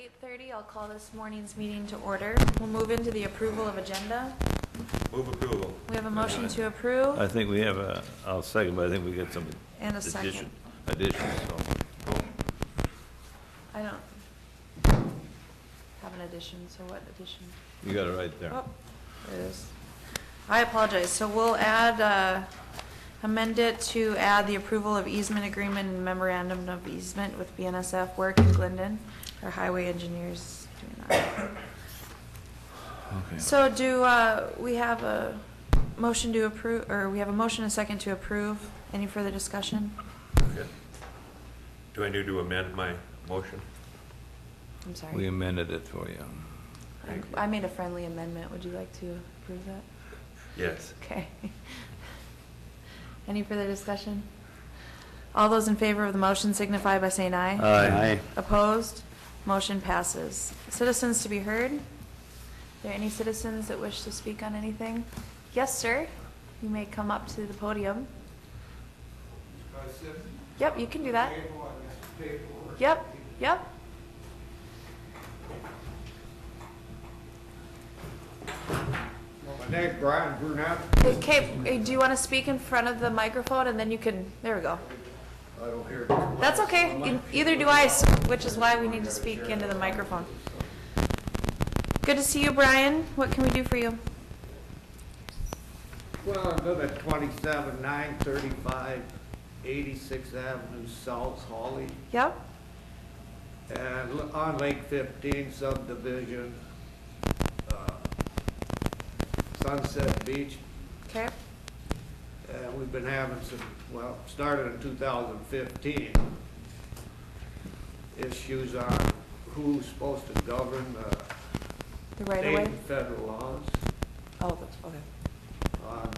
8:30, I'll call this morning's meeting to order. We'll move into the approval of agenda. Move approval. We have a motion to approve I think we have a, I'll second, but I think we got some and a second. additions, so. I don't have an addition, so what addition? You got it right there. Oh, there it is. I apologize. So we'll add, amend it to add the approval of easement agreement and memorandum of easement with BNSF work in Glendon. Our highway engineers doing that. Okay. So do, we have a motion to approve, or we have a motion and a second to approve. Any further discussion? Okay. Do I need to amend my motion? I'm We sorry. amended it for you. I made a friendly amendment. Would you like to approve that? Yes. Okay. Any further discussion? All those in favor of the motion signify by saying aye. Aye. Opposed? Motion passes. Citizens to be heard? Are there any citizens that wish to speak on anything? Yes, sir. You may come up to the podium. Yep, you can do that. Yep, yep. My name's Brian Brunette. Okay, do you want to speak in front of the microphone and then you can, there we go. I don't hear. That's okay. Either do I, which is why we need to speak into the microphone. Good to see you, Brian. What can we do for you? Well, I live at 27935 86th Avenue South, Holly, Yep, and on Lake 15 subdivision, Sunset Beach. okay, And we've been having some, well, started in 2015, issues on who's supposed to govern the right state away. and federal laws Oh, that's, okay. on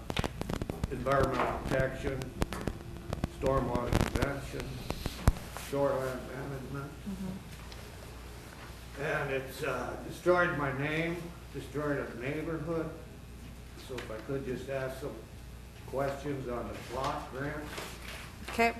environmental protection, stormwater prevention, shoreline management. And it's destroyed my name, destroyed a neighborhood. So if I could just ask some questions on the block grant. Okay,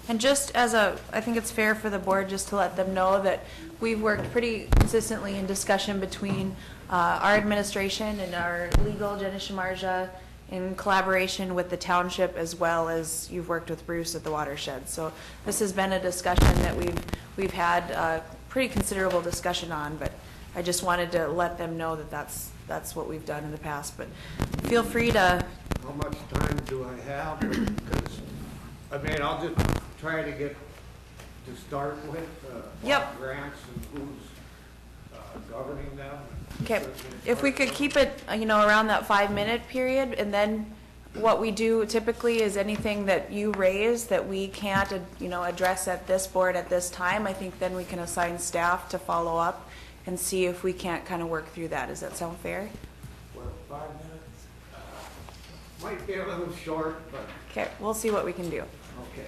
and just as a, I think it's fair for the board just to let them know that we've worked pretty consistently in discussion between our administration and our legal, Jenna Shamarja, in collaboration with the township, as well as you've worked with Bruce at the watershed. So this has been a discussion that we've had pretty considerable discussion on, but I just wanted to let them know that that's what we've done in the past. But feel free to. How much time do I have? Because, I mean, I'll just try to get to start with Yep. block grants and who's governing them. Okay, if we could keep it, around that 5-minute period, and then what we do typically is anything that you raise that we can't, address at this board at this time, I think then we can assign staff to follow up and see if we can't kind of work through that. Does that sound fair? Well, 5 minutes? Might be a little short, but Okay, we'll see what we can do. okay.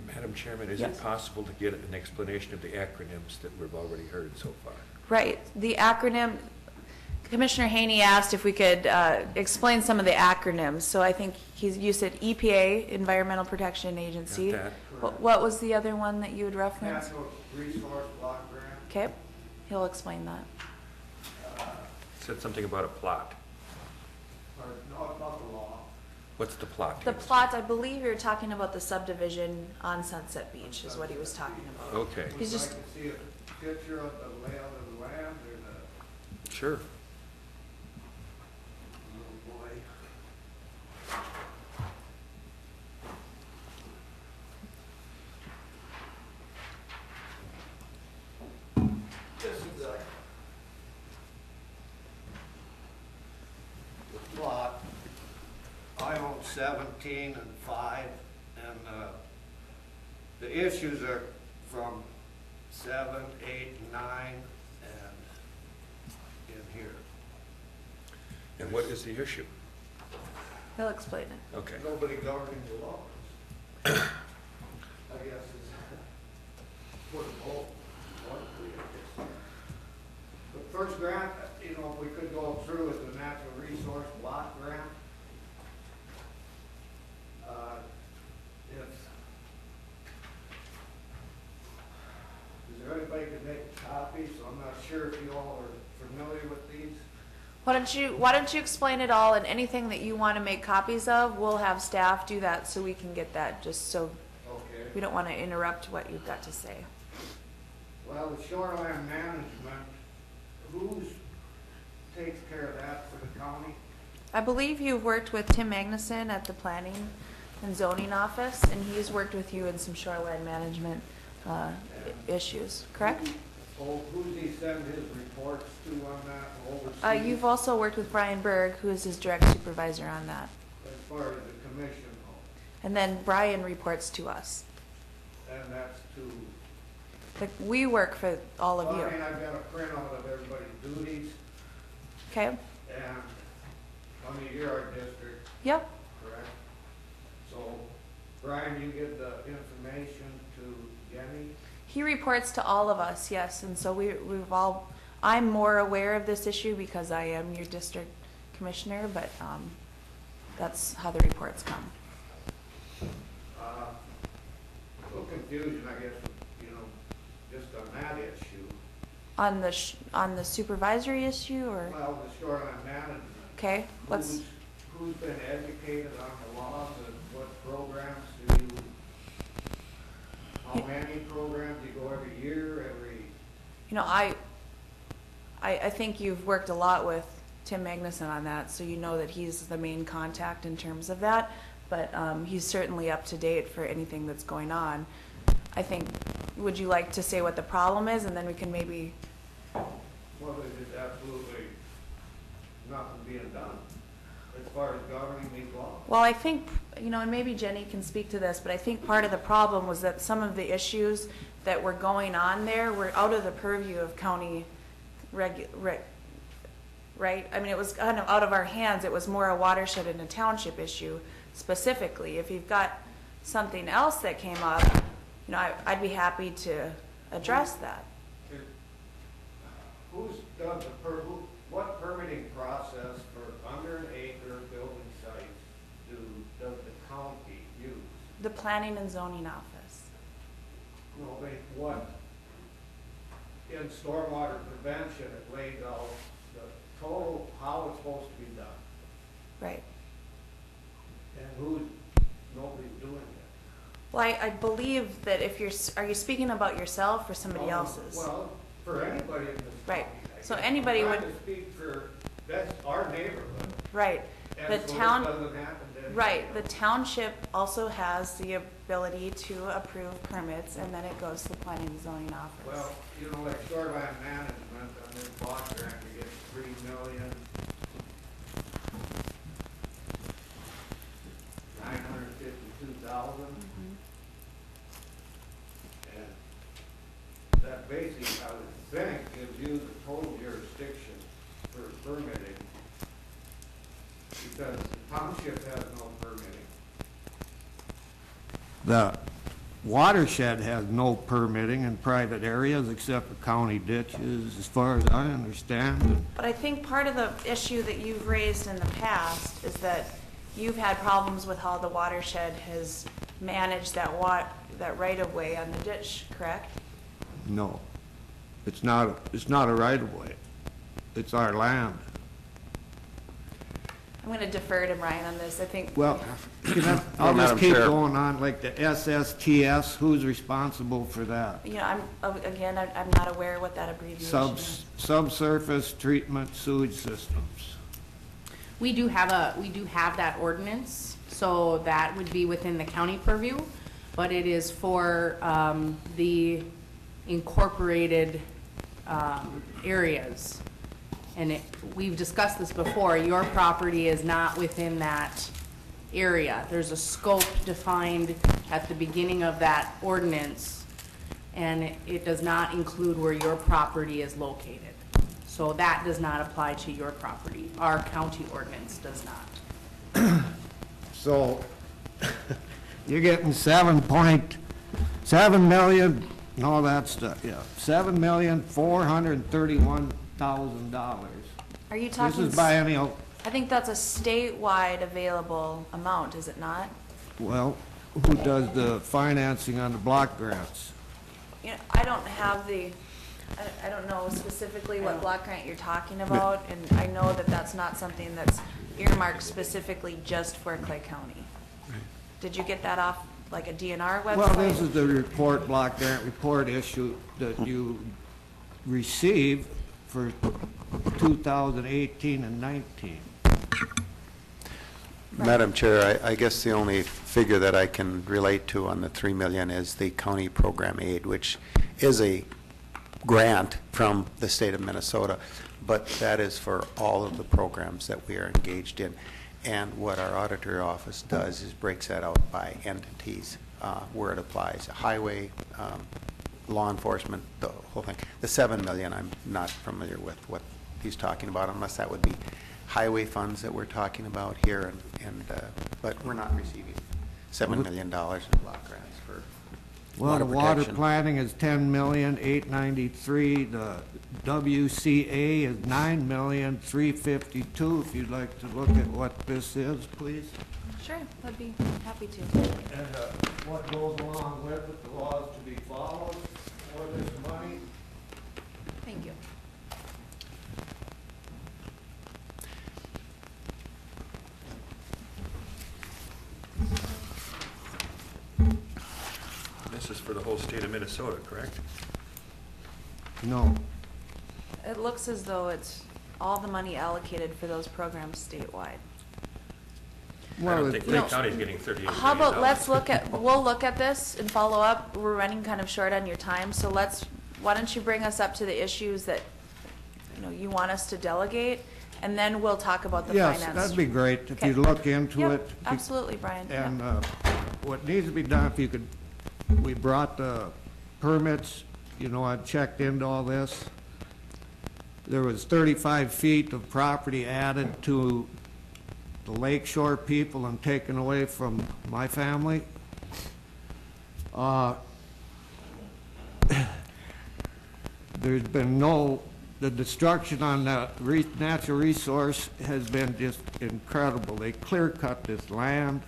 Madam Chairman, is Yes. it possible to get an explanation of the acronyms that we've already heard so far? Right, the acronym, Commissioner Haney asked if we could explain some of the acronyms. So I think you said EPA, Environmental Protection Agency. Got that. What was the other one that you would reference? Natural resource block grant. Okay, he'll explain that. Said something about a plot. Or, no, about the law. What's the plot? The plot, I believe you're talking about the subdivision on Sunset Beach is what he was talking about. Okay, He's Would just- like to see a picture of the layout of the land or the sure. little boy. This is the plot. I own 17 and 5, and the issues are from 7, 8, 9, and in here. And what is the issue? He'll explain it. Okay. Nobody governing the laws. I guess is put them all bluntly, I guess. The first grant, if we could go through with the natural resource block grant. If copy, so I'm not sure if you all are familiar with these. Why don't you explain it all, and anything that you want to make copies of, we'll have staff do that so we can get that, just so Okay. we don't want to interrupt what you've got to say. Well, the shoreline management, who's takes care of that for the county? I believe you've worked with Tim Magnuson at the Planning and Zoning Office, and he's worked with you in some shoreline management issues, correct? Oh, who's he send his reports to on that and oversee? You've also worked with Brian Berg, who is his direct supervisor on that. As far as the commission, though, And then Brian reports to us. and that's to, Like, we work for all of well, I you, mean, I've got a printout of everybody's duties, okay? and, I mean, you're our district, Yep, correct? So, Brian, you give the information to Jenny? he reports to all of us, yes, and so we've all, I'm more aware of this issue because I am your district commissioner, but, that's how the reports come. A little confusion, I guess, you know, just on that issue. On the supervisory issue, or, Well, the shoreline management. okay, let's, Who's been educated on the laws and what programs do you, how many programs do you go every year, you know, I think you've worked a lot with Tim Magnuson on that, so you know that he's the main contact in terms of that, but he's certainly up to date for anything that's going on. I think, would you like to say what the problem is, and then we can maybe, well, there's absolutely nothing being done as far as governing these laws. well, I think, you know, and maybe Jenny can speak to this, but I think part of the problem was that some of the issues that were going on there were out of the purview of county right? I mean, it was kind of out of our hands. It was more a watershed and a township issue specifically. If you've got something else that came up, you know, I'd be happy to address that. Who's done what permitting process for under an acre building sites does the county use? The Planning and Zoning Office. No, what, in stormwater prevention, it laid out the total, how it's supposed to be done, Right. and nobody's doing it. Well, I believe that if are you speaking about yourself or somebody else's? Well, for anybody in this Right. county. I So guess. anybody I'm would- trying to speak for, that's our neighborhood, Right. and The so this town, doesn't happen to anybody right, the else. township also has the ability to approve permits, and then it goes to the Planning and Zoning Office. Well, you know, like shoreline management, on this block grant, we get 3,952,000. Mhm. And that basically, I would think, gives you the total jurisdiction for permitting, because the township has no permitting. The watershed has no permitting in private areas except for county ditches, as far as I understand. But I think part of the issue that you've raised in the past is that you've had problems with how the watershed has managed that right-of-way on the ditch, correct? No, it's not a right-of-way. It's our land. I'm going to defer to Brian on this. I think, Well, I'll just Madam keep Chair. going on, like the SSTS, who's responsible for that? you know, I'm not aware what that abbreviation is. Subsurface treatment sewage systems. We do have that ordinance, so that would be within the county purview, but it is for the incorporated areas. And we've discussed this before, your property is not within that area. There's a scope defined at the beginning of that ordinance, and it does not include where your property is located. So that does not apply to your property. Our county ordinance does not. So, you're getting 7.7 million, and all that stuff, yeah, $7,431,000. Are you This talking, is biennial, I think that's a statewide available amount, is it not? well, who does the financing on the block grants? You know, I don't have the, I don't know specifically what block grant you're talking about, and I know that that's not something that's earmarked specifically just for Clay County. Did you get that off like a DNR website? Well, this is the report, block grant report issue that you received for 2018 and 19. Madam Chair, I guess the only figure that I can relate to on the 3 million is the county program aid, which is a grant from the state of Minnesota, but that is for all of the programs that we are engaged in. And what our auditor office does is breaks that out by entities where it applies. Highway, law enforcement, the whole thing. The 7 million, I'm not familiar with what he's talking about, unless that would be highway funds that we're talking about here, but we're not receiving $7 million in block grants for Well, water the water protection. planning is 10,893. The WCA is 9,352. If you'd like to look at what this is, please. Sure, I'd be happy to. And what goes along with it, the laws to be followed for this money. Thank you. This is for the whole state of Minnesota, correct? No. It looks as though it's all the money allocated for those programs statewide. I Well, don't think it- Clay No. County's getting $38 million. How about, we'll look at this and follow up. We're running kind of short on your time, so why don't you bring us up to the issues that, you want us to delegate, and then we'll talk about the finance. Yes, that'd be great if Okay. you'd look into Yep, it. absolutely, Brian. Yep. And what needs to be done, if you could, we brought the permits, I checked into all this. There was 35 feet of property added to the Lake Shore people and taken away from my family. There's been the destruction on the natural resource has been just incredible. They clear cut this land,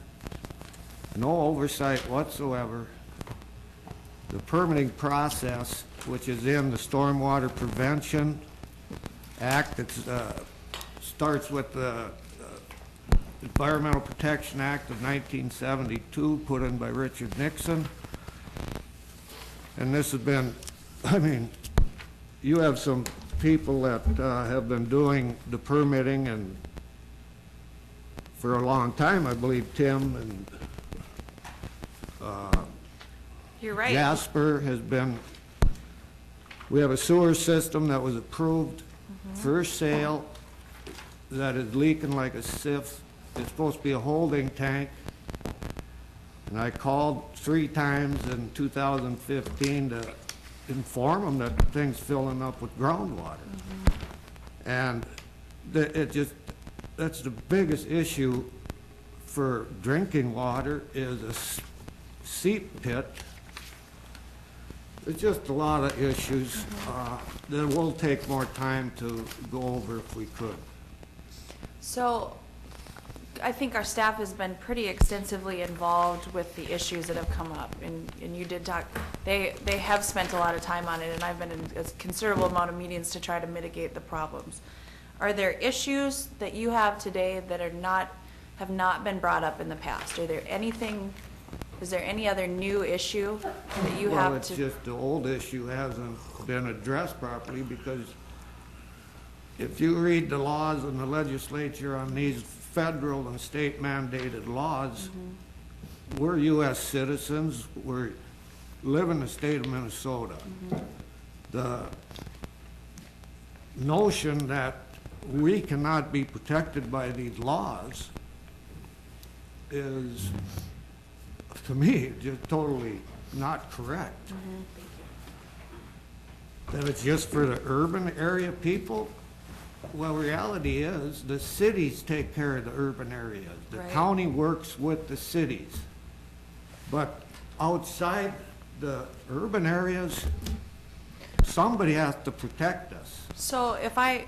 no oversight whatsoever. The permitting process, which is in the Stormwater Prevention Act, it starts with the Environmental Protection Act of 1972, put in by Richard Nixon. And this has been, you have some people that have been doing the permitting and for a long time, I believe Tim and You're right. Jasper has been, we have a sewer system that was approved for sale that is leaking like a sieve. It's supposed to be a holding tank. And I called 3 times in 2015 to inform them that the thing's filling up with groundwater. And that's the biggest issue for drinking water is a seep pit. It's just a lot of issues that will take more time to go over if we could. So, I think our staff has been pretty extensively involved with the issues that have come up, and you did talk, they have spent a lot of time on it, and I've been in a considerable amount of meetings to try to mitigate the problems. Are there issues that you have today that have not been brought up in the past? Is there any other new issue that you have Well, it's to? just the old issue hasn't been addressed properly because if you read the laws in the legislature on these federal and state mandated laws, we're U.S. citizens, we live in the state of Minnesota. The notion that we cannot be protected by these laws is, to me, just totally not correct. That it's just for the urban area people. Well, reality is, the cities take care of the urban areas. The Right. county works with the cities. But outside the urban areas, somebody has to protect us. So if I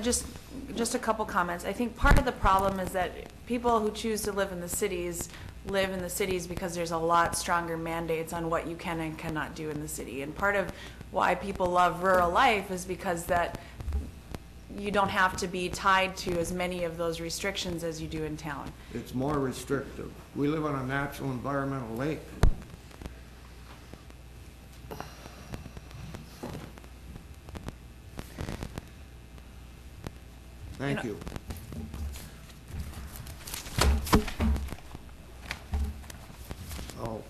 just a couple comments. I think part of the problem is that people who choose to live in the cities live in the cities because there's a lot stronger mandates on what you can and cannot do in the city. And part of why people love rural life is because that you don't have to be tied to as many of those restrictions as you do in town. It's more restrictive. We live on a natural environmental lake. Thank you. So,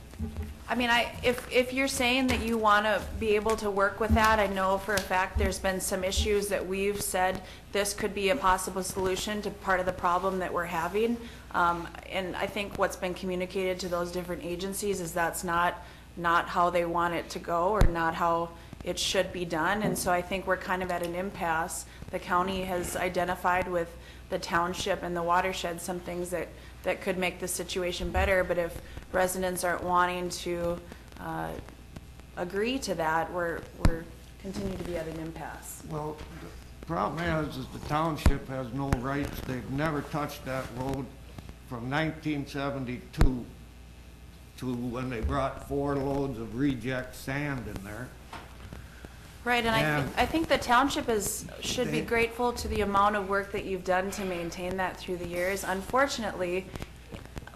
I mean, if you're saying that you want to be able to work with that, I know for a fact there's been some issues that we've said this could be a possible solution to part of the problem that we're having. And I think what's been communicated to those different agencies is that's not how they want it to go or not how it should be done. And so I think we're kind of at an impasse. The county has identified with the township and the watershed some things that could make the situation better, but if residents aren't wanting to agree to that, we're continue to be at an impasse. well, the problem is the township has no rights. They've never touched that road from 1972 to when they brought 4 loads of reject sand in there. Right, and Yeah. I think the township should be They- grateful to the amount of work that you've done to maintain that through the years. Unfortunately,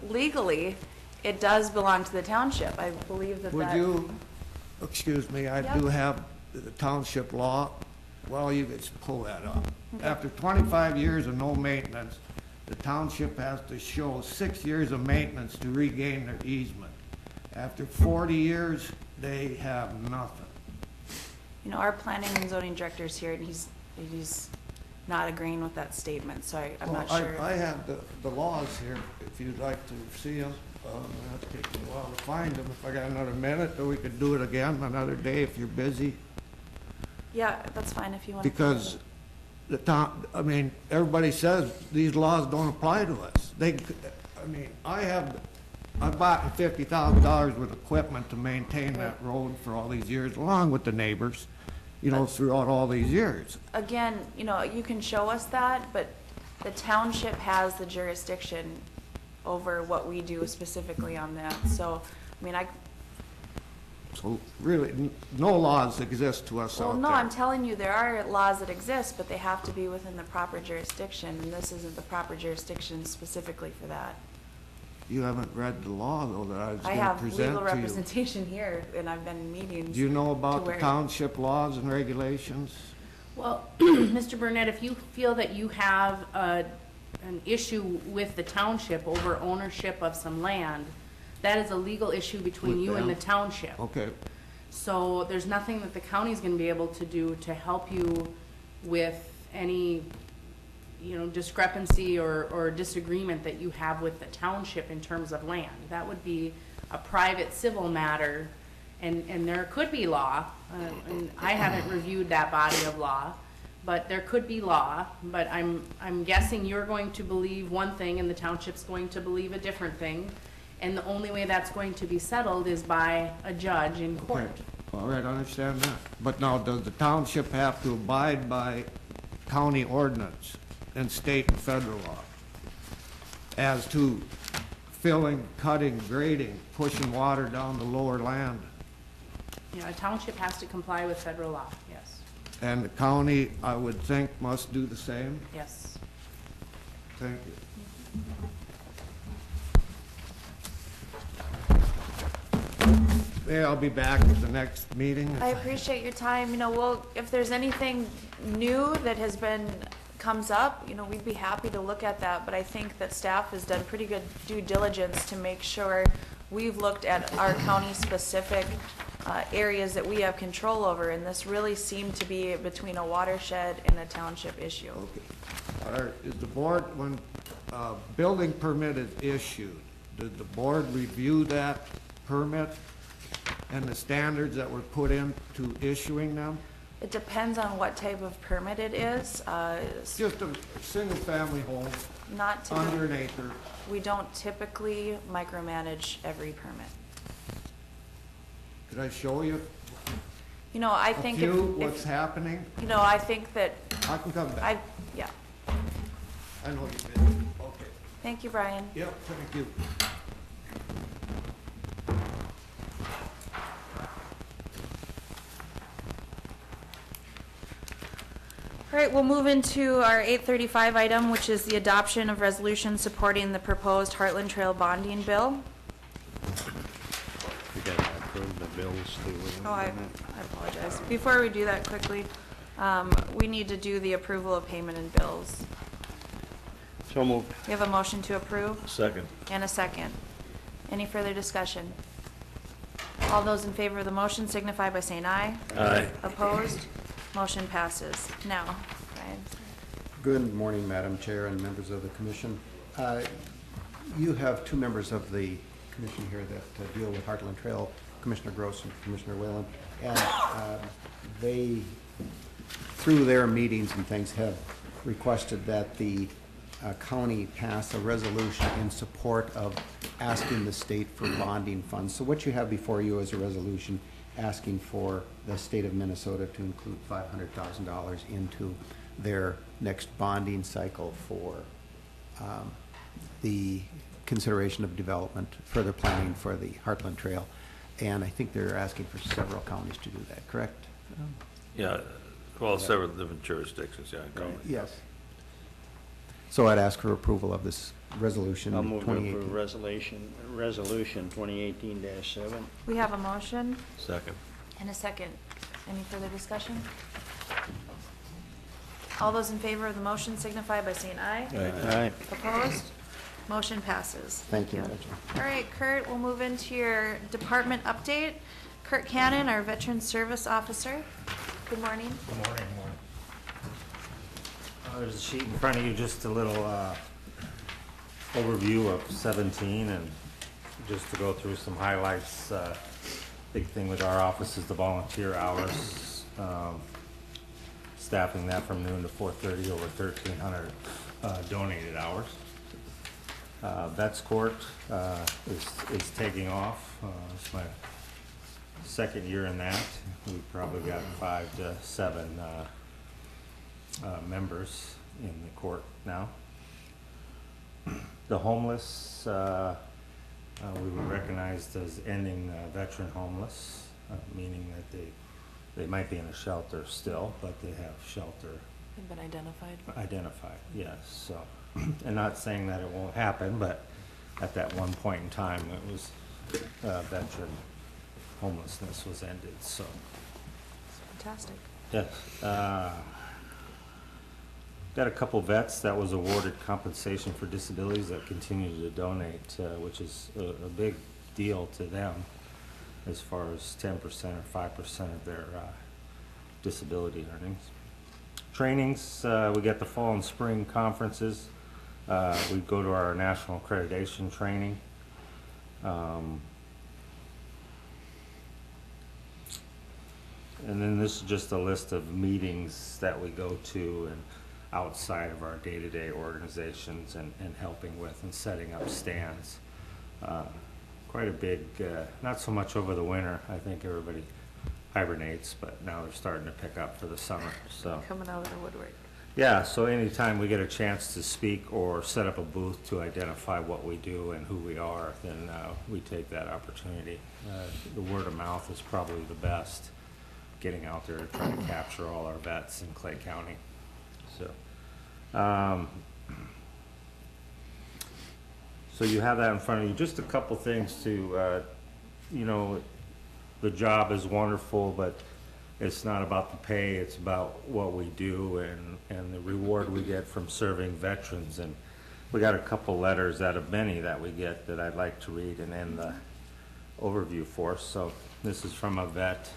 legally, it does belong to the township. I believe that Would that. you, excuse me, I do Yep. have the township law. Well, you could pull that up. After 25 years of no maintenance, the township has to show 6 years of maintenance to regain their easement. After 40 years, they have nothing. You know, our planning and zoning director's here, and he's not agreeing with that statement, so I'm not Well, sure. I have the laws here, if you'd like to see them. It'll take me a while to find them. If I got another minute, or we could do it again another day if you're busy. Yeah, that's fine if you want to. Because the town, I mean, everybody says these laws don't apply to us. I bought $50,000 worth of equipment to maintain that road for all these years, along with the neighbors, throughout all these years. Again, you can show us that, but the township has the jurisdiction over what we do specifically on that. So, I mean, So really, no laws exist to us well, out no, there. I'm telling you, there are laws that exist, but they have to be within the proper jurisdiction, and this isn't the proper jurisdiction specifically for that. You haven't read the law, though, that I was I going to have present legal to you. representation here, and I've been in meetings. Do you know to about the where- township laws and regulations? Well, Mr. Burnett, if you feel that you have an issue with the township over ownership of some land, that is a legal issue between With you and the them? township. Okay, So there's nothing that the county's gonna be able to do to help you with any, discrepancy or disagreement that you have with the township in terms of land. That would be a private civil matter, and there could be law, and I haven't reviewed that body of law, but there could be law, but I'm guessing you're going to believe one thing and the township's going to believe a different thing. And the only way that's going to be settled is by a judge in court. okay. All right, I understand that. But now, does the township have to abide by county ordinance and state and federal law as to filling, cutting, grading, pushing water down the lower land? A township has to comply with federal law, yes, And the county, I would think, must do the same? yes. Thank you. Yeah, I'll be back at the next meeting. I appreciate your time. If there's anything new that comes up, we'd be happy to look at that. But I think that staff has done pretty good due diligence to make sure we've looked at our county-specific areas that we have control over, and this really seemed to be between a watershed and a township issue. Okay. Is the board, when a building permit is issued, did the board review that permit and the standards that were put into issuing them? It depends on what type of permit it is. Just a single-family home, Not to, under an acre. we don't typically micromanage every permit. Could I show you I a think few, what's happening? I think that I can come back. yeah. I know you're busy. Okay. Thank you, Brian. Yep, thank you. right, we'll move into our 8:35 item, which is the adoption of resolution supporting the proposed Heartland Trail bonding bill. We gotta approve the bills too. Oh, I apologize. Before we do that quickly, we need to do the approval of payment and bills. So moved. We have a motion to approve Second. and a second. Any further discussion? All those in favor of the motion signify by saying aye. Aye. Opposed? Motion passes. Now, Brian. Good morning, Madam Chair and members of the commission. You have two members of the commission here that deal with Heartland Trail, Commissioner Gross and Commissioner Whalen, and they, through their meetings and things, have requested that the county pass a resolution in support of asking the state for bonding funds. So what you have before you is a resolution asking for the state of Minnesota to include $500,000 into their next bonding cycle for the consideration of development, further planning for the Heartland Trail. And I think they're asking for several counties to do that, correct? Yeah, well, several different jurisdictions, yeah, I call it. Yes. So I'd ask for approval of this resolution I'll move to 2018. approve resolution 2018-7. We have a motion Second. and a second. Any further discussion? All those in favor of the motion signify by saying aye. Aye. Opposed? Motion passes. Thank you, Madam Chair. All right, Kurt, we'll move into your department update. Kurt Cannon, our Veteran Service Officer. Good morning. Good morning. There's a sheet in front of you, just a little overview of 17, and just to go through some highlights. Big thing with our office is the volunteer hours. Staffing that from noon to 4:30, over 1,300 donated hours. Vets Court is taking off. It's my second year in that. We've probably got 5 to 7 members in the court now. The homeless, we were recognized as ending veteran homeless, meaning that they might be in a shelter still, but they have shelter They've been identified. identified, yes. So, and not saying that it won't happen, but at that one point in time, it was veteran homelessness was ended. So, Fantastic. yes. Got a couple vets that was awarded compensation for disabilities that continue to donate, which is a big deal to them, as far as 10% or 5% of their disability earnings. Trainings, we get the fall and spring conferences. We go to our national accreditation training. And then this is just a list of meetings that we go to and outside of our day-to-day organizations and helping with and setting up stands. Quite a big, not so much over the winter. I think everybody hibernates, but now they're starting to pick up for the summer. So Coming out of the woodwork. yeah, so anytime we get a chance to speak or set up a booth to identify what we do and who we are, then we take that opportunity. The word of mouth is probably the best, getting out there to try to capture all our vets in Clay County. So you have that in front of you. Just a couple things to, you know, the job is wonderful, but it's not about the pay, it's about what we do and the reward we get from serving veterans. And we got a couple letters out of many that we get that I'd like to read and end the overview for us. So this is from a vet.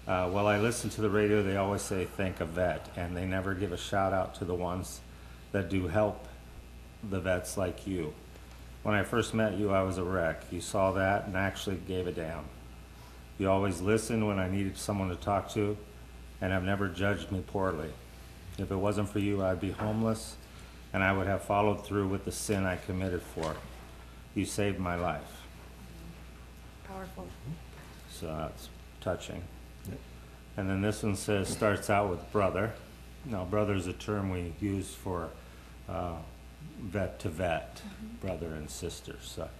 While I listen to the radio, they always say, thank a vet, and they never give a shout out to the ones that do help the vets like you. When I first met you, I was a wreck. You saw that and actually gave a damn. You always listened when I needed someone to talk to, and have never judged me poorly. If it wasn't for you, I'd be homeless, and I would have followed through with the sin I committed for. You saved my life. Powerful. So that's touching. And then this one says, starts out with brother. Now, brother is a term we use for vet to vet, brother and sister. So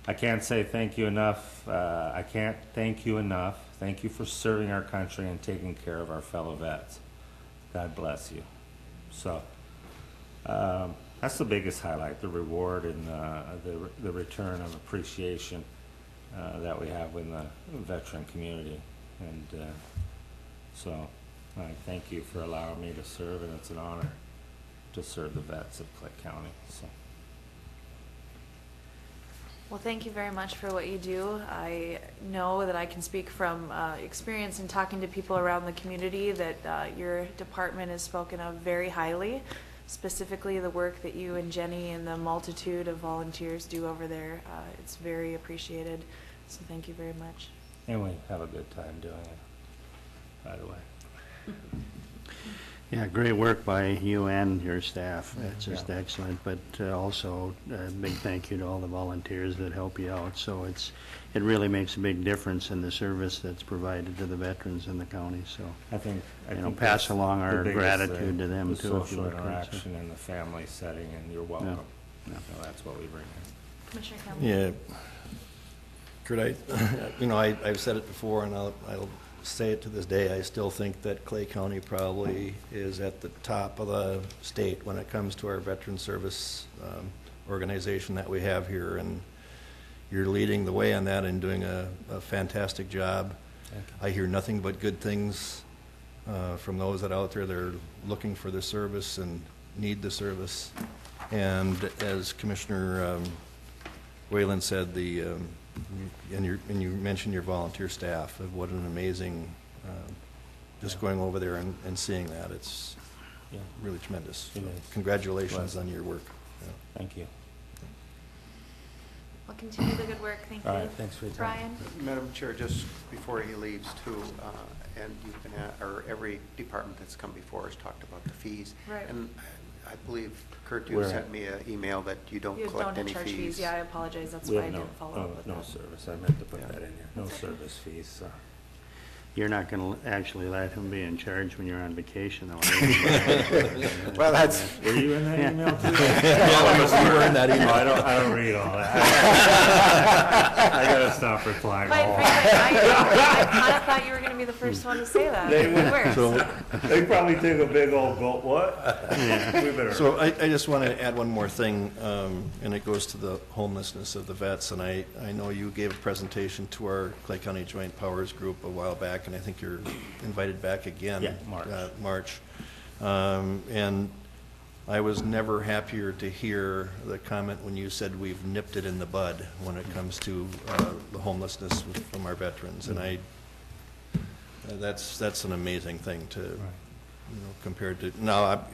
I can't say thank you enough. I can't thank you enough. Thank you for serving our country and taking care of our fellow vets. God bless you. So, that's the biggest highlight, the reward and the return of appreciation that we have in the veteran community. And so I thank you for allowing me to serve, and it's an honor to serve the vets of Clay County. So. Well, thank you very much for what you do. I know that I can speak from experience in talking to people around the community that your department is spoken of very highly, specifically the work that you and Jenny and the multitude of volunteers do over there. It's very appreciated, so thank you very much. And we have a good time doing it, by the way. Yeah, great work by you and your staff. It's just Yeah. excellent, but also a big thank you to all the volunteers that help you out. So it really makes a big difference in the service that's provided to the veterans in the county, so. I think pass that's along the our biggest gratitude thing, to them the too, if you social would, please. interaction in the family setting, and you're welcome. Yeah. So that's what we bring in. Commissioner Campbell? Yeah. Kurt, I've said it before, and I'll say it to this day. I still think that Clay County probably is at the top of the state when it comes to our veteran service organization that we have here, and you're leading the way on that and doing a fantastic job. I hear nothing but good things from those that are out there that are looking for the service and need the service. And as Commissioner Whalen said, and you mentioned your volunteer staff, of what an amazing, just going over there and seeing that, it's Yeah. really tremendous. It So is. congratulations Bless. on your work. Yeah. Thank you. Well, continue the good work, thank you. All right, thanks for your time. Brian? Madam Chair, just before he leaves too, and you've been or every department that's come before has talked about the fees. Right. And I believe, Kurt, you Where sent at? me an email that you don't You collect don't any charge fees, yeah, I apologize, that's We why I have didn't follow up with no that. service. I meant to put Yeah. that in here. No service fees, so. You're not going to actually let him be in charge when you're on vacation, though, are you? Well, that's, Were you in that email too? You were in that No, email. I don't read all that. I gotta stop replying Quite all. frankly, I kind of thought you were going to be the first one to say that. They would. You were, so- They probably take a big old gulp, what? We better. So I just want to add one more thing, and it goes to the homelessness of the vets. And I know you gave a presentation to our Clay County Joint Powers Group a while back, and I think you're invited back again. Yeah, March. And I was never happier to hear the comment when you said we've nipped it in the bud when it comes to the homelessness from our veterans. And that's an amazing thing to, compared to, now,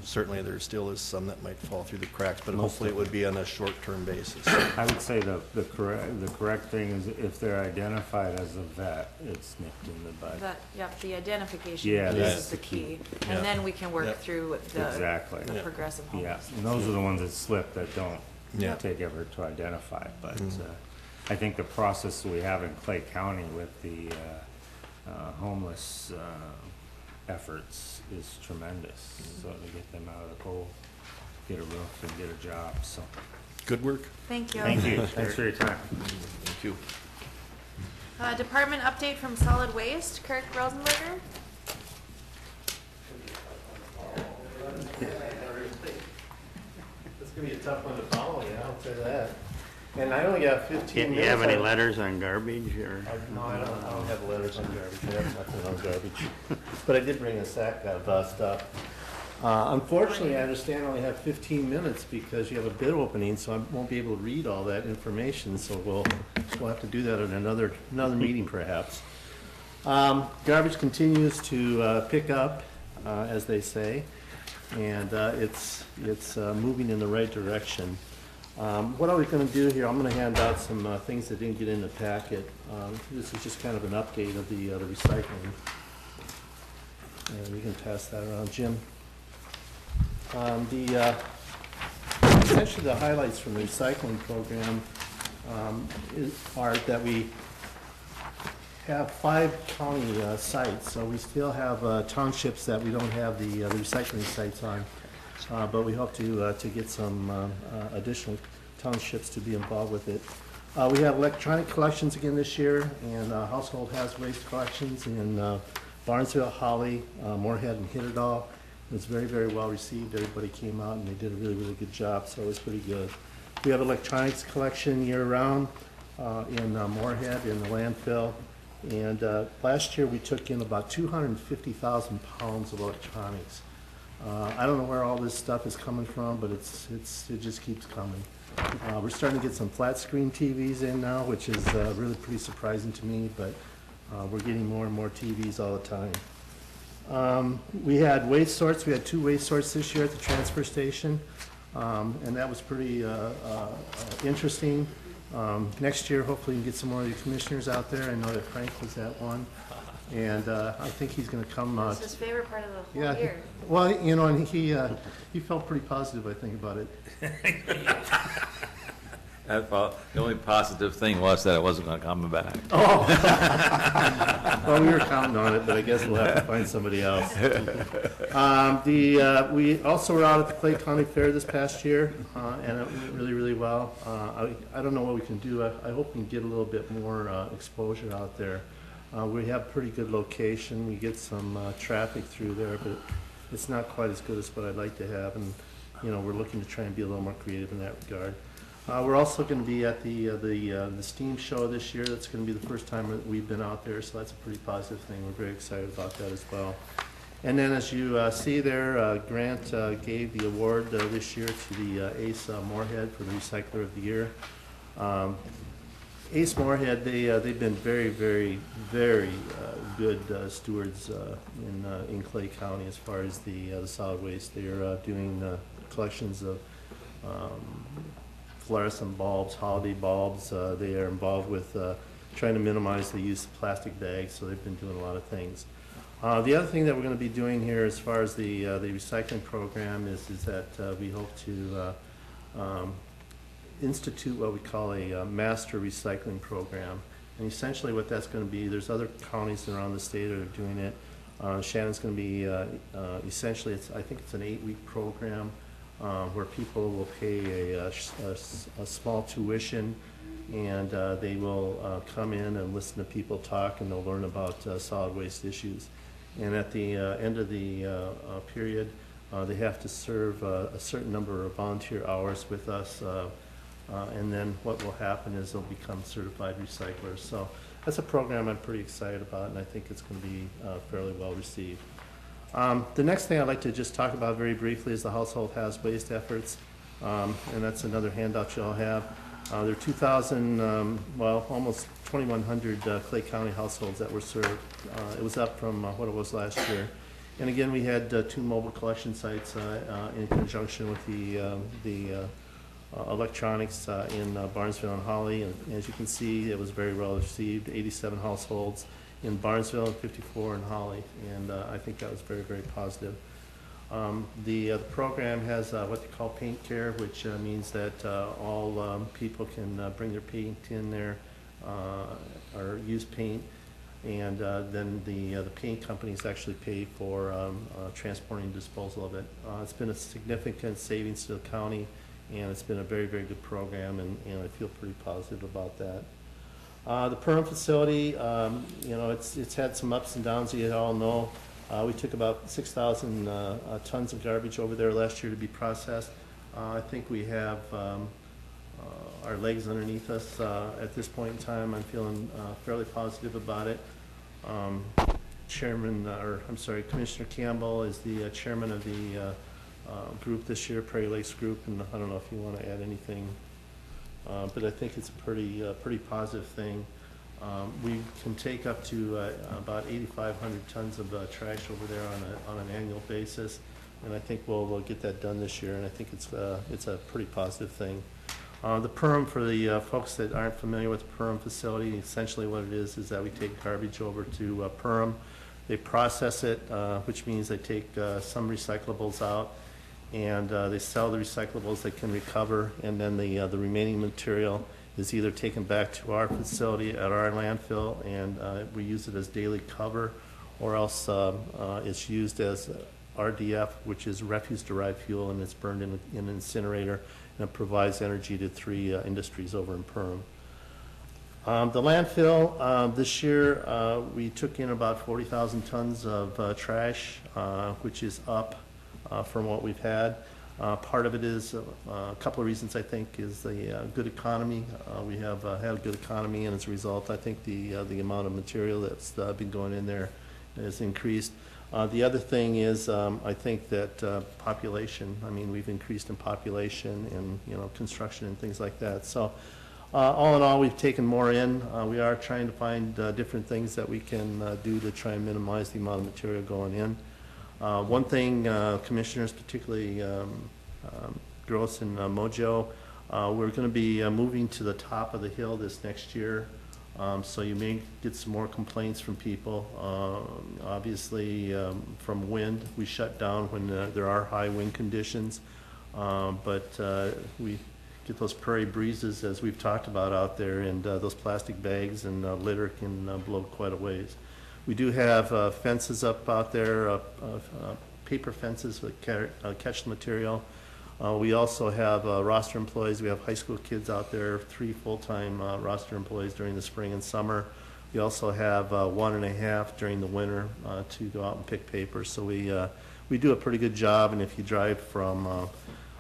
certainly there still is some that might fall through the cracks, but hopefully it would be on a short-term basis. I would say the correct thing is if they're identified as a vet, it's nipped in the bud. That, yep, the identification Yeah, piece that's is the key. Yeah. And then we can work Yeah. through Exactly. the Yeah. progressive Yeah, homelessness. and those are the ones that slip that don't Yeah. take effort to identify. But Mhm. I think the process we have in Clay County with the homeless efforts is tremendous. So to get them out of the cold, get a roof and get a job, so. Good work. Thank you. Thank you, thanks for your time. Thank you. Department update from solid waste, Kirk Rosenberger. It's gonna be a tough one to follow, I'll tell you that. And I only got 15 Do minutes. you have any on- letters on garbage, or? No, I don't have letters on garbage, I have nothing on garbage. But I did bring a sack of stuff. Unfortunately, I understand I only have 15 minutes because you have a bid opening, so I won't be able to read all that information, so we'll have to do that at another meeting perhaps. Garbage continues to pick up, as they say, and it's moving in the right direction. What are we going to do here? I'm going to hand out some things that didn't get in the packet. This is just kind of an update of the recycling. And you can pass that around, Jim. Essentially the highlights from the recycling program are that we have 5 county sites, so we still have townships that we don't have the recycling sites on. But we hope to get some additional townships to be involved with it. We have electronic collections again this year, and household hazard waste collections, and Barnesville, Holly, Moorhead, and Hitterdall. It was very, very well received. Everybody came out and they did a really, really good job, so it was pretty good. We have electronics collection year-round in Moorhead, in the landfill. And last year, we took in about 250,000 pounds of electronics. I don't know where all this stuff is coming from, but it just keeps coming. We're starting to get some flat screen TVs in now, which is really pretty surprising to me, but we're getting more and more TVs all the time. We had waste sorts. We had 2 waste sorts this year at the transfer station, and that was pretty interesting. Next year, hopefully, we can get some more of the commissioners out there. I know that Frank was at one, and I think he's going to come. It's his favorite part of the whole Yeah, year. well, you know, and he felt pretty positive, I think, about it. The only positive thing was that it wasn't going to come back. Well, we were counting on it, but I guess we'll have to find somebody else. We also were out at the Clay County Fair this past year, and it went really, really well. I don't know what we can do. I hope we can get a little bit more exposure out there. We have pretty good location. We get some traffic through there, but it's not quite as good as what I'd like to have, and you know, we're looking to try and be a little more creative in that regard. We're also going to be at the STEAM show this year. That's going to be the first time that we've been out there, so that's a pretty positive thing. We're very excited about that as well. And then, as you see there, Grant gave the award this year to the Ace Moorhead for the Recycler of the Year. Ace Moorhead, they've been very, very, very good stewards in Clay County as far as the solid waste. They are doing collections of fluorescent bulbs, holiday bulbs. They are involved with trying to minimize the use of plastic bags, so they've been doing a lot of things. The other thing that we're going to be doing here as far as the recycling program is that we hope to institute what we call a master recycling program. And essentially what that's going to be, there's other counties around the state that are doing it. Shannon's going to be essentially, I think it's an 8-week program where people will pay a small tuition, and they will come in and listen to people talk, and they'll learn about solid waste issues. And at the end of the period, they have to serve a certain number of volunteer hours with us, and then what will happen is they'll become certified recyclers. So that's a program I'm pretty excited about, and I think it's going to be fairly well received. The next thing I'd like to just talk about very briefly is the household hazardous waste efforts, and that's another handout you all have. There are 2,000, well, almost 2,100 Clay County households that were served. It was up from what it was last year. And again, we had 2 mobile collection sites in conjunction with the electronics in Barnesville and Holly. And as you can see, it was very well received, 87 households in Barnesville and 54 in Holly, and I think that was very, very positive. The program has what they call paint care, which means that all people can bring their paint in there or use paint, and then the paint companies actually pay for transporting and disposal of it. It's been a significant savings to the county, and it's been a very, very good program, and I feel pretty positive about that. The Perham facility, you know, it's had some ups and downs, you all know. We took about 6,000 tons of garbage over there last year to be processed. I think we have our legs underneath us at this point in time. I'm feeling fairly positive about it. Commissioner Campbell is the chairman of the group this year, Prairie Lakes Group, and I don't know if you want to add anything. But I think it's a pretty positive thing. We can take up to about 8,500 tons of trash over there on an annual basis, and I think we'll get that done this year. And I think it's a pretty positive thing. The Perham, for the folks that aren't familiar with the Perham facility, essentially what it is that we take garbage over to Perham. They process it, which means they take some recyclables out, and they sell the recyclables they can recover, and then the remaining material is either taken back to our facility at our landfill, and we use it as daily cover, or else it's used as RDF, which is refuse-derived fuel, and it's burned in an incinerator, and it provides energy to 3 industries over in Perham. The landfill, this year, we took in about 40,000 tons of trash, which is up from what we've had. Part of it is, a couple of reasons, I think, is the good economy. We have had a good economy, and as a result, I think the amount of material that's been going in there has increased. The other thing is, I think that population, I mean, we've increased in population and, you know, construction and things like that. So all in all, we've taken more in. We are trying to find different things that we can do to try and minimize the amount of material going in. One thing, commissioners, particularly Gross and Mojo, we're going to be moving to the top of the hill this next year. So you may get some more complaints from people. Obviously, from wind, we shut down when there are high wind conditions. But we get those prairie breezes, as we've talked about out there, and those plastic bags and litter can blow quite a ways. We do have fences up out there, paper fences that catch the material. We also have roster employees. We have high school kids out there, 3 full-time roster employees during the spring and summer. We also have 1.5 during the winter to go out and pick paper. So we do a pretty good job, and if you drive from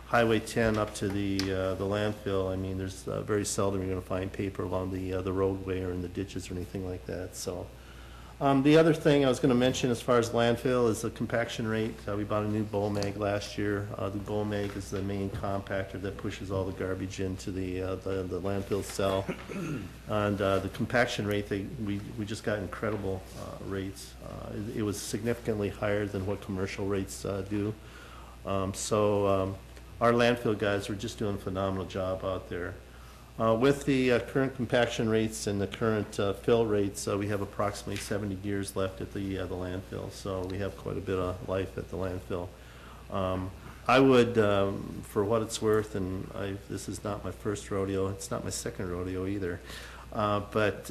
Highway 10 up to the landfill, I mean, there's very seldom you're going to find paper along the roadway or in the ditches or anything like that. So the other thing I was going to mention as far as landfill is the compaction rate. We bought a new bowl mag last year. The bowl mag is the main compactor that pushes all the garbage into the landfill cell. And the compaction rate, we just got incredible rates. It was significantly higher than what commercial rates do. Our landfill guys are just doing a phenomenal job out there. With the current compaction rates and the current fill rates, we have approximately 70 years left at the landfill, so we have quite a bit of life at the landfill. I would, for what it's worth, and this is not my first rodeo, it's not my second rodeo either, but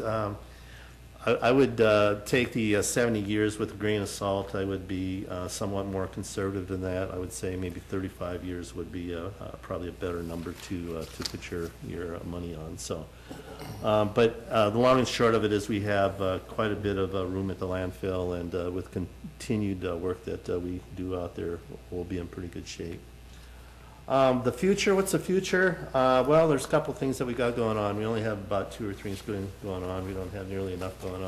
I would take the 70 years with a grain of salt. I would be somewhat more conservative than that. I would say maybe 35 years would be probably a better number to put your money on. So, but the long and short of it is we have quite a bit of room at the landfill, and with continued work that we do out there, we'll be in pretty good shape. The future, what's the future? Well, there's a couple things that we got going on. We only have about 2 or 3 things going on. We don't have nearly enough going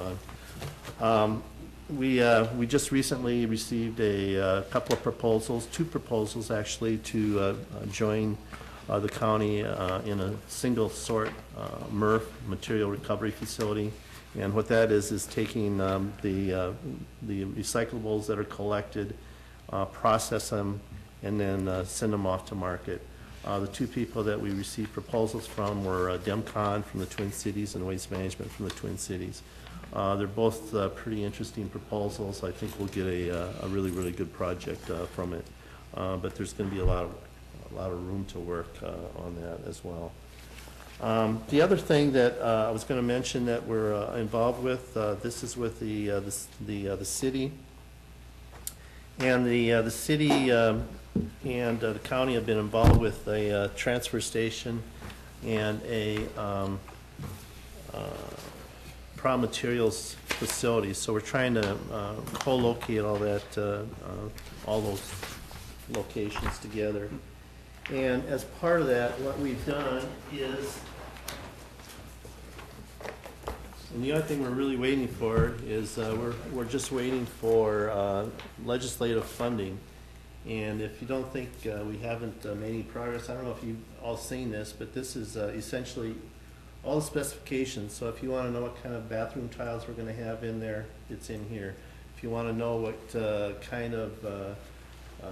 on. We just recently received a couple of proposals, 2 proposals actually, to join the county in a single sort MRF, material recovery facility. And what that is taking the recyclables that are collected, process them, and then send them off to market. The 2 people that we received proposals from were DEMCON from the Twin Cities and Waste Management from the Twin Cities. They're both pretty interesting proposals. I think we'll get a really, really good project from it. But there's going to be a lot of room to work on that as well. The other thing that I was going to mention that we're involved with, this is with the city. And the city and the county have been involved with a transfer station and a raw materials facility. So we're trying to co-locate all those locations together. And as part of that, what we've done is, and the other thing we're really waiting for is we're just waiting for legislative funding. And if you don't think we haven't made any progress, I don't know if you've all seen this, but this is essentially all the specifications. So if you want to know what kind of bathroom tiles we're going to have in there, it's in here. If you want to know what kind of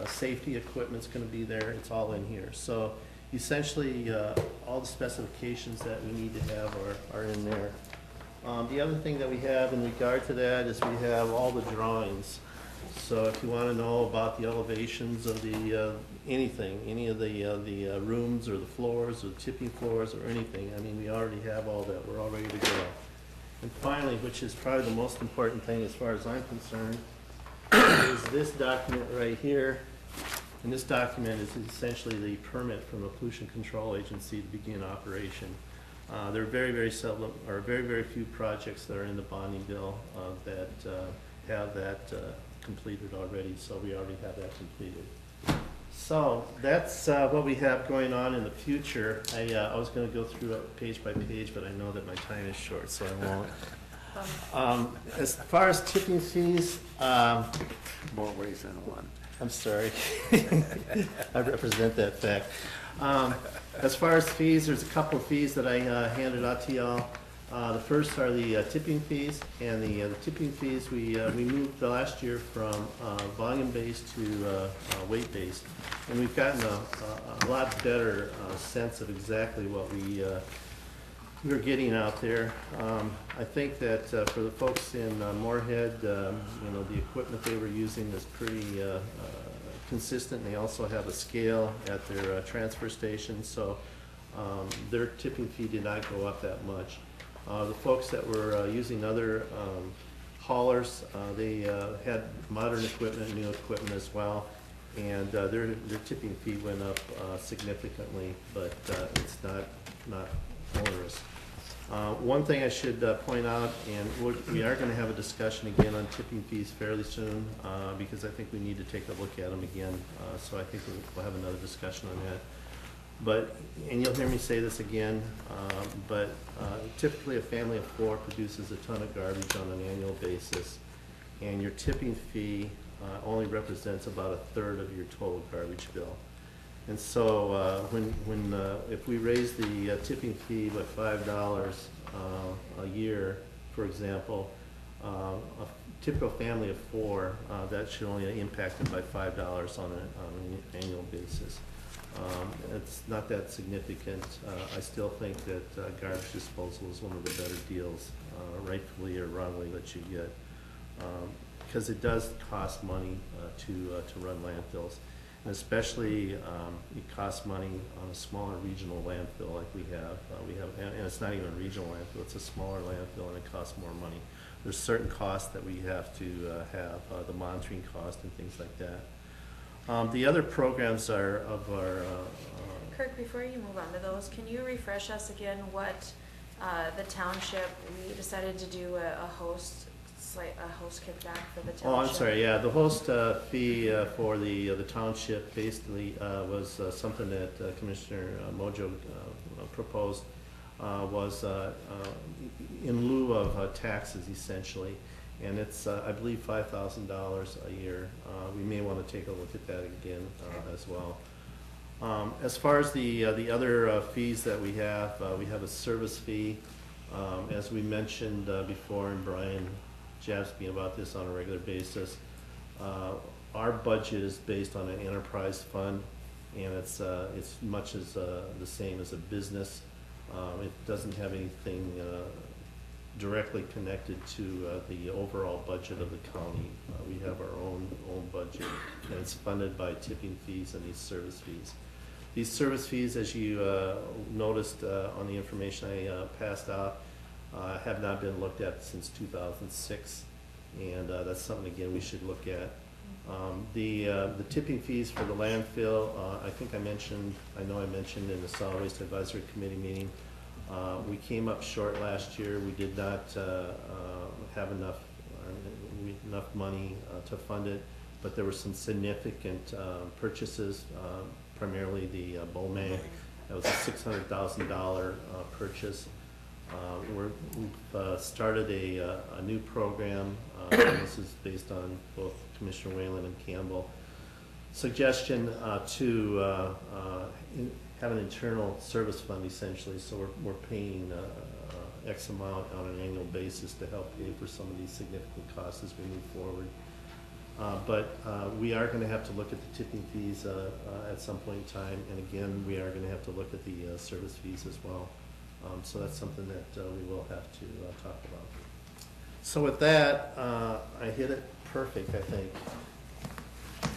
safety equipment's going to be there, it's all in here. So essentially all the specifications that we need to have are in there. The other thing that we have in regard to that is we have all the drawings. So if you want to know about the elevations of the anything, any of the rooms or the floors or the tipping floors or anything, I mean, we already have all that. We're all ready to go. And finally, which is probably the most important thing as far as I'm concerned, is this document right here. And this document is essentially the permit from the Pollution Control Agency to begin operation. There are very, very seldom, or very, very few projects that are in the bonding bill that have that completed already, so we already have that completed. So that's what we have going on in the future. I was going to go through it page by page, but I know that my time is short, so I won't. As far as tipping fees, More ways than one. I'm sorry. I represent that fact. As far as fees, there's a couple of fees that I handed out to y'all. The first are the tipping fees, and the tipping fees, we moved last year from volume-based to weight-based. And we've gotten a lot better sense of exactly what we're getting out there. I think that for the folks in Moorhead, the equipment they were using is pretty consistent. They also have a scale at their transfer station, so their tipping fee did not go up that much. The folks that were using other haulers, they had modern equipment, new equipment as well, and their tipping fee went up significantly, but it's not onerous. One thing I should point out, and we are going to have a discussion again on tipping fees fairly soon, because I think we need to take a look at them again, so I think we'll have another discussion on that. But, and you'll hear me say this again, but typically a family of 4 produces a ton of garbage on an annual basis, and your tipping fee only represents about 1/3 of your total garbage bill. And so if we raise the tipping fee by $5 a year, for example, a typical family of 4, that should only impact them by $5 on an annual basis. It's not that significant. I still think that garbage disposal is one of the better deals, rightfully or wrongly, that you get, because it does cost money to run landfills. And especially, it costs money on a smaller regional landfill like we have. And it's not even a regional landfill, it's a smaller landfill, and it costs more money. There's certain costs that we have to have, the monitoring cost and things like that. The other programs are of our... Kirk, before you move on to those, can you refresh us again what the township, we decided to do a host kickback for the township? Oh, I'm sorry, yeah, the host fee for the township basically was something that Commissioner Mojo proposed, was in lieu of taxes essentially, and it's I believe $5,000 a year. We may want to take a look at that again as well. As far as the other fees that we have a service fee, as we mentioned before, and Brian jabs me about this on a regular basis. Our budget is based on an enterprise fund, and it's much as the same as a business. It doesn't have anything directly connected to the overall budget of the county. We have our own budget, and it's funded by tipping fees and these service fees. These service fees, as you noticed on the information I passed out, have not been looked at since 2006, and that's something again we should look at. The tipping fees for the landfill, I know I mentioned in the Solid Waste Advisory Committee meeting, we came up short last year. We did not have enough money to fund it, but there were some significant purchases, primarily the Bowman. That was a $600,000 purchase. We've started a new program. This is based on both Commissioner Whalen and Campbell suggestion to have an internal service fund essentially. So we're paying X amount on an annual basis to help pay for some of these significant costs as we move forward. But we are going to have to look at the tipping fees at some point in time, and again, we are going to have to look at the service fees as well. So that's something that we will have to talk about. So with that, I hit it perfect, I think.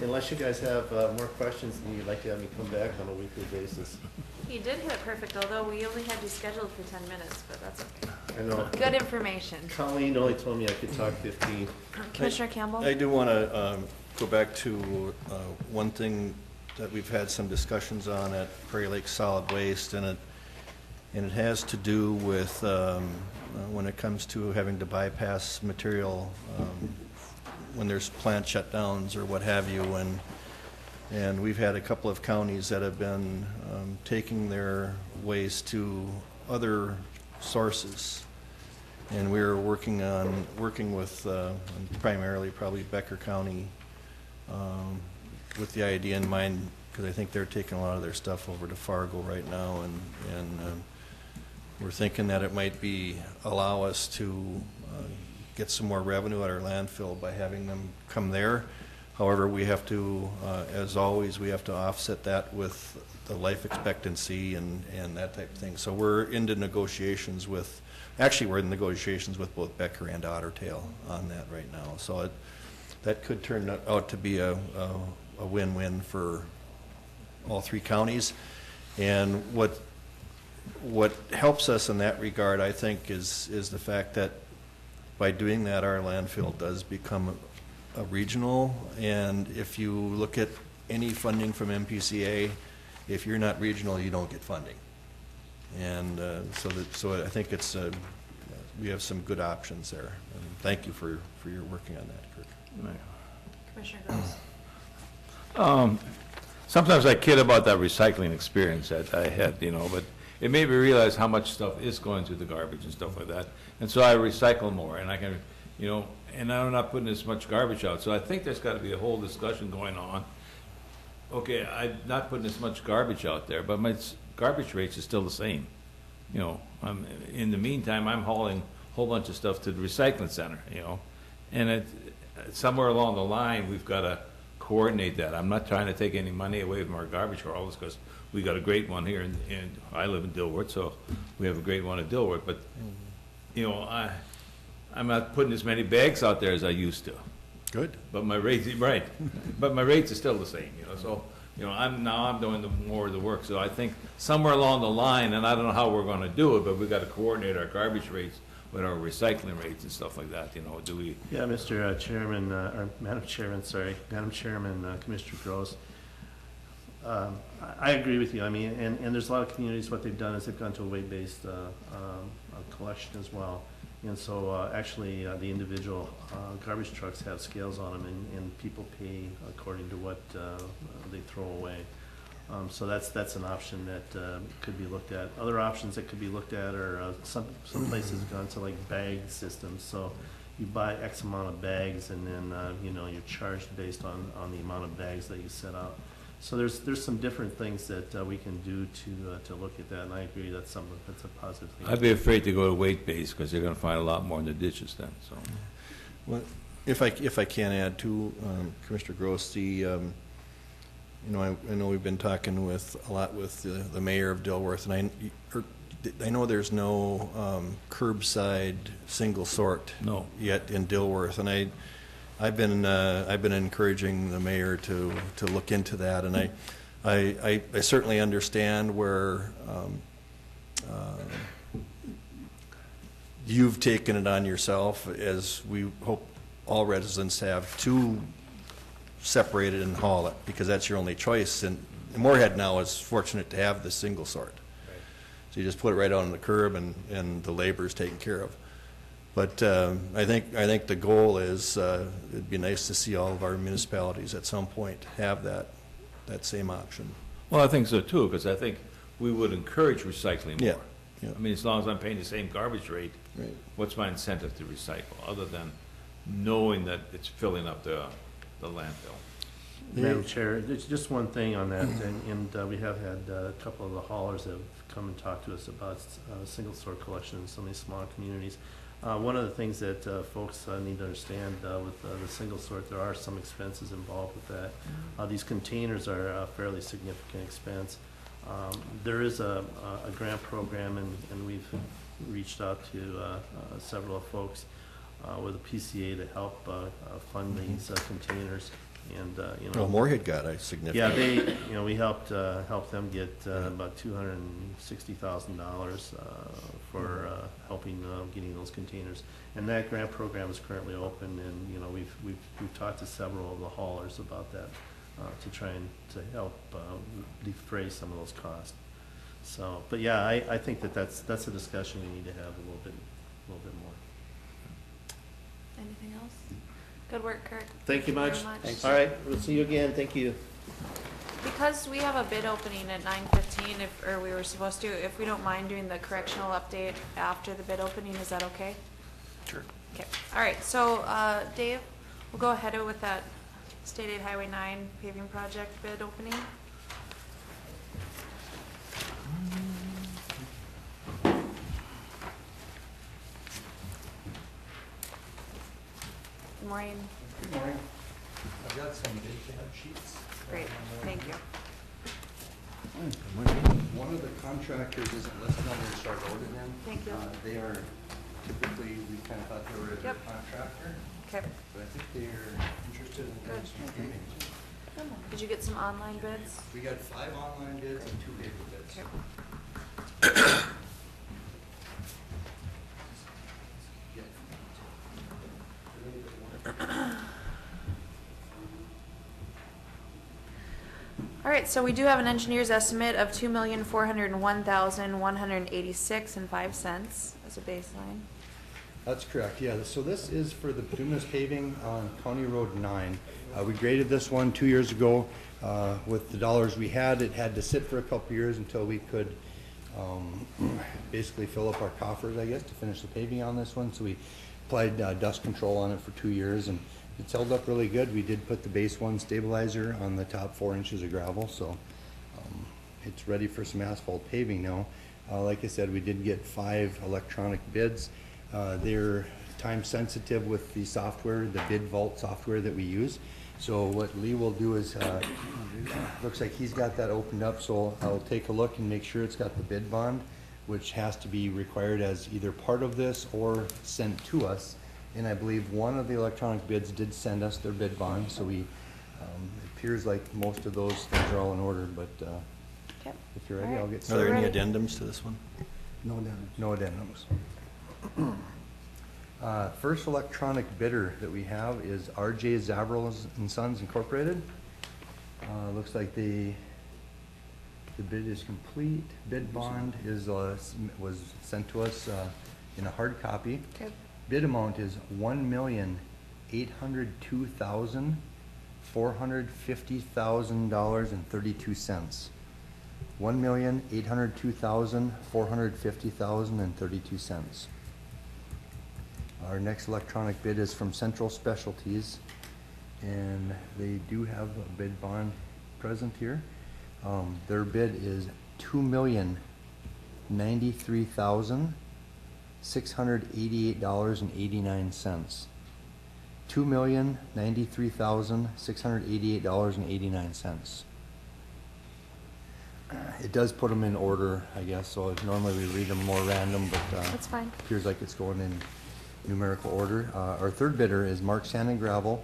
Unless you guys have more questions and you'd like to have me come back on a weekly basis. You did hit it perfect, although we only had you scheduled for 10 minutes, but that's okay. I know. Good information. Colleen only told me I could talk 15. Commissioner Campbell? I do want to go back to one thing that we've had some discussions on at Prairie Lake Solid Waste, and and it has to do with when it comes to having to bypass material when there's plant shutdowns or what have you, and we've had a couple of counties that have been taking their waste to other sources. And we're working with primarily probably Becker County with the idea in mind, because I think they're taking a lot of their stuff over to Fargo right now, and we're thinking that it might allow us to get some more revenue at our landfill by having them come there. However, we have to, as always, we have to offset that with the life expectancy and that type of thing. So we're into negotiations with, actually we're in negotiations with both Becker and Otter Tail on that right now. So that could turn out to be a win-win for all three counties. And what helps us in that regard, I think, is the fact that by doing that, our landfill does become a regional. And if you look at any funding from MPCA, if you're not regional, you don't get funding. And so I think we have some good options there. And thank you for your working on that, Kirk. Commissioner Gross. Sometimes I kid about that recycling experience that I had, but it made me realize how much stuff is going through the garbage and stuff like that. And so I recycle more, and I can, and I'm not putting as much garbage out. So I think there's got to be a whole discussion going on. Okay, I'm not putting as much garbage out there, but my garbage rates is still the same. In the meantime, I'm hauling a whole bunch of stuff to the recycling center, and somewhere along the line, we've got to coordinate that. I'm not trying to take any money away from our garbage haulers, because we got a great one here, and I live in Dilworth, so we have a great one at Dilworth. But I'm not putting as many bags out there as I used to. Good. But my rates, right? But my rates are still the same, So I'm doing more of the work. So I think somewhere along the line, and I don't know how we're going to do it, but we've got to coordinate our garbage rates with our recycling rates and stuff like that. Do we? Yeah, Mr. Chairman, or Madam Chairman, sorry, Madam Chairman, Commissioner Gross. I agree with you. I mean, and there's a lot of communities, what they've done is they've gone to a weight-based collection as well. And so actually the individual garbage trucks have scales on them, and people pay according to what they throw away. So that's an option that could be looked at. Other options that could be looked at are some places have gone to like bag systems. So you buy X amount of bags, and then you're charged based on the amount of bags that you set out. So there's some different things that we can do to look at that, and I agree that's a positive thing. I'd be afraid to go to weight base, because you're going to find a lot more in the ditches then. So, Well, if I can add to Commissioner Gross, I know we've been talking a lot with the mayor of Dilworth, and I know there's no curbside single sort yet in Dilworth, and I've been encouraging the mayor to look into that, and I certainly understand where you've taken it on yourself, as we hope all residents have, to separate it and haul it, because that's your only choice. And Moorhead now is fortunate to have the single sort. Right. So you just put it right out on the curb, and the labor is taken care of. But I think the goal is it'd be nice to see all of our municipalities at some point have that same option. well, I think so too, because I think we would encourage recycling more. Yeah. I mean, as long as I'm paying the same garbage rate, Right. what's my incentive to recycle, other than knowing that it's filling up the landfill? Madam Chair, there's just one thing on that, and we have had a couple of the haulers that have come and talked to us about single sort collection in some of these smaller communities. One of the things that folks need to understand with the single sort, there are some expenses involved with that. These containers are a fairly significant expense. There is a grant program, and we've reached out to several folks with a PCA to help fund these containers. And Well, Moorhead got a significant. Yeah, we helped them get about $260,000 for helping getting those containers. And that grant program is currently open, and we've talked to several of the haulers about that to try and to help defray some of those costs. So, but yeah, I think that's a discussion we need to have a little bit more. Anything else? Good work, Kirk. Thank you very much. much. All right, we'll see you again. Thank you. Because we have a bid opening at 9:15, or we were supposed to, if we don't mind doing the correctional update after the bid opening, is that okay? Sure. Okay, all right, so, Dave, we'll go ahead with that State Aid Highway 9 paving project bid opening. Good morning. Good morning. I've got some bid tab sheets. Great, thank you. One of the contractors isn't listed on their start order then. Thank you. They are typically, we kind of thought they were a good Yep. contractor, Okay, but I think they're interested in Good, doing some okay. paving. did you get some online bids? We got 5 online bids and 2 paper bids. Okay. All right, so we do have an engineer's estimate of $2,401,186.05 as a baseline. That's correct, yeah. So this is for the bituminous paving on County Road 9. We graded this one 2 years ago. With the dollars we had, it had to sit for a couple years until we could basically fill up our coffers, I guess, to finish the paving on this one. So we applied dust control on it for 2 years, and it's held up really good. We did put the base 1 stabilizer on the top 4 inches of gravel, so it's ready for some asphalt paving now. Like I said, we did get 5 electronic bids. They're time sensitive with the software, the bid vault software that we use. So what Lee will do is, looks like he's got that opened up, so I'll take a look and make sure it's got the bid bond, which has to be required as either part of this or sent to us. And I believe one of the electronic bids did send us their bid bond, so we, it appears like most of those things are all in order, but Okay. if you're ready, All I'll right. get Are started. there any Ready. addendums to this one? No addendums. First electronic bidder that we have is R.J. Zavril and Sons Incorporated. Looks like the bid is complete. Bid bond is, was sent to us in a hard copy. Okay. Bid amount is $1,802,450,000.32. $1,802,450,000.32. Our next electronic bid is from Central Specialties, and they do have a bid bond present here. Their bid is $2,093,688.89. $2,093,688.89. It does put them in order, I guess, so normally we read them more random, but That's fine. appears like it's going in numerical order. Our third bidder is Mark Sand and Gravel.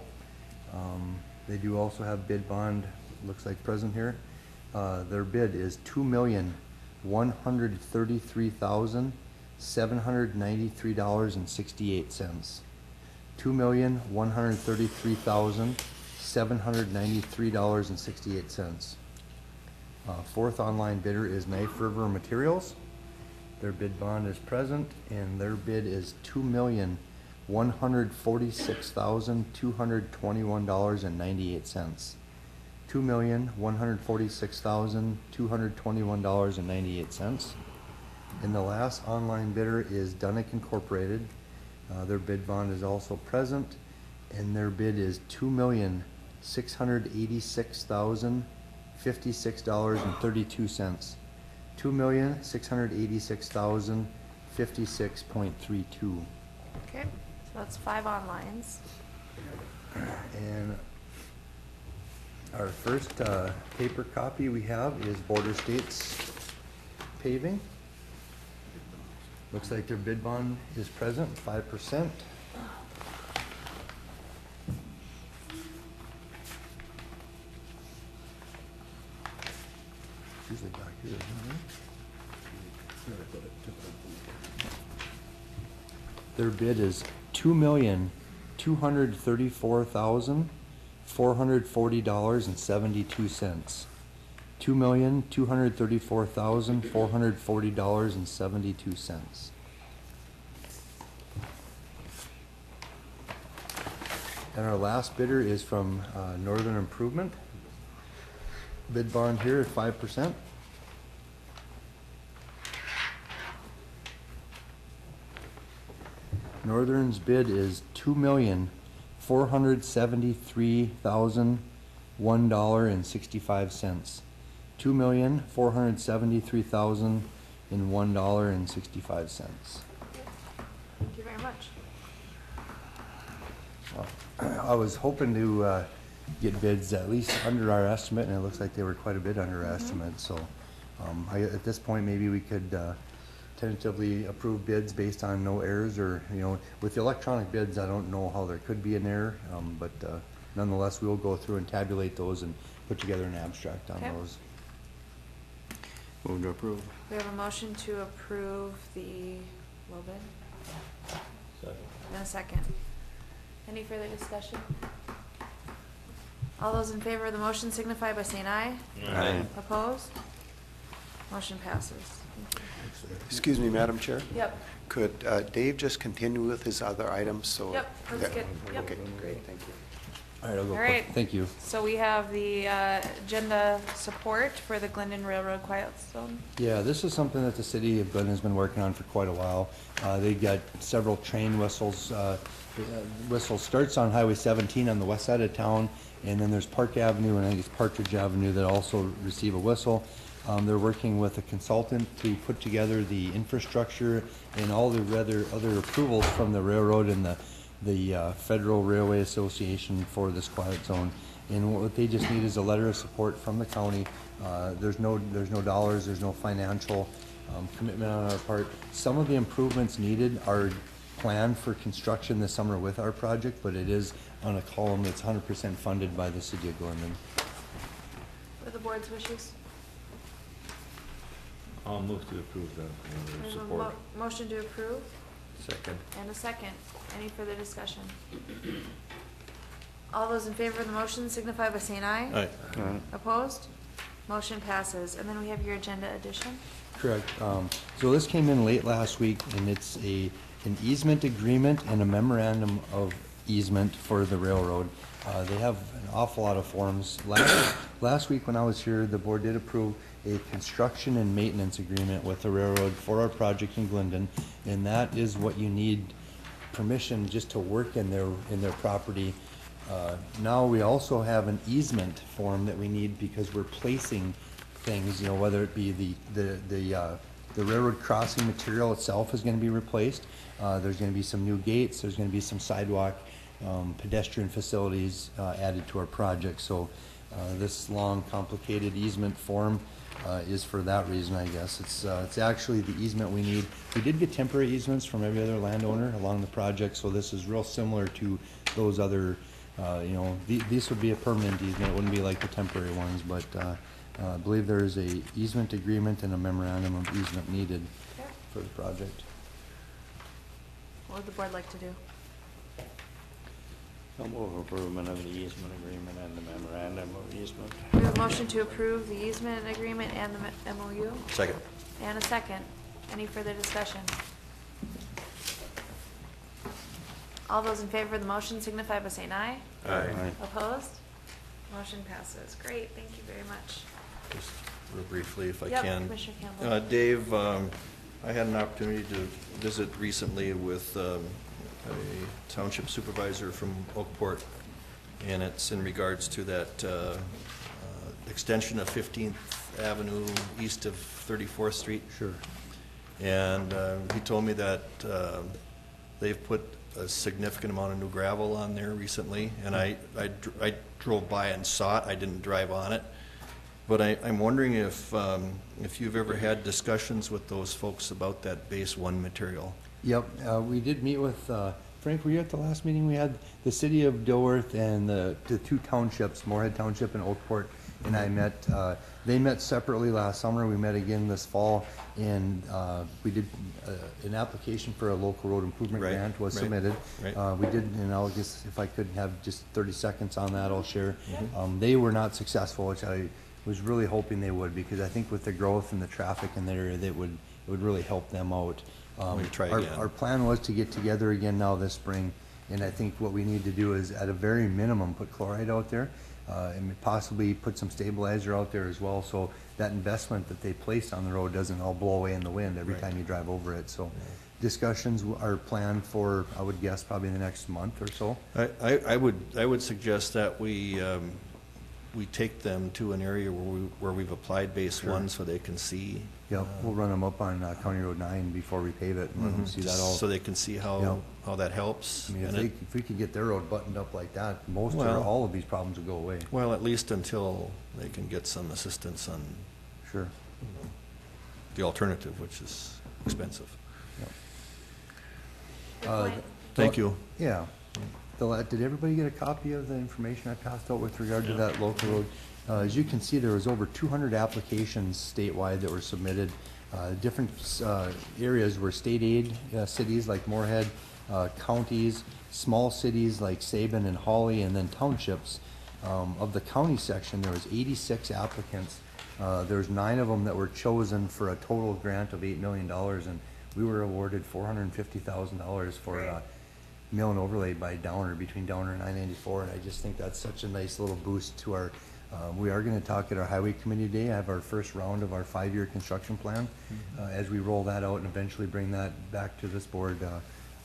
They do also have bid bond, looks like present here. Their bid is $2,133,793.68. $2,133,793.68. Fourth online bidder is Knife River Materials. Their bid bond is present, and their bid is $2,146,221.98. $2,146,221.98. And the last online bidder is Dunick Incorporated. Their bid bond is also present, and their bid is $2,686,056.32. $2,686,056.32. Okay, so that's 5 onlines. And our first paper copy we have is Border States Paving. Looks like their bid bond is present, 5%. Usually back here, isn't it? Their bid is $2,234,440.72. $2,234,440.72. And our last bidder is from Northern Improvement. Bid bond here at 5%. Northern's bid is $2,473,001.65. $2,473,001.65. Thank you very much. I was hoping to get bids at least under our estimate, and it looks like they were quite a bit under our estimate, so at this point, maybe we could tentatively approve bids based on no errors, or, with the electronic bids, I don't know how there could be an error, but nonetheless, we'll go through and tabulate those and put together an abstract on Okay. those. Move to approve. We have a motion to approve the low bid. And a second. Any further discussion? All those in favor of the motion signify by saying aye. Aye. Opposed? Motion passes. Thank you. Excuse me, Madam Chair? Yep, Could Dave just continue with his other items, so? Yep, that's good. Yep. Okay, great, thank you. All right, I'll go. All right. Thank you. so we have the agenda support for the Glendon Railroad Quiet Zone. Yeah, this is something that the city of Glendon has been working on for quite a while. They've got several train whistles. Whistle starts on Highway 17 on the west side of town, and then there's Park Avenue and I think it's Partridge Avenue that also receive a whistle. They're working with a consultant to put together the infrastructure and all the other approvals from the railroad and the Federal Railway Association for this quiet zone. And what they just need is a letter of support from the county. There's no dollars, there's no financial commitment on our part. Some of the improvements needed are planned for construction this summer with our project, but it is on a column that's 100% funded by the city of Glendon. What are the board's wishes? I'll move to approve the We have a support. motion to approve Second. and a second. Any further discussion? All those in favor of the motion signify by saying aye. Aye. Opposed? Motion passes. And then we have your agenda addition. Correct. So this came in late last week, and it's an easement agreement and a memorandum of easement for the railroad. They have an awful lot of forms. Last week when I was here, the board did approve a construction and maintenance agreement with the railroad for our project in Glendon, and that is what you need permission just to work in their property. Now we also have an easement form that we need because we're placing things, whether it be the railroad crossing material itself is going to be replaced. There's going to be some new gates. There's going to be some sidewalk, pedestrian facilities added to our project. So this long, complicated easement form is for that reason, I guess. It's actually the easement we need. We did get temporary easements from every other landowner along the project, so this is real similar to those other, these would be a permanent easement. It wouldn't be like the temporary ones, but I believe there is a easement agreement and a memorandum of easement needed Okay. for the project. What would the board like to do? I'll move approval of the easement agreement and the memorandum of easement. We have a motion to approve the easement agreement and the MOU. Second. And a second. Any further discussion? All those in favor of the motion signify by saying aye. Aye. Opposed? Motion passes. Great, thank you very much. Just real briefly, if I Yep, can. Commissioner Campbell. Dave, I had an opportunity to visit recently with a township supervisor from Oakport, and it's in regards to that extension of 15th Avenue east of 34th Street. Sure. And he told me that they've put a significant amount of new gravel on there recently, and I drove by and saw it. I didn't drive on it. But I'm wondering if you've ever had discussions with those folks about that base one material. Yep, we did meet with, Frank, were you at the last meeting we had? The city of Dilworth and the two townships, Moorhead Township and Oakport, and I met, they met separately last summer. We met again this fall, and we did an application for a local road improvement Right, grant was right, submitted. right. We did, and I'll just, if I could have just 30 seconds on that, I'll share. They were not successful, which was really hoping they would, because I think with the growth and the traffic in that area, it would really help them out. We try Our- again. Our plan was to get together again now this spring, and I think what we need to do is, at a very minimum, put chloride out there, and possibly put some stabilizer out there as well, so that investment that they placed on the road doesn't all blow away in the wind every time you drive over it, so. Discussions are planned for, I would guess, probably in the next month or so. I would suggest that we take them to an area where we've applied base one so they can see. Yeah, we'll run them up on County Road 9 before we pave it, and let them see that all. So they can see how that helps. I mean, And if we could get their road buttoned up like that, most or Well- all of these problems will go away. Well, at least until they can get some assistance on Sure. the alternative, which is expensive. Good point. Thank you. Yeah. Did everybody get a copy of the information I passed out with regard to that local road? As you can see, there was over 200 applications statewide that were submitted. Different areas were state aid cities like Moorhead, counties, small cities like Sabin and Hawley, and then townships. Of the county section, there was 86 applicants. There's 9 of them that were chosen for a total grant of $8 million, and we were awarded $450,000 for mill and overlay by Downer, between Downer and I-94, and I just think that's such a nice little boost to our, we are gonna talk at our highway committee today, have our first round of our 5-year construction plan, as we roll that out and eventually bring that back to this board,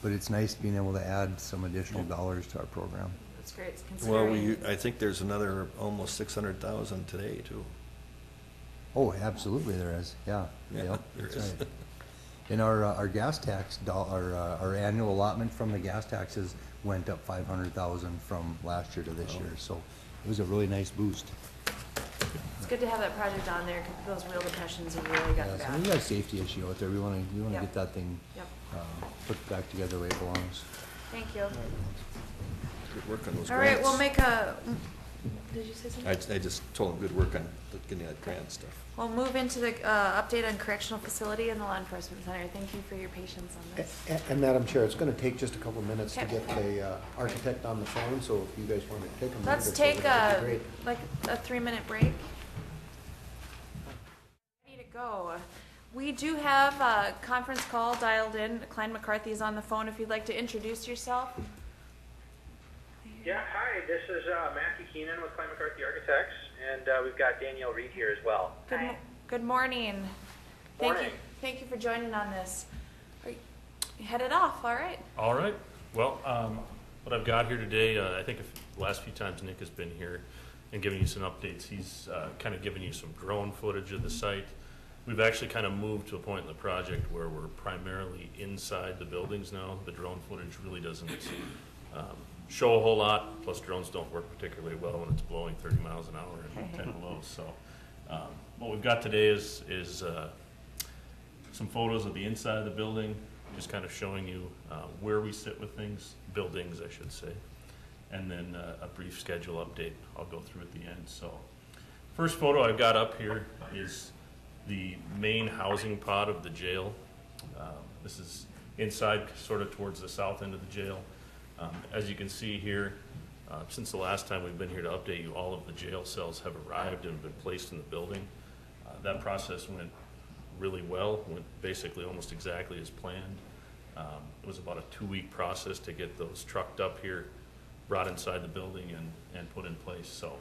but it's nice being able to add some additional dollars to our program. That's great, Well, considering. I think there's another almost 600,000 today, too. Oh, absolutely there is, yeah. Yeah, Yep, there that's is. right. And our gas tax, our annual allotment from the gas taxes went up 500,000 from last year to this year, so it was a really nice boost. It's good to have that project on there, 'cause those real depressions have really gotten Yeah, so we bad. got a safety issue out there, we wanna Yep. get that thing, Yep, put back together the way it belongs. thank you. Good work on those grants. All right, we'll make a, did you say something? I just told them good work on getting that grant stuff. We'll move into the update on correctional facility and the law enforcement center. Thank you for your patience on this. And Madam Chair, it's going to take just a couple of minutes to Okay. get the architect on the phone, so if you guys want to take a minute. Let's or so, take that'd be great. like a 3-minute break. Ready to go. We do have a conference call dialed in. Klein McCarthy is on the phone. If you'd like to introduce yourself. Yeah, hi, this is Matthew Keenan with Klein McCarthy Architects, and we've got Danielle Reed here as well. Good morning. Morning. Thank you for joining on this. Are you headed off? All right. All right. Well, what I've got here today, I think the last few times Nick has been here and giving you some updates, he's kind of giving you some drone footage of the site. We've actually kind of moved to a point in the project where we're primarily inside the buildings now. The drone footage really doesn't show a whole lot, plus drones don't work particularly well when it's blowing 30 miles an hour and 10 below. So what we've got today is some photos of the inside of the building, just kind of showing you where we sit with things, buildings I should say, and then a brief schedule update I'll go through at the end. So first photo I've got up here is the main housing pod of the jail. This is inside, sort of towards the south end of the jail. As you can see here, since the last time we've been here to update you, all of the jail cells have arrived and been placed in the building. That process went really well, went basically almost exactly as planned. It was about a 2-week process to get those trucked up here, brought inside the building and put in place. So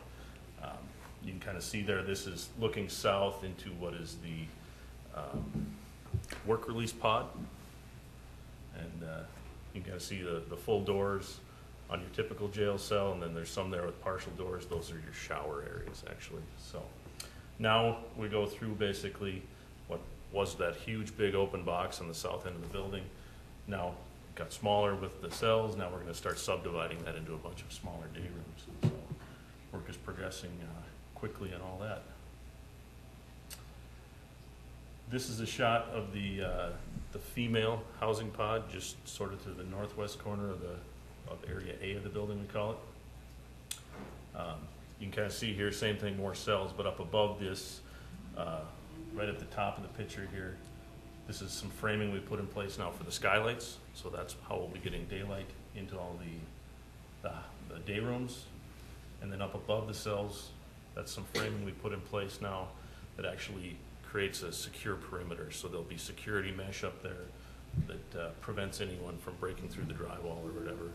you can kind of see there, this is looking south into what is the work release pod. And you can kind of see the full doors on your typical jail cell, and then there's some there with partial doors. Those are your shower areas, actually. So now we go through basically what was that huge big open box on the south end of the building. Now got smaller with the cells. Now we're going to start subdividing that into a bunch of smaller day rooms. So work is progressing quickly and all that. This is a shot of the female housing pod, just sort of to the northwest corner of area A of the building, we call it. You can kind of see here, same thing, more cells, but up above this, right at the top of the picture here, this is some framing we put in place now for the skylights. So that's how we'll be getting daylight into all the day rooms. And then up above the cells, That's some framing we put in place now that actually creates a secure perimeter. So there'll be security mesh up there that prevents anyone from breaking through the drywall or whatever,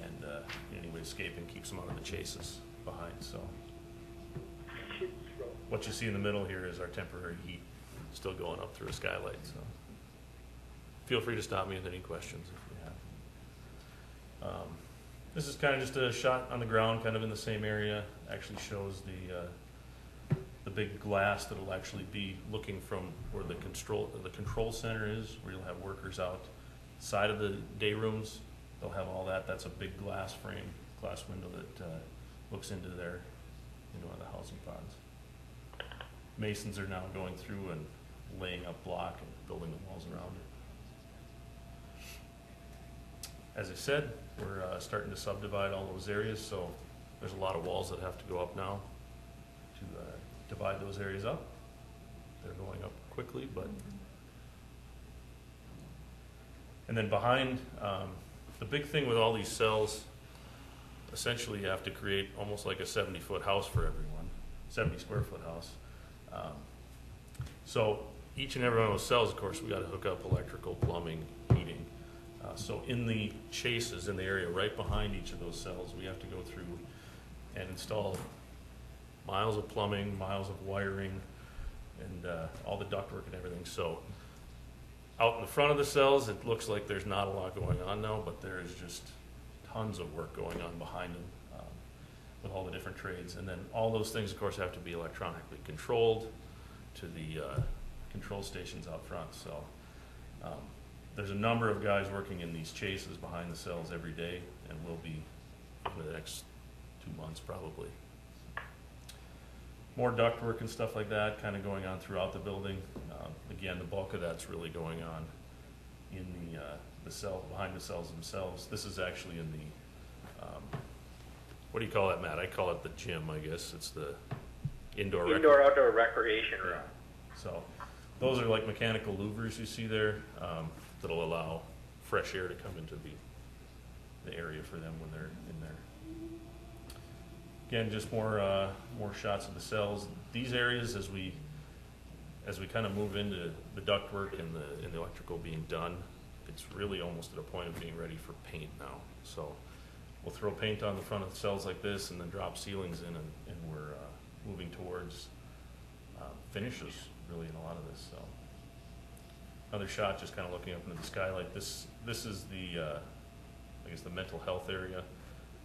and anyone escaping, keeps them out of the chases behind. So what you see in the middle here is our temporary heat still going up through a skylight. So feel free to stop me with any questions if you have. This is kind of just a shot on the ground, kind of in the same area. Actually shows the big glass that'll actually be looking from where the control center is, where you'll have workers out side of the day rooms. They'll have all that. That's a big glass frame, glass window that looks into one of the housing pods. Masons are now going through and laying up block and building the walls around it. As I said, we're starting to subdivide all those areas, so there's a lot of walls that have to go up now to divide those areas up. They're going up quickly, but. And then behind, the big thing with all these cells, essentially you have to create almost like a 70-foot house for everyone, 70 square foot house. So each and every one of those cells, of course, we got to hook up electrical, plumbing, heating. So in the chases, in the area right behind each of those cells, we have to go through and install miles of plumbing, miles of wiring, and all the ductwork and everything. So out in the front of the cells, it looks like there's not a lot going on now, but there is just tons of work going on behind them with all the different trades. And then all those things, of course, have to be electronically controlled to the control stations out front. So there's a number of guys working in these chases behind the cells every day, and will be for the next 2 months probably. More ductwork and stuff like that kind of going on throughout the building. Again, the bulk of that's really going on in the cell, behind the cells themselves. This is actually in the, what do you call that, Matt? I call it the gym, I guess. It's the Indoor-outdoor recreation room. Yeah. So those are like mechanical louvers you see there that'll allow fresh air to come into the area for them when they're in there. Again, just more shots of the cells. These areas, as we kind of move into the ductwork and the electrical being done, it's really almost at a point of being ready for paint now. So we'll throw paint on the front of the cells like this, and then drop ceilings in, and we're moving towards finishes really in a lot of this. So another shot, just kind of looking up into the skylight. This is the I guess the mental health area.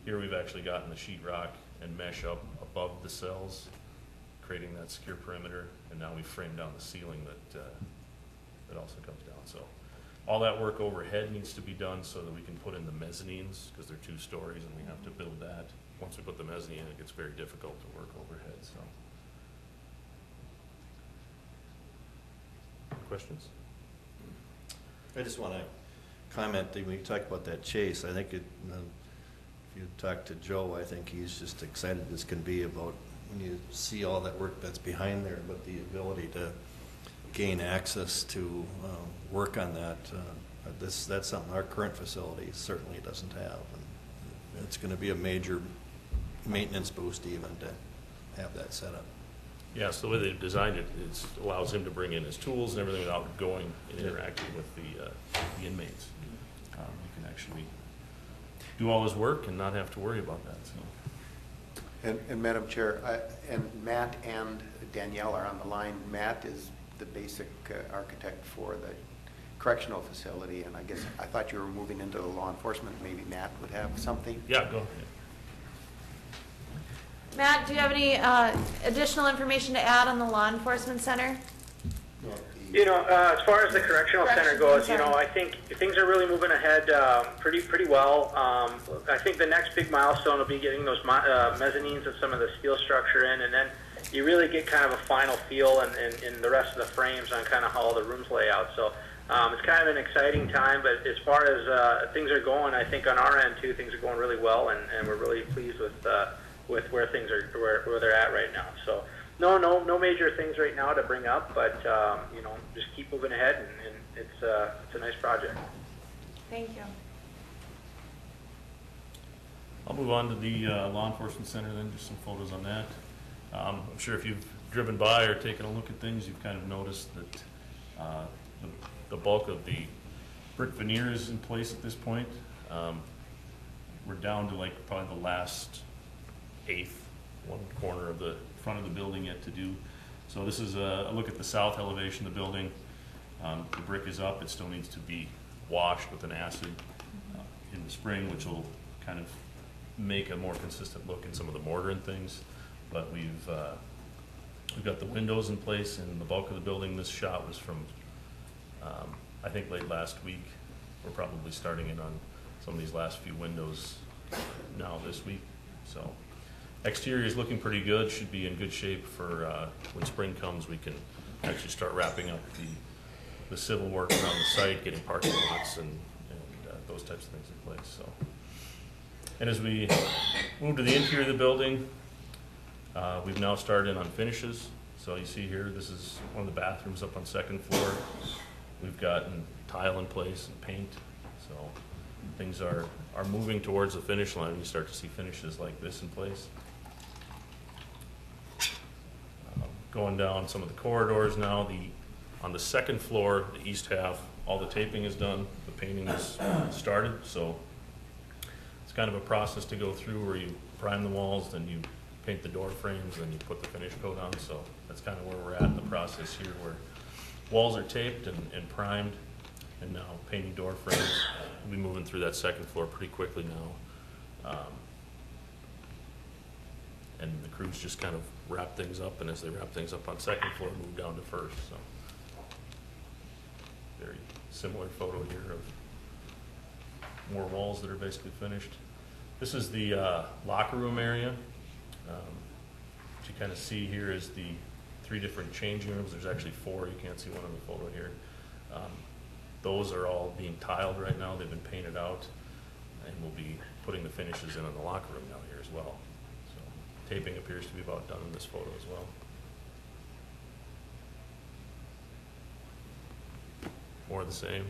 Here we've actually gotten the sheetrock and mesh up above the cells, creating that secure perimeter, and now we've framed down the ceiling that also comes down. So all that work overhead needs to be done so that we can put in the mezzanines, because they're 2 stories and we have to build that. Once we put the mezzanine in, it gets very difficult to work overhead. So questions? I just want to comment that when you talk about that chase, I think if you talk to Joe, I think he's just excited as can be about when you see all that work that's behind there, but the ability to gain access to work on that. That's something our current facility certainly doesn't have. And it's going to be a major maintenance boost even to have that set up. Yeah, so the way they've designed it, it allows him to bring in his tools and everything without going and interacting with the inmates. He can actually do all his work and not have to worry about that. So. And Madam Chair, and Matt and Danielle are on the line. Matt is the basic architect for the correctional facility, and I thought you were moving into the law enforcement. Maybe Matt would have something? Yeah, go ahead. Matt, do you have any additional information to add on the law enforcement center? You know, as far as the correctional center goes, you know, I think things are really moving ahead pretty well. I think the next big milestone will be getting those mezzanines and some of the steel structure in, and then you really get kind of a final feel in the rest of the frames on kind of how all the rooms lay out. So it's kind of an exciting time, but as far as things are going, I think on our end too, things are going really well, and we're really pleased with where things are, where they're at right now. So no major things right now to bring up, but you know, just keep moving ahead, and it's a nice project. Thank you. I'll move on to the law enforcement center then, just some photos on that. I'm sure if you've driven by or taken a look at things, you've kind of noticed that the bulk of the brick veneer is in place at this point. We're down to like probably the last eighth, one corner of the front of the building yet to do. So this is a look at the south elevation of the building. The brick is up. It still needs to be washed with an acid in the spring, which will kind of make a more consistent look in some of the mortar and things. But we've got the windows in place, and the bulk of the building. This shot was from I think late last week. We're probably starting in on some of these last few windows now this week. So exterior is looking pretty good. Should be in good shape for when spring comes. We can actually start wrapping up the civil work around the site, getting parking lots and those types of things in place. So, and as we move to the interior of the building, we've now started on finishes. So you see here, this is one of the bathrooms up on second floor. We've gotten tile in place and paint. So things are moving towards the finish line. You start to see finishes like this in place. Going down some of the corridors now, on the second floor, the east half, all the taping is done, the painting is started, so it's kind of a process to go through where you prime the walls, then you paint the door frames, then you put the finish coat on, so that's kind of where we're at in the process here, where walls are taped and primed, and now painting door frames. We'll be moving through that second floor pretty quickly now. And the crews just kind of wrap things up, and as they wrap things up on second floor, move down to first, so. Very similar photo here of more walls that are basically finished. This is the locker room area. What you kind of see here is the 3 different changing rooms. There's actually 4. You can't see one on the photo here. Those are all being tiled right now. They've been painted out, and we'll be putting the finishes in on the locker room now here as well. So taping appears to be about done in this photo as well. More of the same.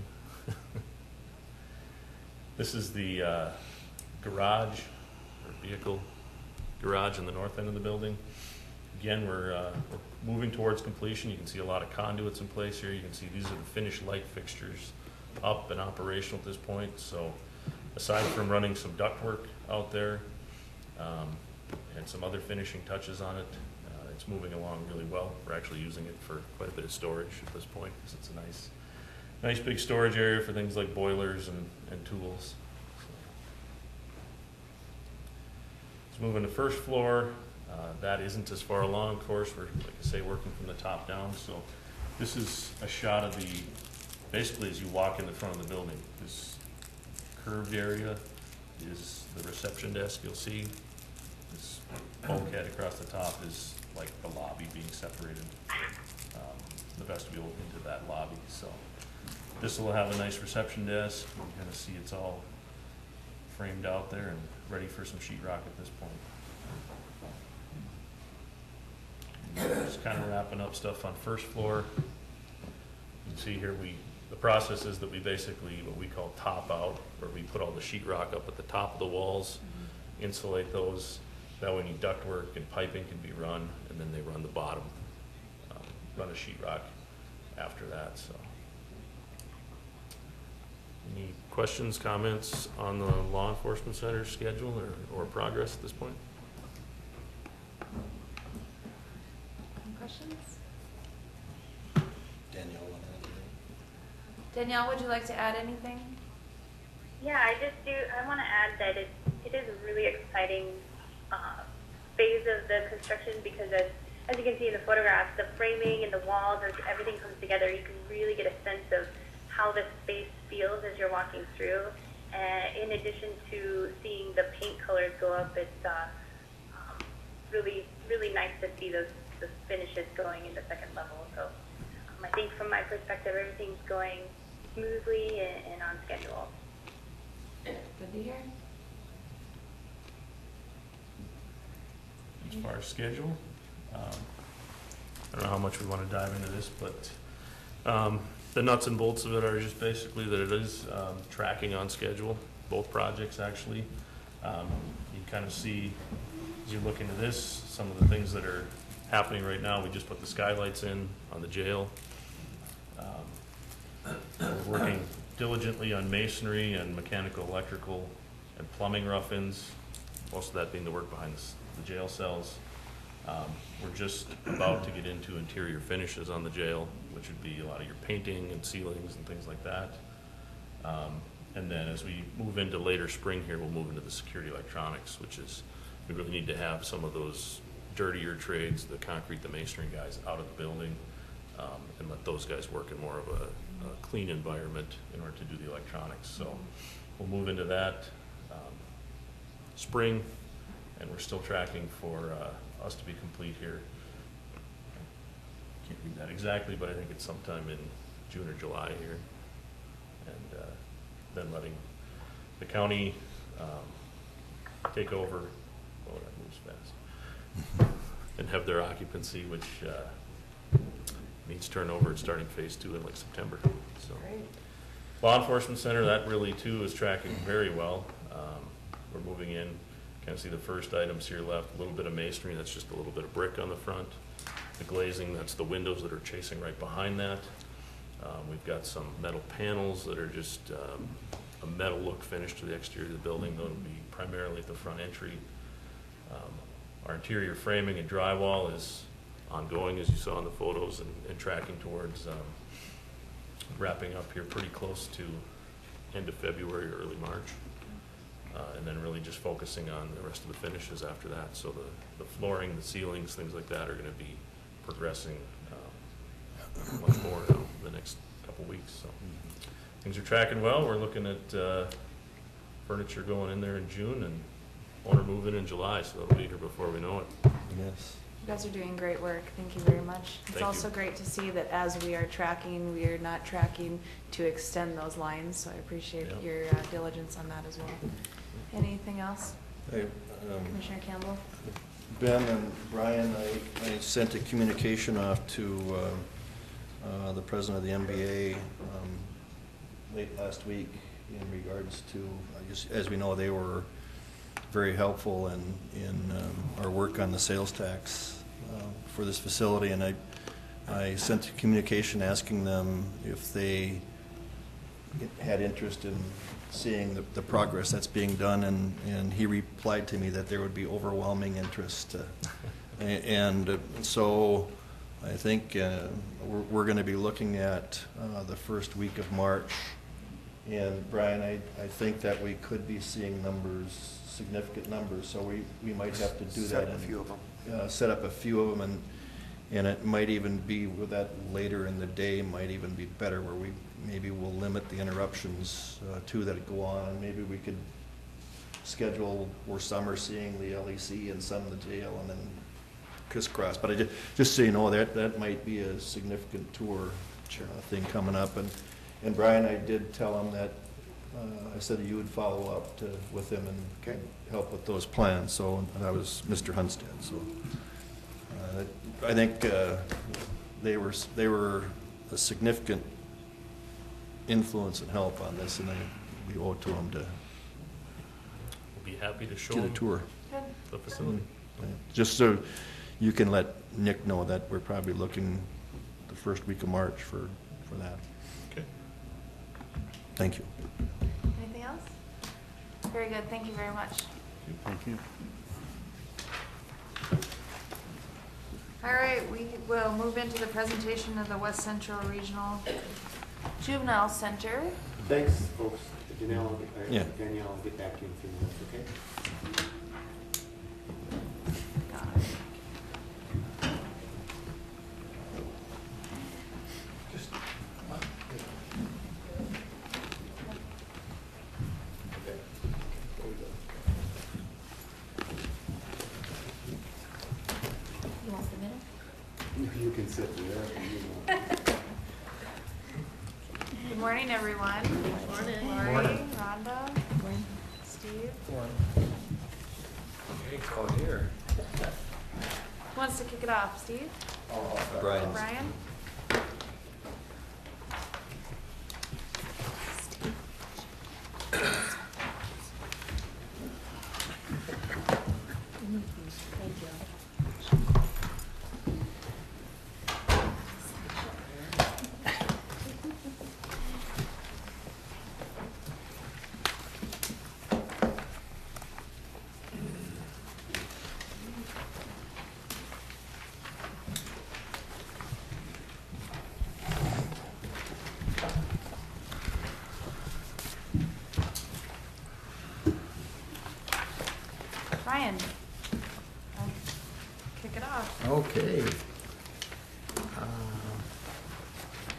This is the garage or vehicle garage in the north end of the building. Again, we're moving towards completion. You can see a lot of conduits in place here. You can see these are the finished light fixtures up and operational at this point. So aside from running some ductwork out there and some other finishing touches on it, it's moving along really well. We're actually using it for quite a bit of storage at this point because it's a nice big storage area for things like boilers and tools. Let's move into first floor. That isn't as far along, of course. We're, like I say, working from the top down. So this is a shot of basically as you walk in the front of the building. This curved area is the reception desk. You'll see this bulkhead across the top is like the lobby being separated, the vestibule into that lobby. So this will have a nice reception desk. You can kind of see it's all framed out there and ready for some sheetrock at this point. Just kind of wrapping up stuff on first floor. You can see here the process is that we basically what we call top out, where we put all the sheetrock up at the top of the walls, insulate those. That way any ductwork and piping can be run, and then they run the bottom, run a sheetrock after that. So, any questions, comments on the law enforcement center schedule or progress at this point? Questions? Danielle, Danielle, would you like to add anything? Yeah, I want to add that it is a really exciting phase of the construction because as you can see in the photographs, the framing and the walls, everything comes together. You can really get a sense of how the space feels as you're walking through. In addition to seeing the paint colors go up, it's really, really nice to see the finishes going in the second level. So I think from my perspective, everything's going smoothly and on schedule. Good to hear. As far as schedule, I don't know how much we want to dive into this, but the nuts and bolts of it are just basically that it is tracking on schedule, both projects actually. You kind of see As you look into this, some of the things that are happening right now, we just put the skylights in on the jail. We're working diligently on masonry and mechanical, electrical, and plumbing rough-ins, most of that being the work behind the jail cells. We're just about to get into interior finishes on the jail, which would be a lot of your painting and ceilings and things like that. And then as we move into later spring here, we'll move into the security electronics, which is, we really need to have some of those dirtier trades, the concrete, the masonry guys out of the building, and let those guys work in more of a clean environment in order to do the electronics. So we'll move into that spring, and we're still tracking for us to be complete here. Can't read that exactly, but I think it's sometime in June or July here. And then letting the county take over, oh, that moves fast, and have their occupancy, which means turnover and starting phase 2 in like September. So, law enforcement center, that really too is tracking very well. We're moving in, kind of see the first items here left, a little bit of masonry, that's just a little bit of brick on the front. The glazing, that's the windows that are chasing right behind that. We've got some metal panels that are just a metal look finish to the exterior of the building. Those will be primarily at the front entry. Our interior framing and drywall is ongoing, as you saw in the photos, and tracking towards wrapping up here pretty close to end of February or early March. And then really just focusing on the rest of the finishes after that. So the flooring, the ceilings, things like that are going to be progressing much more now in the next couple weeks. So things are tracking well. We're looking at furniture going in there in June and owner moving in July, so that'll be here before we know it. Yes. You guys are doing great work. Thank you very much. It's Thank also you. great to see that as we are tracking, we are not tracking to extend those lines, so I appreciate Yep. your diligence on that as well. Anything else? Hey, Commissioner Campbell? Ben and Brian, I sent a communication off to the president of the NBA late last week in regards to, I guess, as we know, they were very helpful in our work on the sales tax for this facility, and I sent a communication asking them if they had interest in seeing the progress that's being done, and he replied to me that there would be overwhelming interest. And so I think we're going to be looking at the first week of March. And Brian, I think that we could be seeing numbers, significant numbers, so we might have to do that. Set up a few of them. Set up a few of them, and it might even be with that later in the day might even be better, where we maybe will limit the interruptions too that go on, and maybe we could schedule where some are seeing the LEC and some the jail, and then crisscross. But just so you know, that might be a significant tour thing coming up. And Brian, I did tell him that I said that you would follow up with him and help with those plans. So that was Mr. Hunstead. So I think they were a significant influence and help on this, and we owe it to them to We'll be happy to show get a them tour. the facility. Just so you can let Nick know that we're probably looking the first week of March for that. Okay. Thank you. Anything else? Very good. Thank you very much. Thank you. All right, we will move into the presentation of the West Central Regional Juvenile Center. Thanks, folks. Danielle will Yeah. get back to you in a few minutes, okay? You want the minute? You can sit there. Good morning, everyone. Good morning. Lori, Rhonda, Steve. Hey, call here. Who wants to kick it off? Steve? Brian. Brian? Brian, I'll kick it off. Okay.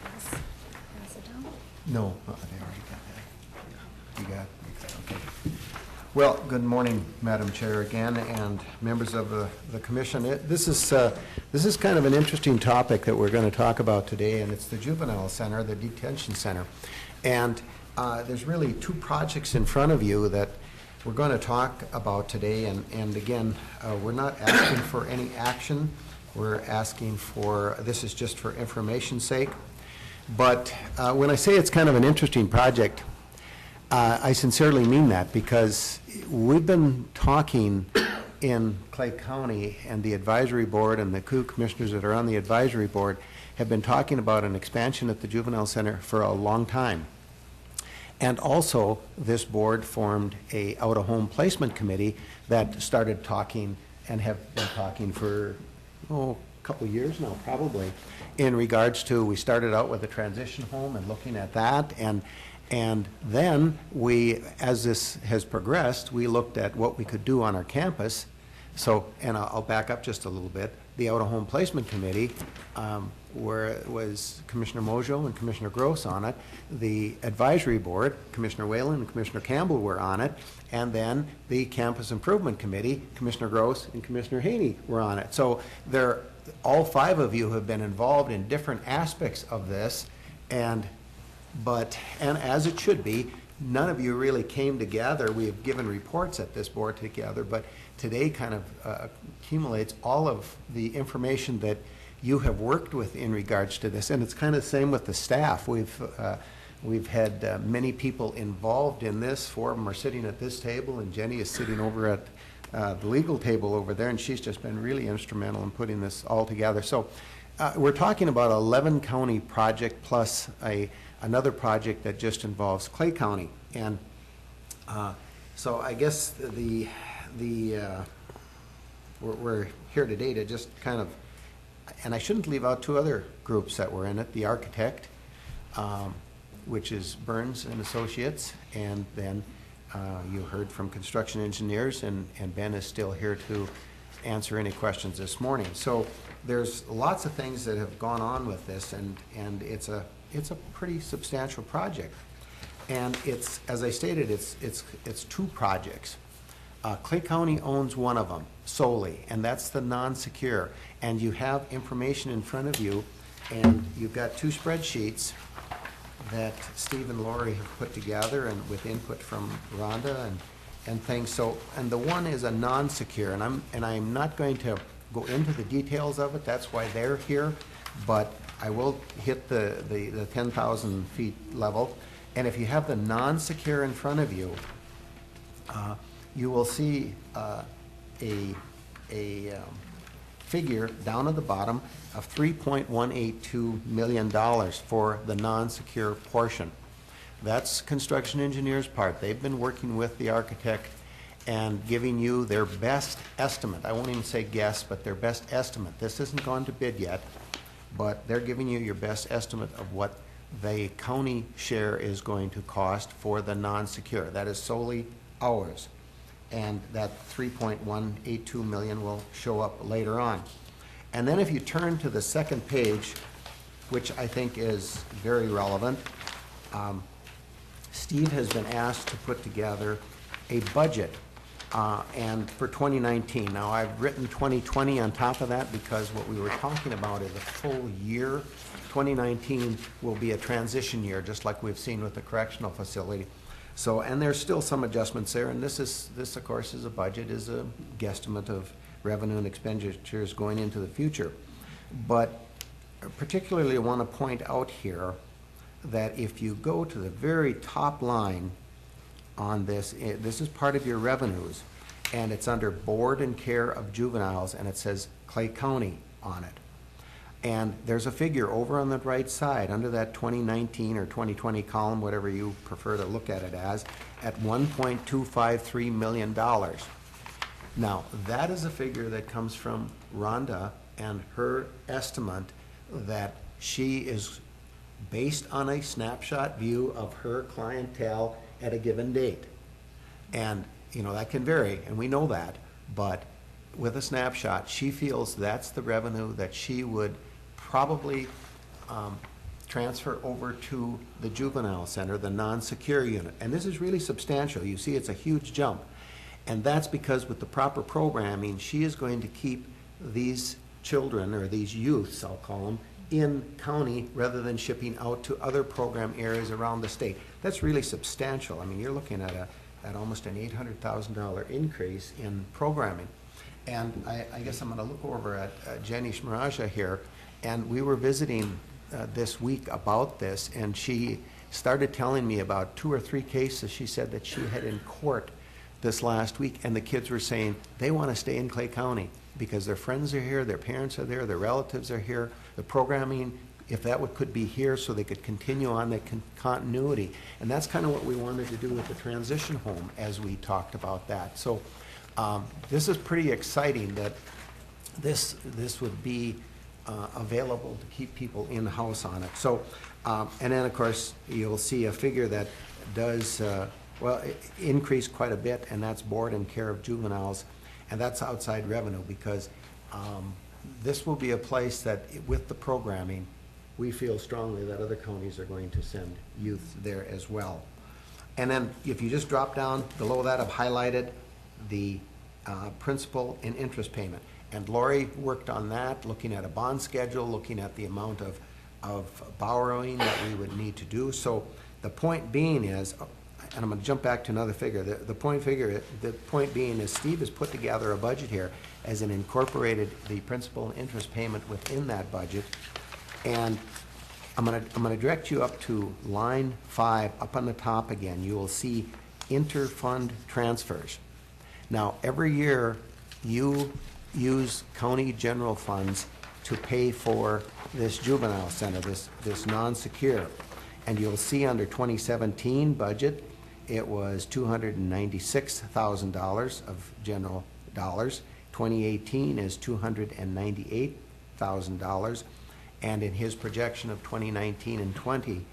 Pass it down. No, they already got that. You got, okay. Well, good morning, Madam Chair, again, and members of the commission. This is kind of an interesting topic that we're going to talk about today, and it's the juvenile center, the detention center. And there's really two projects in front of you that we're going to talk about today. And again, we're not asking for any action. We're asking for, this is just for information's sake. But when I say it's kind of an interesting project, I sincerely mean that, because we've been talking in Clay County, and the advisory board and the two commissioners that are on the advisory board have been talking about an expansion at the juvenile center for a long time. And also, this board formed a out-of-home placement committee that started talking and have been talking for, a couple of years now, probably, in regards to, we started out with a transition home and looking at that, and then we, as this has progressed, we looked at what we could do on our campus. So, and I'll back up just a little bit. The out-of-home placement committee, where it was Commissioner Mojo and Commissioner Gross on it. The advisory board, Commissioner Whalen and Commissioner Campbell were on it. And then the campus improvement committee, Commissioner Gross and Commissioner Haney were on it. So all five of you have been involved in different aspects of this, and as it should be, none of you really came together. We have given reports at this board together, but today kind of accumulates all of the information that you have worked with in regards to this. And it's kind of the same with the staff. We've had many people involved in this. Four of them are sitting at this table, and Jenny is sitting over at the legal table over there, and she's just been really instrumental in putting this all together. So we're talking about an 11-county project plus another project that just involves Clay County. And so I guess we're here today to just kind of, and I shouldn't leave out two other groups that were in it, the architect, which is Burns and Associates, and then you heard from construction engineers, and Ben is still here to answer any questions this morning. So there's lots of things that have gone on with this, and it's a pretty substantial project. And it's, as I stated, it's two projects. Clay County owns one of them solely, and that's the non-secure. And you have information in front of you, and you've got two spreadsheets that Steve and Lori have put together, and with input from Rhonda and things. So, and the one is a non-secure, and I'm not going to go into the details of it. That's why they're here, but I will hit the 10,000 feet level. And if you have the non-secure in front of you, you will see a figure down at the bottom of $3.182 million for the non-secure portion. That's construction engineers' part. They've been working with the architect and giving you their best estimate. I won't even say guess, but their best estimate. This hasn't gone to bid yet, but they're giving you your best estimate of what the county share is going to cost for the non-secure. That is solely ours. And that $3.182 million will show up later on. And then if you turn to the second page, which I think is very relevant, Steve has been asked to put together a budget and for 2019. Now, I've written 2020 on top of that because what we were talking about is a full year. 2019 will be a transition year, just like we've seen with the correctional facility. So, and there's still some adjustments there, and this of course is a budget, is a guesstimate of revenue and expenditures going into the future. But particularly I want to point out here that if you go to the very top line on this, this is part of your revenues, and it's under board and care of juveniles, and it says Clay County on it. And there's a figure over on the right side under that 2019 or 2020 column, whatever you prefer to look at it as, at $1.253 million. Now, that is a figure that comes from Rhonda and her estimate that she is based on a snapshot view of her clientele at a given date. And, you know, that can vary, and we know that. But with a snapshot, she feels that's the revenue that she would probably transfer over to the juvenile center, the non-secure unit. And this is really substantial. You see, it's a huge jump. And that's because with the proper programming, she is going to keep these children, or these youths, I'll call them, in county rather than shipping out to other program areas around the state. That's really substantial. I mean, you're looking at almost an $800,000 increase in programming. And I guess I'm going to look over at Jenny Shmaraja here, and we were visiting this week about this, and she started telling me about 2 or 3 cases she said that she had in court this last week, and the kids were saying they want to stay in Clay County because their friends are here, their parents are there, their relatives are here, the programming, if that could be here so they could continue on the continuity. And that's kind of what we wanted to do with the transition home as we talked about that. So this is pretty exciting that this would be available to keep people in-house on it. So, and then of course, you'll see a figure that does, increase quite a bit, and that's board and care of juveniles, and that's outside revenue, because this will be a place that, with the programming, we feel strongly that other counties are going to send youth there as well. And then if you just drop down below that, I've highlighted the principal and interest payment. And Lori worked on that, looking at a bond schedule, looking at the amount of borrowing that we would need to do. So the point being is, and I'm going to jump back to another figure. The point being is Steve has put together a budget here as an incorporated the principal and interest payment within that budget. And I'm going to direct you up to line 5, up on the top again. You will see inter-fund transfers. Now, every year you use county general funds to pay for this juvenile center, this non-secure. And you'll see under 2017 budget, it was $296,000 of general dollars. 2018 is $298,000. And in his projection of 2019 and 20,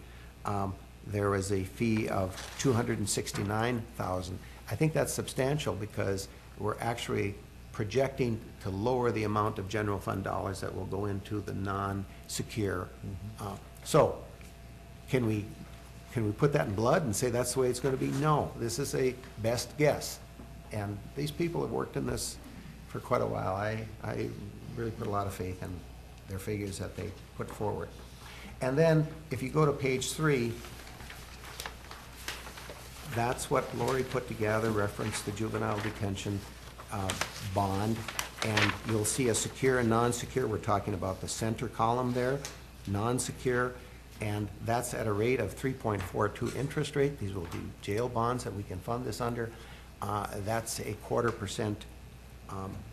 there was a fee of $269,000. I think that's substantial because we're actually projecting to lower the amount of general fund dollars that will go into the non-secure. So can we put that in blood and say that's the way it's going to be? No, this is a best guess. And these people have worked in this for quite a while. I really put a lot of faith in their figures that they put forward. And then if you go to page 3, that's what Lori put together, reference the juvenile detention bond. And you'll see a secure and non-secure. We're talking about the center column there, non-secure. And that's at a rate of 3.42 interest rate. These will be jail bonds that we can fund this under. That's a 0.25%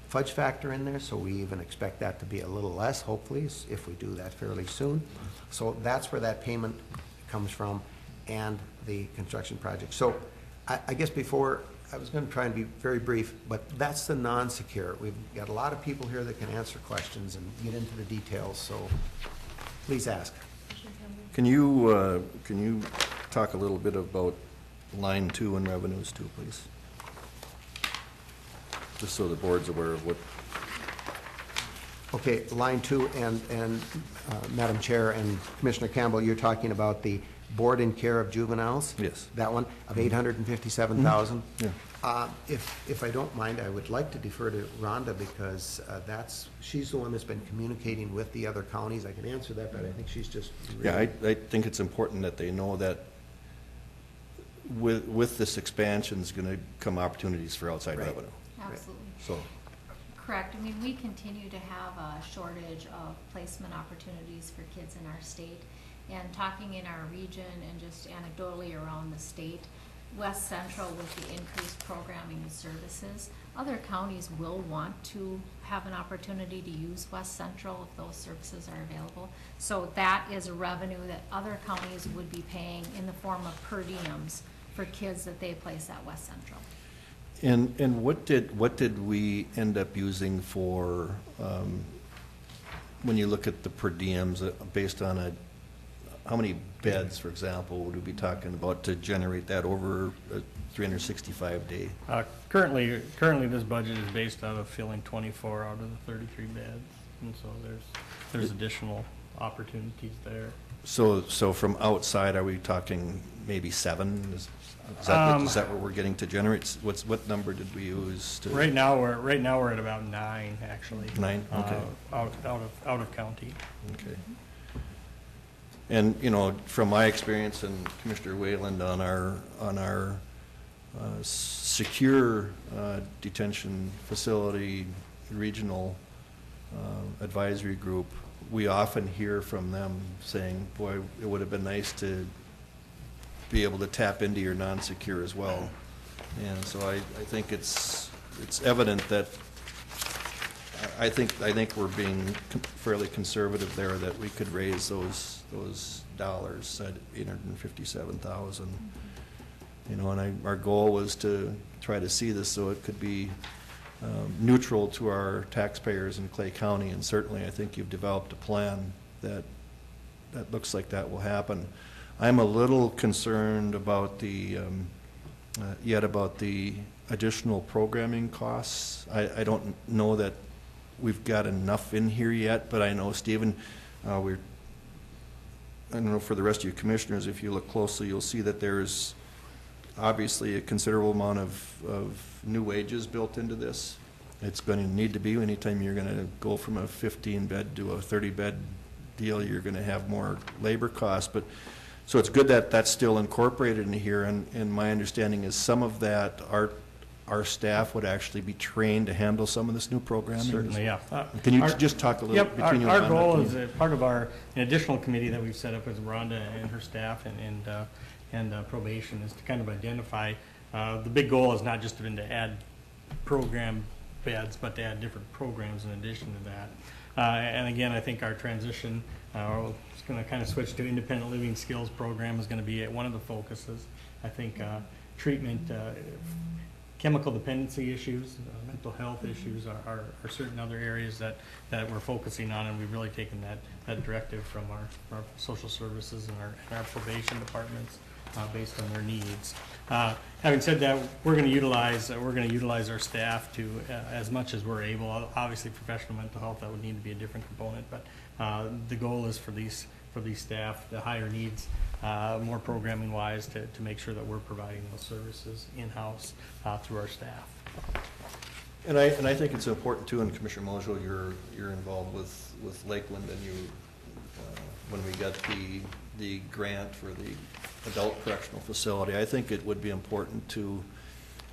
fudge factor in there, so we even expect that to be a little less, hopefully, if we do that fairly soon. So that's where that payment comes from, and the construction project. So I guess before, I was going to try and be very brief, but that's the non-secure. We've got a lot of people here that can answer questions and get into the details, so please ask. Can you talk a little bit about line 2 and revenues too, please? Just so the board's aware of what. Okay, line 2, and Madam Chair and Commissioner Campbell, you're talking about the board and care of juveniles? Yes. That one, of $857,000? Yeah. If I don't mind, I would like to defer to Rhonda, because she's the one that's been communicating with the other counties. I can answer that, but I think she's just really. Yeah, I think it's important that they know that with this expansion is going to come opportunities for outside revenue. Absolutely. So. Correct. I mean, we continue to have a shortage of placement opportunities for kids in our state. And talking in our region and just anecdotally around the state, West Central, with the increased programming and services, other counties will want to have an opportunity to use West Central if those services are available. So that is a revenue that other counties would be paying in the form of per diems for kids that they place at West Central. And what did we end up using for, when you look at the per diems based on many beds, for example, would we be talking about to generate that over a 365-day? Currently, this budget is based out of filling 24 out of the 33 beds, and so there's additional opportunities there. So from outside, are we talking maybe 7? Is that what we're getting to generate? What number did we use to? Right now we're at about 9, actually. 9, okay. Out of county. Okay. And, you know, from my experience and Commissioner Wayland on our secure detention facility regional advisory group, we often hear from them saying, boy, it would have been nice to be able to tap into your non-secure as well. And so I think it's evident that I think we're being fairly conservative there, that we could raise those dollars at 857,000. You know, and our goal was to try to see this so it could be neutral to our taxpayers in Clay County, and certainly I think you've developed a plan that looks like that will happen. I'm a little concerned about the additional programming costs. I don't know that we've got enough in here yet, but I know, Stephen, I don't know for the rest of you commissioners, if you look closely, you'll see that there's obviously a considerable amount of new wages built into this. It's going to need to be. Anytime you're going to go from a 15-bed to a 30-bed deal, you're going to have more labor costs. But so it's good that that's still incorporated in here, and my understanding is some of that our staff would actually be trained to handle some of this new programming. Certainly, yeah. Can you just talk a little bit between you and Our Rhonda, goal please? is part of an additional committee that we've set up with Rhonda and her staff and probation is to kind of identify, the big goal is not just to add program beds, but to add different programs in addition to that. And again, I think our transition, it's going to kind of switch to independent living skills program is going to be one of the focuses. I think treatment, chemical dependency issues, mental health issues are certain other areas that we're focusing on, and we've really taken that directive from our social services and our probation departments based on their needs. Having said that, we're going to utilize our staff to as much as we're able. Obviously, professional mental health, that would need to be a different component, but the goal is for these staff, the higher needs, more programming wise, to make sure that we're providing those services in-house through our staff. And I think it's important too, and Commissioner Mojo, you're involved with Lakeland, and you when we got the grant for the adult correctional facility, I think it would be important to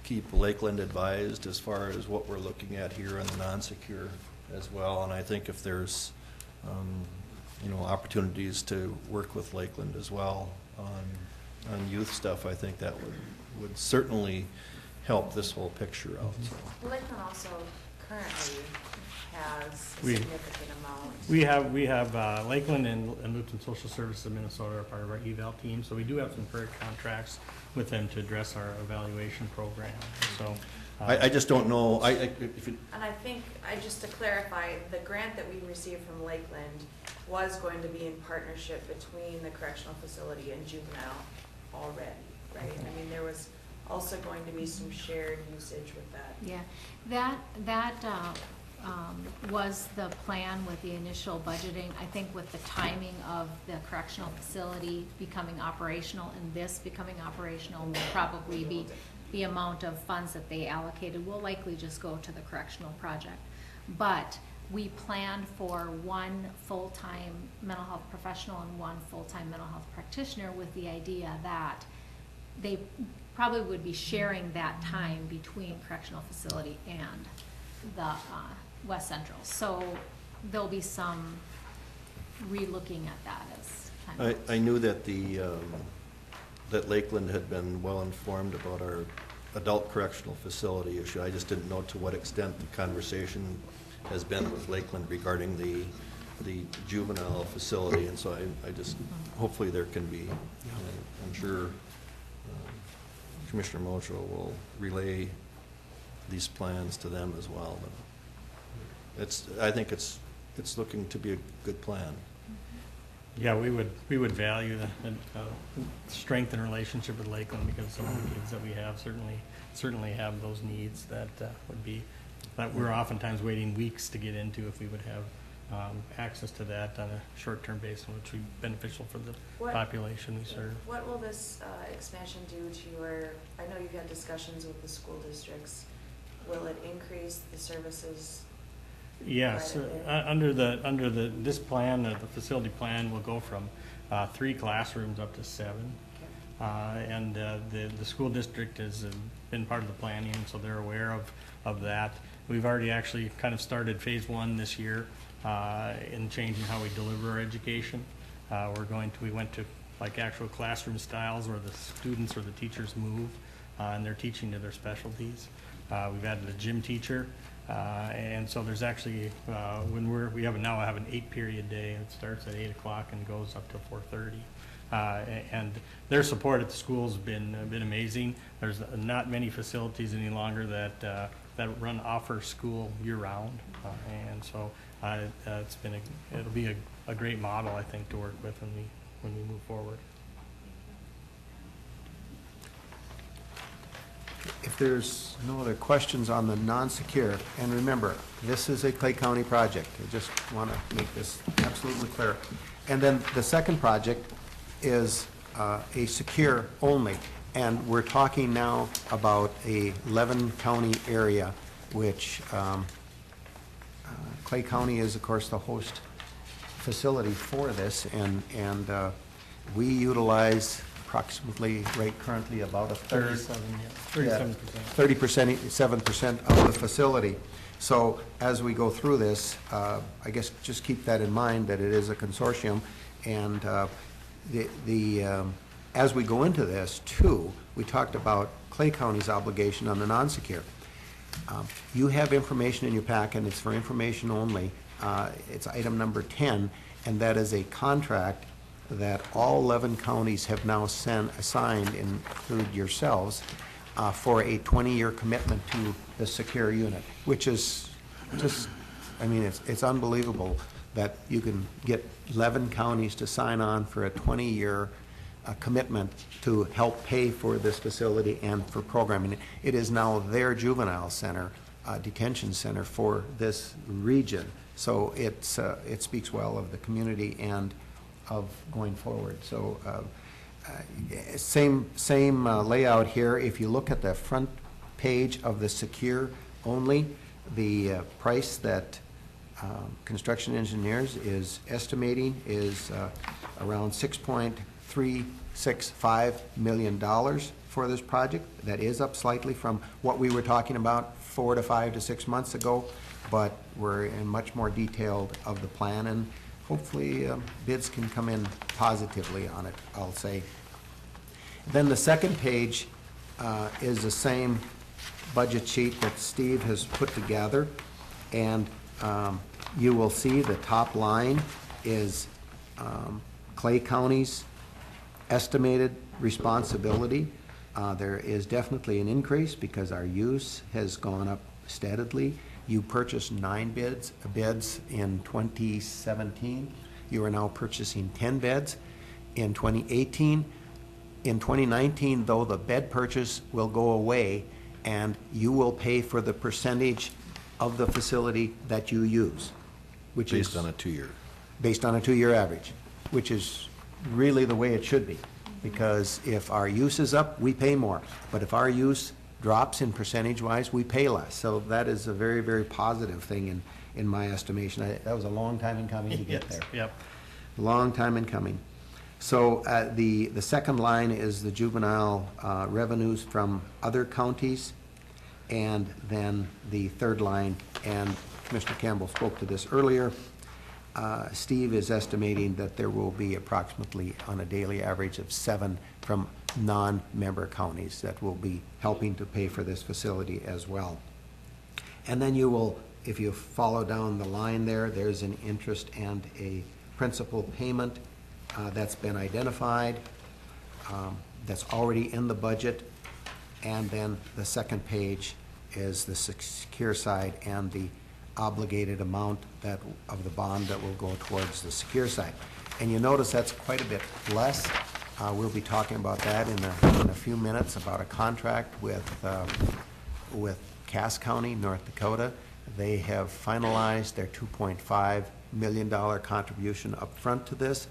keep Lakeland advised as far as what we're looking at here in the non-secure as well. And I think if there's opportunities to work with Lakeland as well on youth stuff, I think that would certainly help this whole picture out. So. Lakeland also currently has a We- significant amount. We have Lakeland and Luton Social Services of Minnesota are part of our eval team, so we do have some current contracts with them to address our evaluation program. So I just don't know. If it, And I think, just to clarify, the grant that we received from Lakeland was going to be in partnership between the correctional facility and juvenile already, right? I mean, there was also going to be some shared usage with that. Yeah, that was the plan with the initial budgeting. I think with the timing of the correctional facility becoming operational and this becoming operational will probably be the amount of funds that they allocated will likely just go to the correctional project. But we planned for one full-time mental health professional and one full-time mental health practitioner with the idea that they probably would be sharing that time between correctional facility and the West Central. So there'll be some re-looking at that as kind of. I knew that that Lakeland had been well informed about our adult correctional facility issue. I just didn't know to what extent the conversation has been with Lakeland regarding the juvenile facility, and so I just, hopefully there can be, I'm sure Commissioner Mocho will relay these plans to them as well. But I think it's looking to be a good plan. Yeah, we would value the strength and relationship with Lakeland, because some of the kids that we have certainly have those needs that that we're oftentimes waiting weeks to get into if we would have access to that on a short-term basis, which would be beneficial for the population we serve. What will this expansion do to your, I know you've had discussions with the school districts. Will it increase the services? Yes, under this plan, the facility plan will go from 3 classrooms up to 7. And the school district has been part of the planning, so they're aware of that. We've already actually kind of started phase 1 this year in changing how we deliver our education. We went to like actual classroom styles where the students or the teachers move and they're teaching to their specialties. We've added a gym teacher. And so there's actually, we now have an 8-period day. It starts at 8 o'clock and goes up to 4:30. And their support at the school has been amazing. There's not many facilities any longer that offer school year-round. And so it'll be a great model, I think, to work with when we move forward. If there's no other questions on the non-secure, and remember, this is a Clay County project. I just want to make this absolutely clear. And then the second project is a secure only. And we're talking now about a 11-county area, which Clay County is, of course, the host facility for this. And we utilize approximately, right currently, about a third. 37%. 37% of the facility. So as we go through this, I guess just keep that in mind, that it is a consortium. And as we go into this, too, we talked about Clay County's obligation on the non-secure. You have information in your packet, and it's for information only. It's item number 10, and that is a contract that all 11 counties have now signed, include yourselves, for a 20-year commitment to the secure unit, which is just, I mean, it's unbelievable that you can get 11 counties to sign on for a 20-year commitment to help pay for this facility and for programming. It is now their juvenile center, detention center for this region. So it speaks well of the community and of going forward. So same layout here. If you look at the front page of the secure only, the price that Construction Engineers is estimating is around $6.365 million for this project. That is up slightly from what we were talking about 4 to 5 to 6 months ago, but we're in much more detailed of the plan, and hopefully bids can come in positively on it, I'll say. Then the second page is the same budget sheet that Steve has put together, and you will see the top line is Clay County's estimated responsibility. There is definitely an increase because our use has gone up steadily. You purchased 9 beds in 2017. You are now purchasing 10 beds in 2018. In 2019, though, the bed purchase will go away, and you will pay for the percentage of the facility that you use, which is based on a 2-year. Based on a 2-year average, which is really the way it should be. Because if our use is up, we pay more. But if our use drops in percentage-wise, we pay less. So that is a very, very positive thing in my estimation. That was a long time in coming to get there. Yep. Long time in coming. So the second line is the juvenile revenues from other counties. And then the third line, and Commissioner Campbell spoke to this earlier, Steve is estimating that there will be approximately on a daily average of 7 from non-member counties that will be helping to pay for this facility as well. And then you will, if you follow down the line there, there's an interest and a principal payment that's been identified, that's already in the budget. And then the second page is the secure side and the obligated amount of the bond that will go towards the secure side. And you notice that's quite a bit less. We'll be talking about that in a few minutes, about a contract with Cass County, North Dakota. They have finalized their $2.5 million contribution up front to this.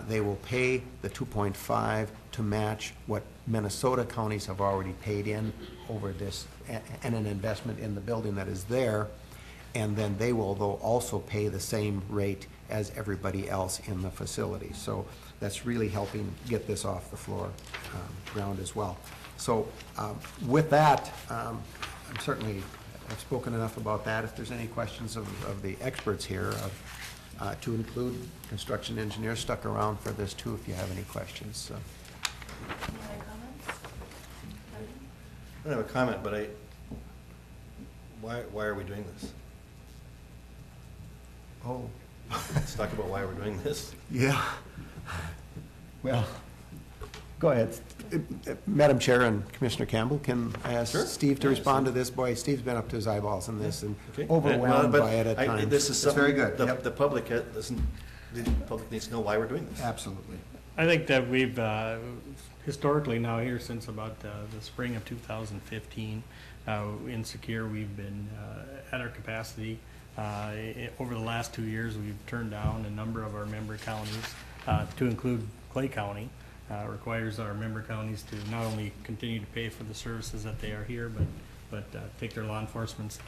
They will pay the 2.5 to match what Minnesota counties have already paid in over this, and an investment in the building that is there. And then they will, though, also pay the same rate as everybody else in the facility. So that's really helping get this off the floor ground as well. So with that, I'm certainly, I've spoken enough about that. If there's any questions of the experts here, to include construction engineers stuck around for this too, if you have any questions. Any other comments? I don't have a comment, but why are we doing this? Oh. Let's talk about why we're doing this. Yeah. Well, go ahead. Madam Chair and Commissioner Campbell, can I ask Steve to respond to this? Boy, Steve's been up to his eyeballs in this and overwhelmed by it at times. This is It's something very good. the public needs to know why we're doing this. Absolutely. I think that we've historically now here since about the spring of 2015 in Secure, we've been at our capacity. Over the last 2 years, we've turned down a number of our member counties, to include Clay County. Requires our member counties to not only continue to pay for the services that they are here, but take their law enforcement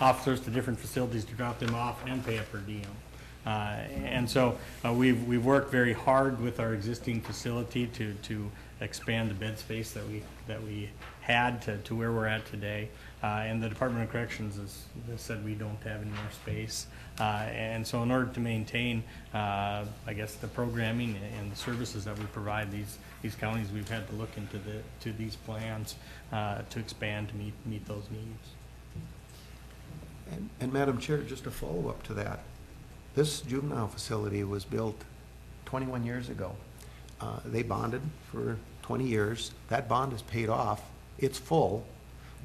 officers to different facilities to drop them off and pay a per diem. And so we've worked very hard with our existing facility to expand the bed space that we had to where we're at today. And the Department of Corrections has said we don't have any more space. And so in order to maintain, I guess, the programming and the services that we provide these counties, we've had to look into these plans to expand to meet those needs. And Madam Chair, just a follow-up to that. This juvenile facility was built 21 years ago. They bonded for 20 years. That bond is paid off. It's full.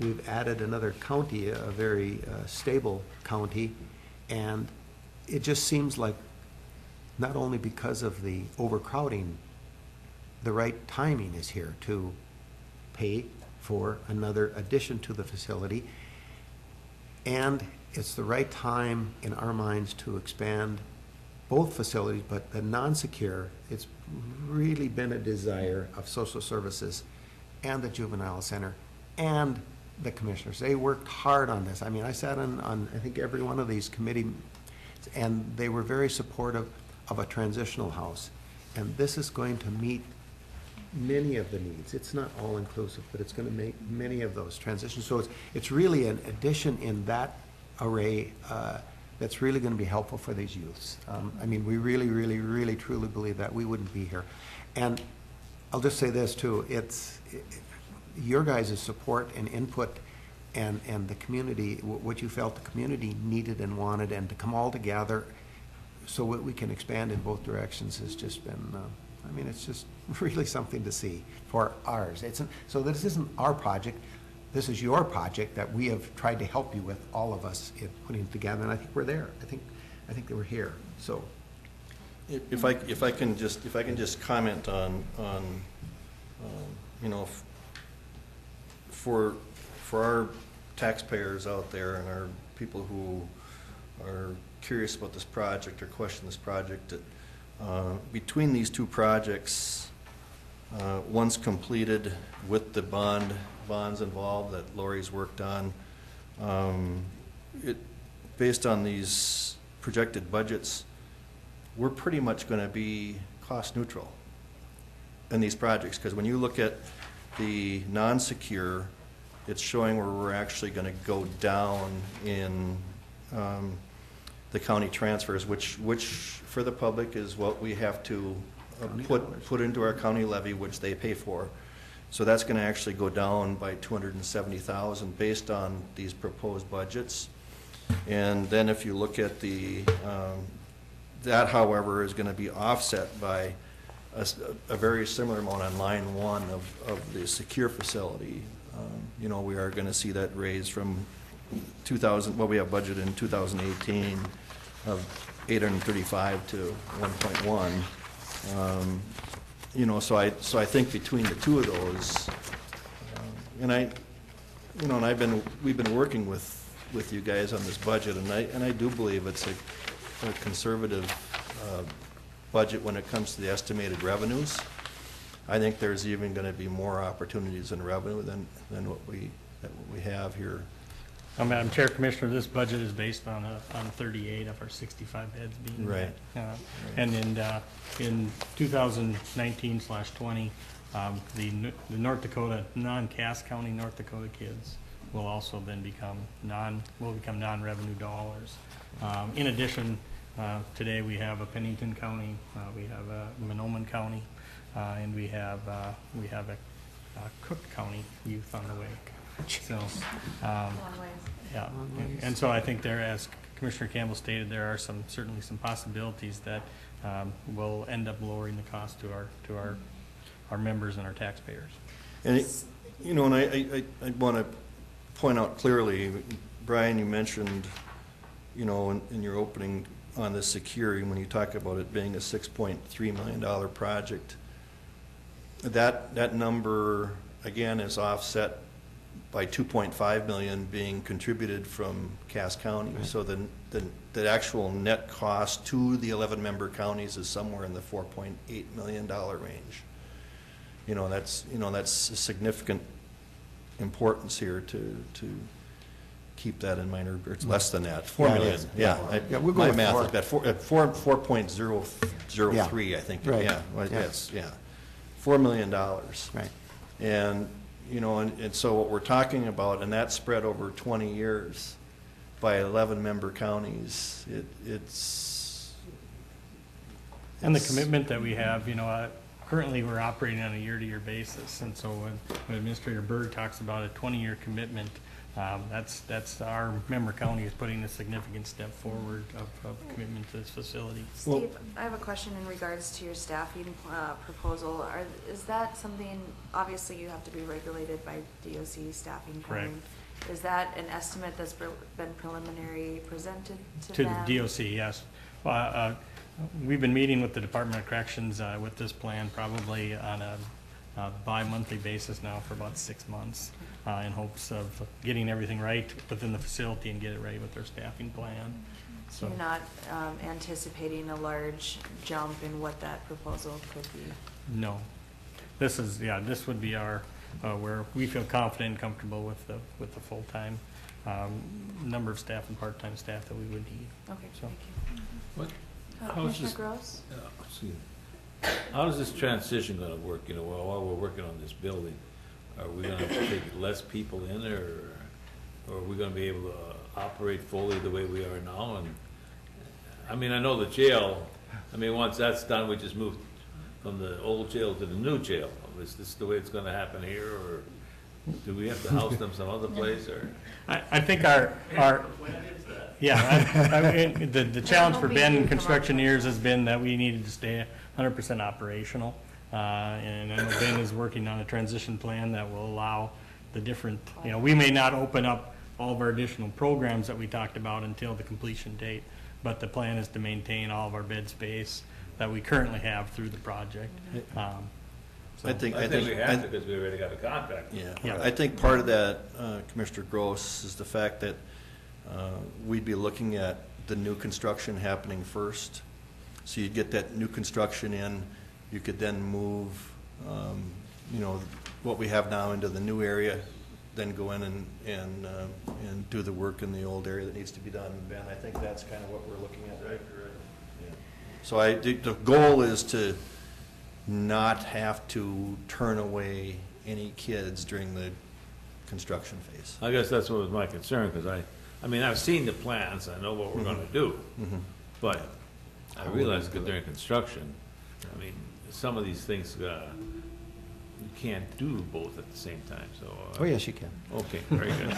We've added another county, a very stable county, and it just seems like not only because of the overcrowding, the right timing is here to pay for another addition to the facility, and it's the right time in our minds to expand both facilities, but the non-secure, it's really been a desire of social services and the juvenile center and the commissioners. They worked hard on this. I mean, I sat on I think every one of these committees, and they were very supportive of a transitional house. And this is going to meet many of the needs. It's not all inclusive, but it's going to make many of those transitions. So it's really an addition in that array that's really going to be helpful for these youths. I mean, we really, really, really, truly believe that. We wouldn't be here. And I'll just say this too, your guys' support and input and the community, what you felt the community needed and wanted, and to come all together so we can expand in both directions has just been, I mean, it's just really something to see for ours. So this isn't our project. This is your project that we have tried to help you with, all of us, in putting it together, and I think we're there. I think that we're here. So, If I can just comment on you know, for our taxpayers out there and our people who are curious about this project or question this project, that between these two projects, once completed with the bonds involved that Lori's worked on, based on these projected budgets, we're pretty much going to be cost neutral in these projects, because when you look at the non-secure, it's showing where we're actually going to go down in the county transfers, which for the public is what we have to put into our county levy, which they pay for. So that's going to actually go down by $270,000 based on these proposed budgets. And then if you look at that, however, is going to be offset by a very similar amount on line one of the secure facility. You know, we are going to see that raise from 2000, what we have budgeted in 2018 of 835 to 1.1. You know, so I think between the two of those, and we've been working with you guys on this budget, and I do believe it's a conservative budget when it comes to the estimated revenues. I think there's even going to be more opportunities in revenue than what we have here. Madam Chair, Commissioner, this budget is based on 38 of our 65 beds being right. And in 2019/20, the North Dakota, non-Cass County North Dakota kids will also then become non-revenue dollars. In addition, today we have a Pennington County, we have a Monoman County, and we have a Cook County youth on the way. So, yeah, and so I think there, as Commissioner Campbell stated, there are certainly some possibilities that will end up lowering the cost to our members and our taxpayers. And you know, and I want to point out clearly, Brian, you mentioned, you know, in your opening on the security, when you talk about it being a $6.3 million project, that number again is offset by 2.5 million being contributed from Cass County. Right. So the actual net cost to the 11-member counties is somewhere in the $4.8 million range. You know, that's a significant importance here to keep that in mind, or it's less than that. 4 million. Yeah, we'll go with math is bad. 4.003, yeah. I think. Right. Yeah. Well, yeah. yes. Yeah. $4 million. Right. And you know, and so what we're talking about, and that's spread over 20 years by 11-member counties. And the commitment that we have, you know, currently we're operating on a year-to-year basis, and so when Administrator Berg talks about a 20-year commitment, that's our member county is putting a significant step forward of commitment to this facility. Steve, I have a question in regards to your staffing proposal. Is that something, obviously you have to be regulated by DOC staffing Correct. code. Is that an estimate that's been preliminary presented to the them? DOC, yes. We've been meeting with the Department of Corrections with this plan probably on a bi-monthly basis now for about 6 months, in hopes of getting everything right within the facility and get it right with their staffing plan. So you're not anticipating a large jump in what that proposal could be? No. This would be our, where we feel confident and comfortable with the full-time number of staff and part-time staff that we would need. Okay, so. thank you. What? Commissioner Gross? How is this transition going to work, you know, while we're working on this building? Are we going to take less people in, or are we going to be able to operate fully the way we are now? And I mean, I know the jail, I mean, once that's done, we just move from the old jail to the new jail. Is this the way it's going to happen here, or do we have to house them some other place, or? I think the challenge for Ben Constructioneers has been that we needed to stay 100% operational. And I know Ben is working on a transition plan that will allow the different, you know, we may not open up all of our additional programs that we talked about until the completion date, but the plan is to maintain all of our bed space that we currently have through the project. I think we have to, because we already got a contract. Yeah. I think part of that, Commissioner Gross, is the fact that we'd be looking at the new construction happening first. So you'd get that new construction in, you could then move, you know, what we have now into the new area, then go in and do the work in the old area that needs to be done. Ben, I think that's kind of what we're looking at, right? Yeah. So the goal is to not have to turn away any kids during the construction phase. I guess that's what was my concern, because I mean, I've seen the plans, I know what we're going to do, but I realize that during construction, I mean, some of these things you can't do both at the same time. So. Oh yes, you can. Okay, very good.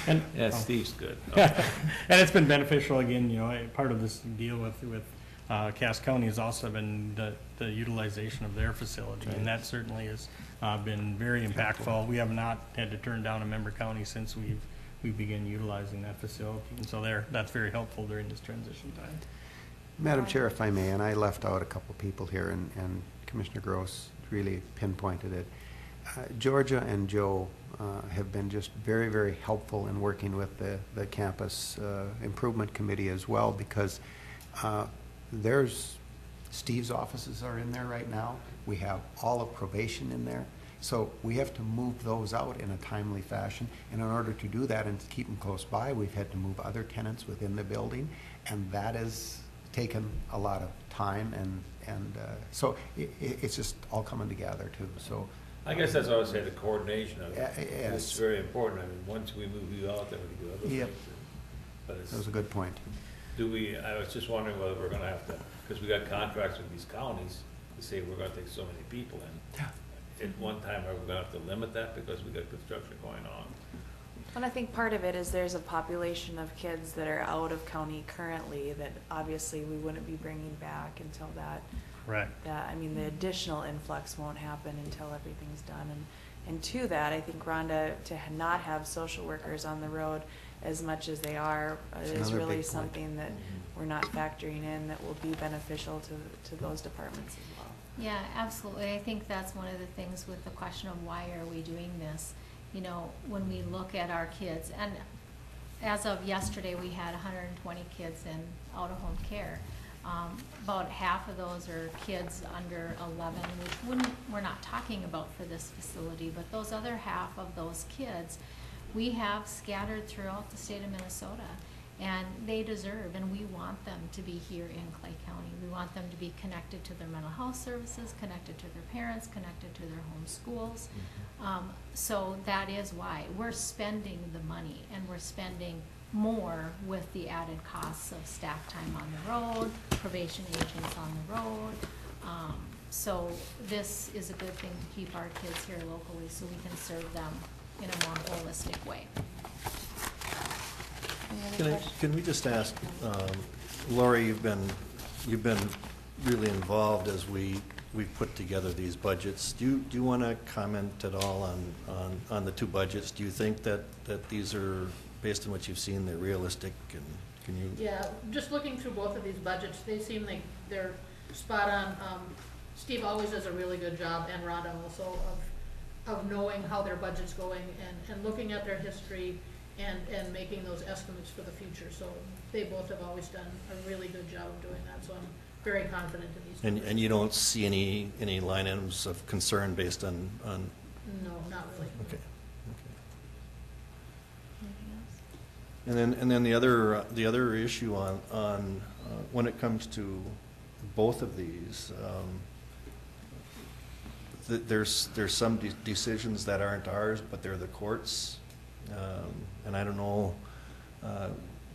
And Steve's good. Okay. And it's been beneficial again. You know, part of this deal with Cass County has also been the utilization of their facility, and that certainly has been very impactful. We have not had to turn down a member county since we've we begin utilizing that facility. And so that's very helpful during this transition time. Madam Chair, if I may, and I left out a couple people here, and Commissioner Gross really pinpointed it. Georgia and Joe have been just very, very helpful in working with the campus improvement committee as well, because there's Steve's offices are in there right now. We have all of probation in there. So we have to move those out in a timely fashion. And in order to do that and to keep them close by, we've had to move other tenants within the building. And that has taken a lot of time. And so it's just all coming together too. So I guess that's what I would say, the coordination of it. Yes. It's very important. I mean, once we move you out, then we can do other Yep. things. But it's, that was a good point. I was just wondering whether we're gonna have to, because we got contracts with these counties, to say we're gonna take so many people in. Yeah. At one time, are we gonna have to limit that because we got construction going on? And I think part of it is there's a population of kids that are out of county currently that obviously we wouldn't be bringing back until that. Right. I mean, the additional influx won't happen until everything's done. And to that, I think, Rhonda, to not have social workers on the road as much as they are is another really big point. something that we're not factoring in that will be beneficial to those departments as well. Yeah, absolutely. I think that's one of the things with the question of why are we doing this? You know, when we look at our kids, and as of yesterday, we had 120 kids in out-of-home care. About half of those are kids under 11, which we're not talking about for this facility, but those other half of those kids, we have scattered throughout the state of Minnesota. And they deserve, and we want them to be here in Clay County. We want them to be connected to their mental health services, connected to their parents, connected to their home schools. So that is why we're spending the money, and we're spending more with the added costs of staff time on the road, probation agents on the road. So this is a good thing to keep our kids here locally so we can serve them in a more holistic way. Can we just ask, Lori, you've been really involved as we've put together these budgets. Do you want to comment at all on the two budgets? Do you think that these are, based on what you've seen, they're realistic, and can you? Yeah, just looking through both of these budgets, they seem like they're spot on. Steve always does a really good job, and Rhonda also, of knowing how their budget's going and looking at their history and making those estimates for the future. So they both have always done a really good job of doing that. So I'm very confident in these numbers. And you don't see any line items of concern based on? No, not really. Okay. Anything else? And then the other issue on when it comes to both of these, there's some decisions that aren't ours, but they're the courts. And I don't know,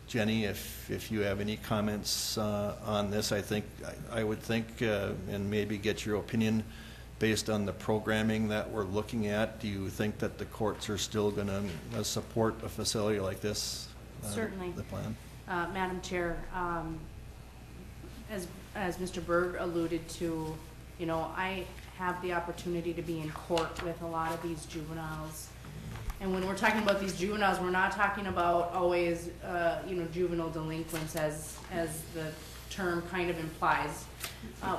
Jenny, if you have any comments on this. I would think, and maybe get your opinion based on the programming that we're looking at. Do you think that the courts are still going to support a facility like this? Certainly. The plan? Madam Chair, as Mr. Berg alluded to, you know, I have the opportunity to be in court with a lot of these juveniles. And when we're talking about these juveniles, we're not talking about always, juvenile delinquents as the term kind of implies.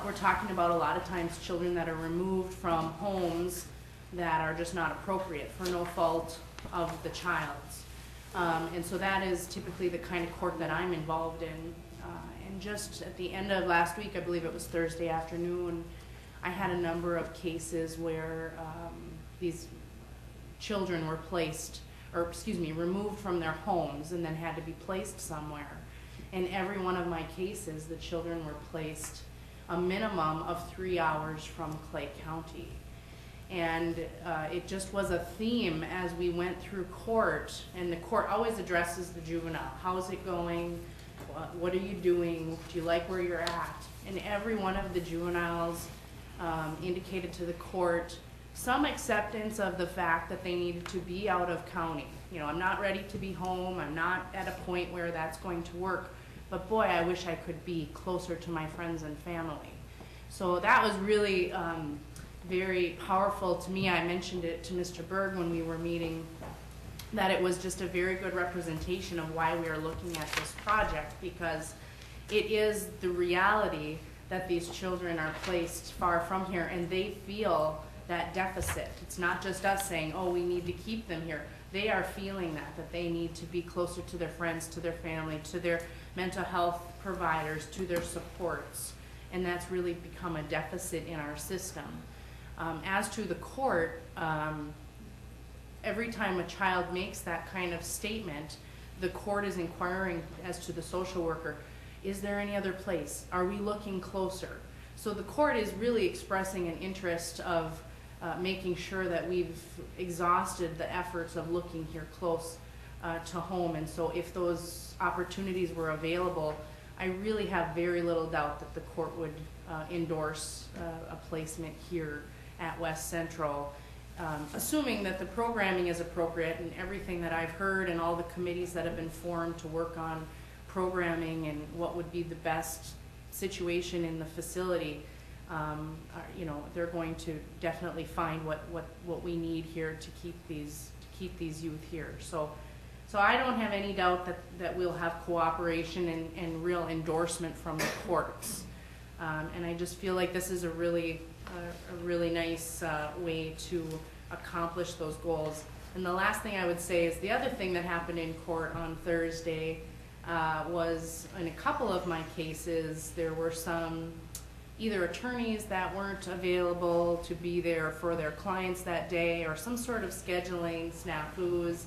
We're talking about a lot of times children that are removed from homes that are just not appropriate for no fault of the child's. And so that is typically the kind of court that I'm involved in. And just at the end of last week, I believe it was Thursday afternoon, I had a number of cases where these children were removed from their homes and then had to be placed somewhere. In every one of my cases, the children were placed a minimum of 3 hours from Clay County. And it just was a theme as we went through court, and the court always addresses the juvenile. How is it going? What are you doing? Do you like where you're at? And every one of the juveniles indicated to the court some acceptance of the fact that they needed to be out of county. You know, I'm not ready to be home. I'm not at a point where that's going to work. But boy, I wish I could be closer to my friends and family. So that was really very powerful to me. I mentioned it to Mr. Berg when we were meeting that it was just a very good representation of why we are looking at this project, because it is the reality that these children are placed far from here and they feel that deficit. It's not just us saying, oh, we need to keep them here. They are feeling that they need to be closer to their friends, to their family, to their mental health providers, to their supports. And that's really become a deficit in our system. As to the court, every time a child makes that kind of statement, the court is inquiring as to the social worker, is there any other place? Are we looking closer? So the court is really expressing an interest of making sure that we've exhausted the efforts of looking here close to home. And so if those opportunities were available, I really have very little doubt that the court would endorse a placement here at West Central, assuming that the programming is appropriate and everything that I've heard and all the committees that have been formed to work on programming and what would be the best situation in the facility. You know, they're going to definitely find what we need here to keep these youth here. So I don't have any doubt that we'll have cooperation and real endorsement from the courts. And I just feel like this is a really nice way to accomplish those goals. And the last thing I would say is the other thing that happened in court on Thursday was in a couple of my cases, there were some either attorneys that weren't available to be there for their clients that day or some sort of scheduling snafus,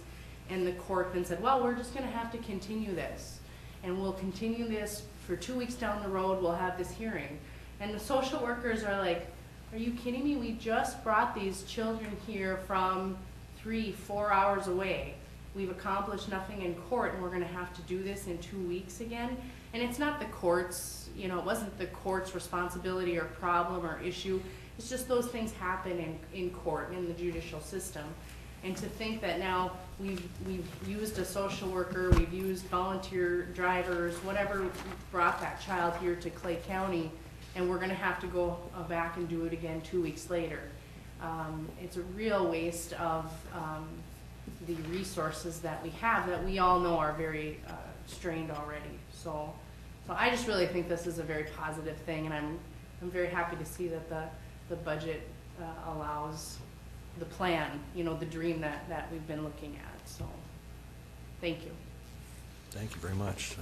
and the court then said, well, we're just going to have to continue this, and we'll continue this for 2 weeks down the road, we'll have this hearing. And the social workers are like, are you kidding me? We just brought these children here from 3-4 hours away. We've accomplished nothing in court, and we're going to have to do this in 2 weeks again. And it's not the court's, you know, it wasn't the court's responsibility or problem or issue. It's just those things happen in court, in the judicial system. And to think that now we've used a social worker, we've used volunteer drivers, whatever brought that child here to Clay County, and we're going to have to go back and do it again 2 weeks later. It's a real waste of the resources that we have that we all know are very strained already. So I just really think this is a very positive thing, and I'm very happy to see that the budget allows the plan, you know, the dream that we've been looking at. So thank you. Thank you very much.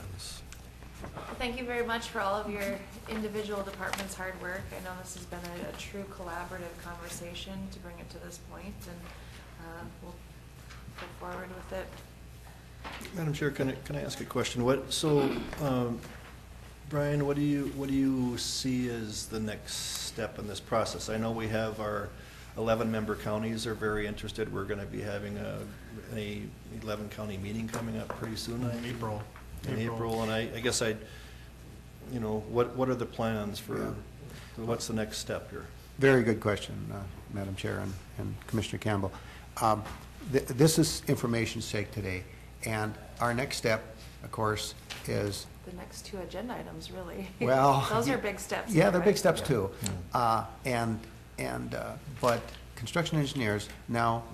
Thank you very much for all of your individual departments' hard work. I know this has been a true collaborative conversation to bring it to this point, and we'll go forward with it. Madam Chair, can I ask a question? Brian, what do you see as the next step in this process? I know we have our 11-member counties are very interested. We're going to be having a 11-county meeting coming up pretty soon. April. In April, and I guess you know, what are the plans for? What's the next step here? Very good question, Madam Chair and Commissioner Campbell. This is information's sake today, and our next step, of course, is The next two agenda items, really. well. Those are big steps. Yeah, though, they're right? big steps too. But construction engineers now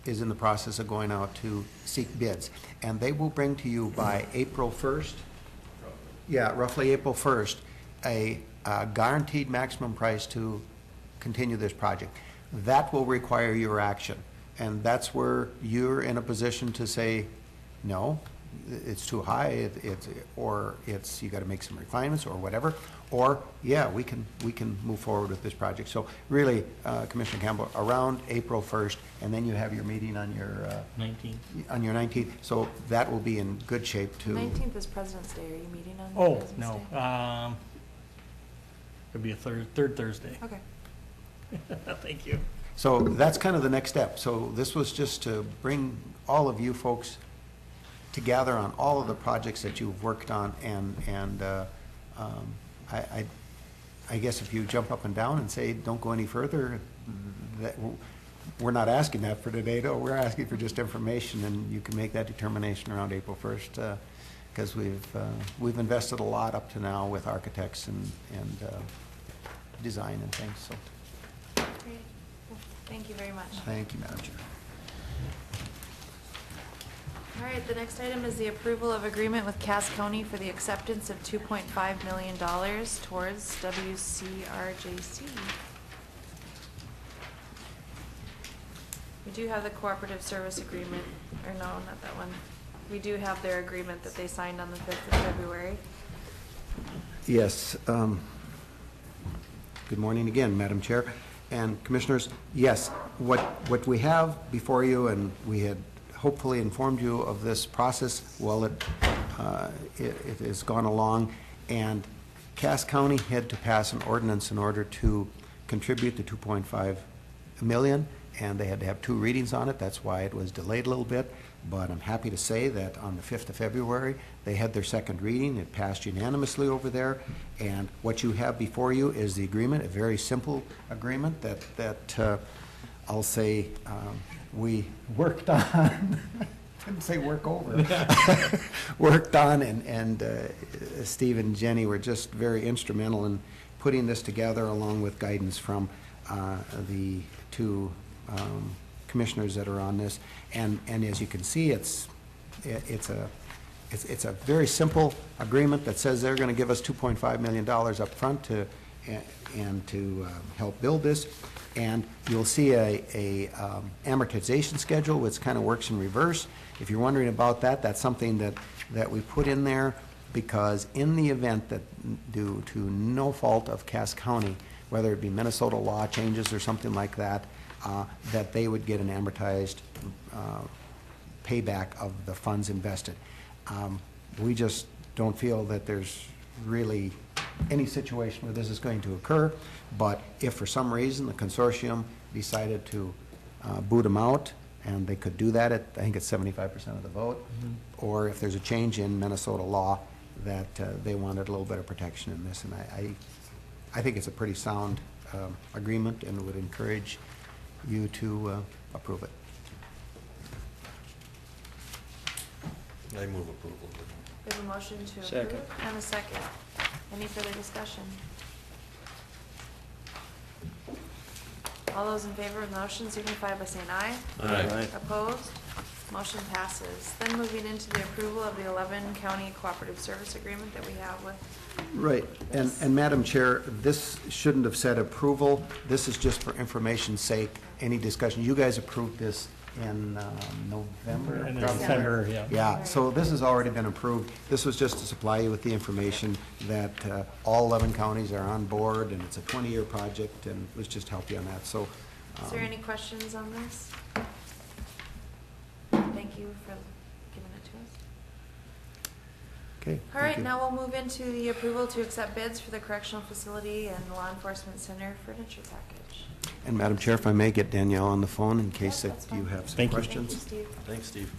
is in the process of going out to seek bids, and they will bring to you by April 1st. Yeah, roughly April 1st, a guaranteed maximum price to continue this project. That will require your action, and that's where you're in a position to say, no, it's too high, you got to make some refinements or whatever, or yeah, we can move forward with this project. So really, Commissioner Campbell, around April 1st, and then you have your meeting on your 19th. On your 19th. So that will be in good shape to. 19th is President's Day. Are you meeting on Oh, President's no. Day? It'd be a third Thursday. Okay. Thank you. So that's kind of the next step. So this was just to bring all of you folks together on all of the projects that you've worked on, and I guess if you jump up and down and say don't go any further, that we're not asking that for today. No, we're asking for just information, and you can make that determination around April 1st, because we've invested a lot up to now with architects and design and things. So Great. Well, thank you very much. thank you, Madam Chair. All right, the next item is the approval of agreement with Cass County for the acceptance of $2.5 million towards WCRJC. We do have the cooperative service agreement, or no, not that one. We do have their agreement that they signed on the 5th of February. Yes. Good morning again, Madam Chair and Commissioners. Yes, what we have before you, and we had hopefully informed you of this process while it has gone along, and Cass County had to pass an ordinance in order to contribute the $2.5 million, and they had to have 2 readings on it. That's why it was delayed a little bit. But I'm happy to say that on the 5th of February, they had their 2nd reading. It passed unanimously over there. And what you have before you is the agreement, a very simple agreement that I'll say we worked on. Didn't say work over. Worked on, and Steve and Jenny were just very instrumental in putting this together, along with guidance from the 2 commissioners that are on this, and as you can see, it's a very simple agreement that says they're going to give us $2.5 million up front to help build this, and you'll see a amortization schedule which kind of works in reverse. If you're wondering about that, that's something that we put in there because in the event that due to no fault of Cass County, whether it be Minnesota law changes or something like that, that they would get an amortized payback of the funds invested. We just don't feel that there's really any situation where this is going to occur, but if for some reason the consortium decided to boot them out, and they could do that at, I think it's 75% of the vote, or if there's a change in Minnesota law that they wanted a little bit of protection in this, and I think it's a pretty sound agreement and would encourage you to approve it. I move approval. We have a motion to approve. Second. And a second. Any further discussion? All those in favor of the motion signify by saying aye. Aye. Opposed? Motion passes. Then moving into the approval of the 11 county cooperative service agreement that we have with. Right, and Madam Chair, this shouldn't have said approval. This is just for information's sake, any discussion. You guys approved this in November? In probably? December, yeah. Yeah, so this has already been approved. This was just to supply you with the information that all 11 counties are on board, and it's a 20-year project, and let's just help you on that. So, Is there any questions on this? Thank you for giving it to us. okay. All right, now we'll move into the approval to accept bids for the correctional facility and law enforcement center furniture package. And Madam Chair, if I may get Danielle on the phone in case that that's you fine. have some Thank you. questions. Thank you, Steve. Thanks, Steve.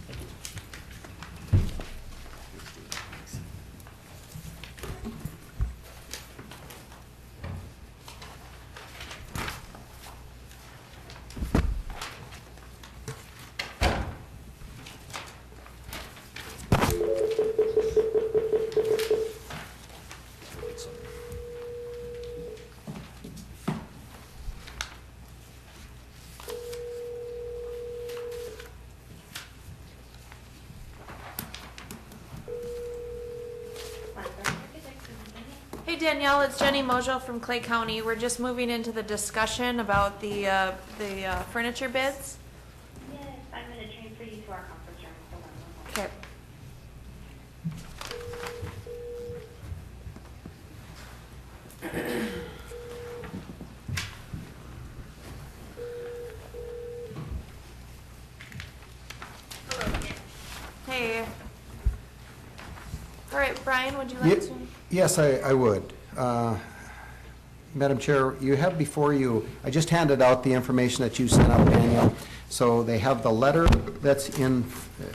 Hey Danielle, it's Jenny Mojo from Clay County. We're just moving into the discussion about the furniture bids. Yes, I'm going to transfer you to our conference room. Hold on 1 moment. Okay. Hey. All right, Brian, would you like to? Yes, I would. Madam Chair, you have before you, I just handed out the information that you sent out, Daniel. So they have the letter that's in,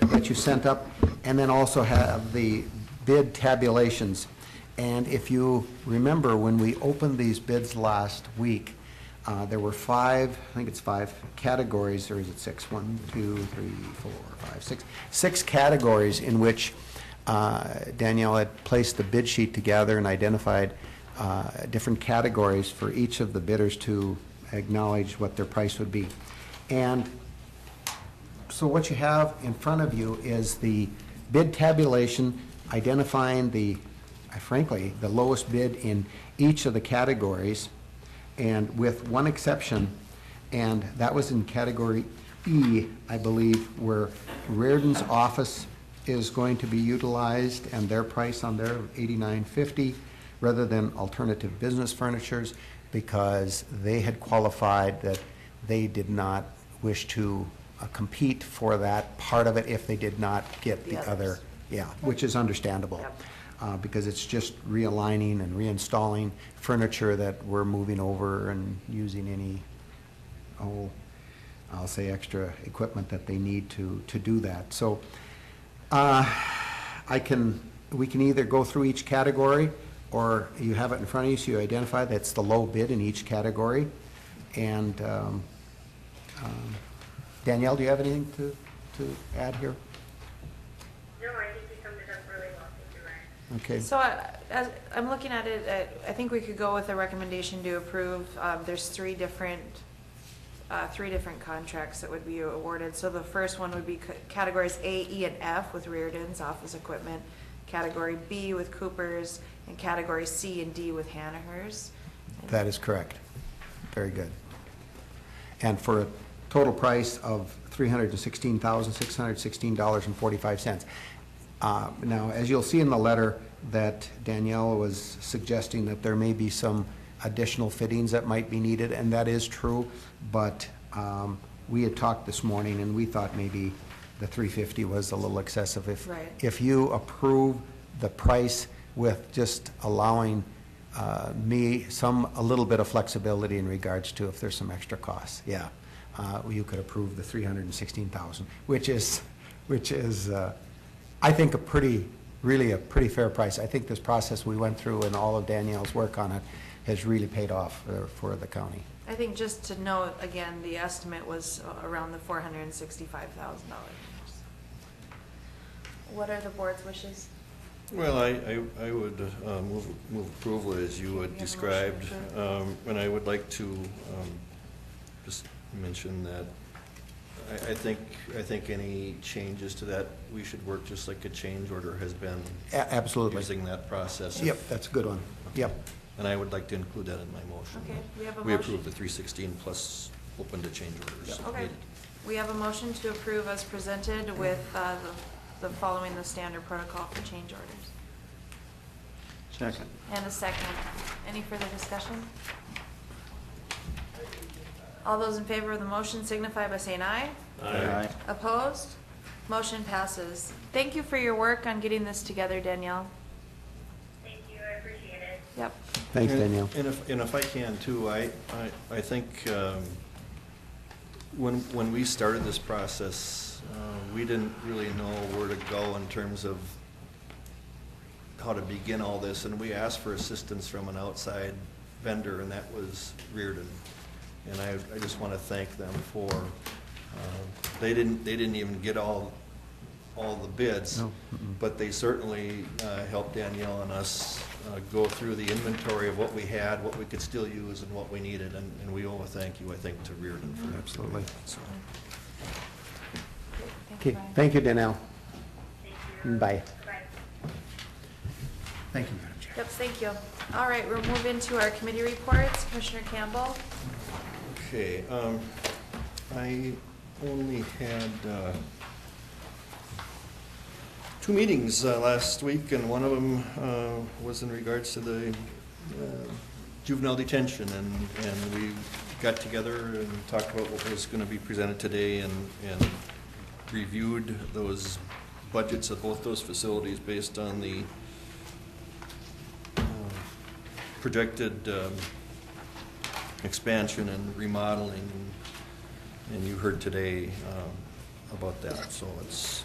that you sent up, and then also have the bid tabulations. And if you remember, when we opened these bids last week, there were 5, I think it's 5 categories, or is it 6? 1, 2, 3, 4, 5, 6. 6 categories in which Danielle had placed the bid sheet together and identified different categories for each of the bidders to acknowledge what their price would be. And So what you have in front of you is the bid tabulation identifying the, frankly, the lowest bid in each of the categories, and with one exception, and that was in category E, I believe, where Reardon's office is going to be utilized, and their price on their $89.50 rather than alternative business furnitures, because they had qualified that they did not wish to compete for that part of it if they did not get the other. Yeah, which is understandable. Because it's just realigning and reinstalling furniture that we're moving over and using any, I'll say extra equipment that they need to do that. So we can either go through each category, or you have it in front of you so you identify that's the low bid in each category. And Danielle, do you have anything to add here? No, I think you summed it up really well. Thank you, Ryan. Okay. So as I'm looking at it, I think we could go with a recommendation to approve. There's three different contracts that would be awarded. So the first one would be categories A, E, and F with Reardon's office equipment, category B with Cooper's, and category C and D with Hanaher's. That is correct. Very good. And for a total price of $316,616.45. Now, as you'll see in the letter, that Danielle was suggesting that there may be some additional fittings that might be needed, and that is true, but we had talked this morning, and we thought maybe the $350 was a little excessive. If you approve the price with just allowing me a little bit of flexibility in regards to if there's some extra costs, you could approve the $316,000, which is I think really a pretty fair price. I think this process we went through and all of Danielle's work on it has really paid off for the county. I think just to note, again, the estimate was around the $465,000. What are the board's wishes? Well, I would move approval as you had described, and I would like to just mention that I think any changes to that, we should work just like a change order has been. Absolutely. Using that process. Yep, that's a good one. Yep. And I would like to include that in my motion. Okay, we have a We motion. approve the 316 plus open to change orders. Okay, we have a motion to approve as presented with the following the standard protocol for change orders. Second. And a second. Any further discussion? All those in favor of the motion signify by saying aye. Aye. Opposed? Motion passes. Thank you for your work on getting this together, Danielle. Thank you, I appreciate it. Yep. Thanks, Danielle. And if I can too, I think when we started this process, we didn't really know where to go in terms of how to begin all this, and we asked for assistance from an outside vendor, and that was Reardon. And I just want to thank them for, they didn't even get all the bids, No. but they certainly helped Danielle and us go through the inventory of what we had, what we could still use, and what we needed, and we owe a thank you, I think, to Reardon for that. Absolutely. So. Okay, thank you, Danielle. Bye. Bye. Thank you, Madam Chair. Yep, thank you. All right, we'll move into our committee reports. Commissioner Campbell? Okay, I only had two meetings last week, and one of them was in regards to the juvenile detention, and we got together and talked about what was going to be presented today, and reviewed those budgets of both those facilities based on the projected expansion and remodeling, and you heard today about that. So it's,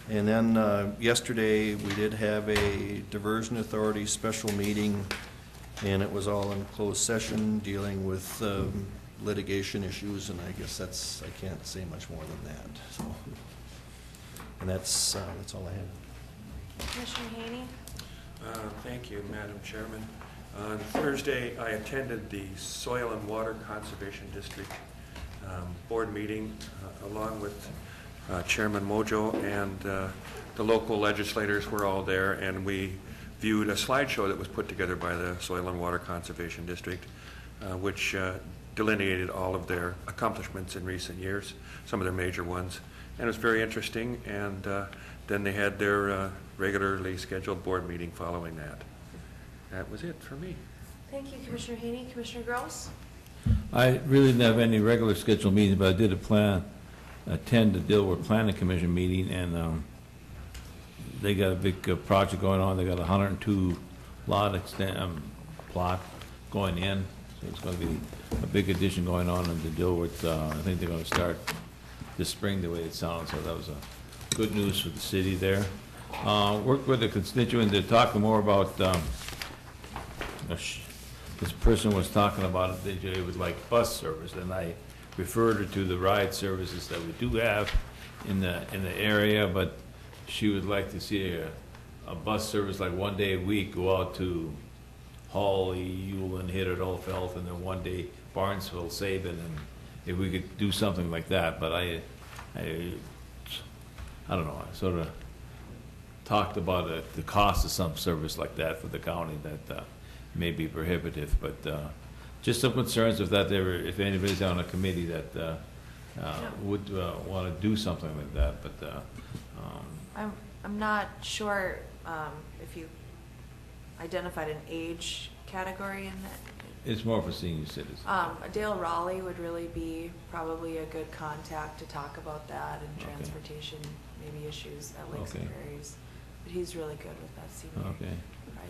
and then yesterday we did have a diversion authority special meeting, and it was all in closed session dealing with litigation issues, and I guess I can't say much more than that. So, and that's all I have. Commissioner Haney? Thank you, Madam Chairman. On Thursday, I attended the Soil and Water Conservation District board meeting along with Chairman Mojo, and the local legislators were all there, and we viewed a slideshow that was put together by the Soil and Water Conservation District, which delineated all of their accomplishments in recent years, some of their major ones. And it was very interesting, and then they had their regularly scheduled board meeting following that. That was it for me. Thank you, Commissioner Haney. Commissioner Gross? I really didn't have any regular scheduled meetings, but I did attend the Dilworth Planning Commission meeting, and they got a big project going on. They got a 102 lot plot going in, so it's going to be a big addition going on in the Dilworth. I think they're going to start this spring, the way it sounds, so that was good news for the city there. Worked with a constituent. They're talking more about this person was talking about it, they would like bus service, and I referred her to the ride services that we do have in the area, but she would like to see a bus service like one day a week go out to Hawley, Hewlin, Hittert, Oldfelt, and then one day Barnesville, Sabin, and if we could do something like that. But I don't know, I sort of talked about the cost of some service like that for the county that may be prohibitive, but just some concerns if if anybody's on a committee that would want to do something like that. But I'm not sure if you identified an age category in that. It's more for senior citizens. Dale Raleigh would really be probably a good contact to talk about that and transportation, maybe issues at Lakes and Prairies. But he's really good with that senior ride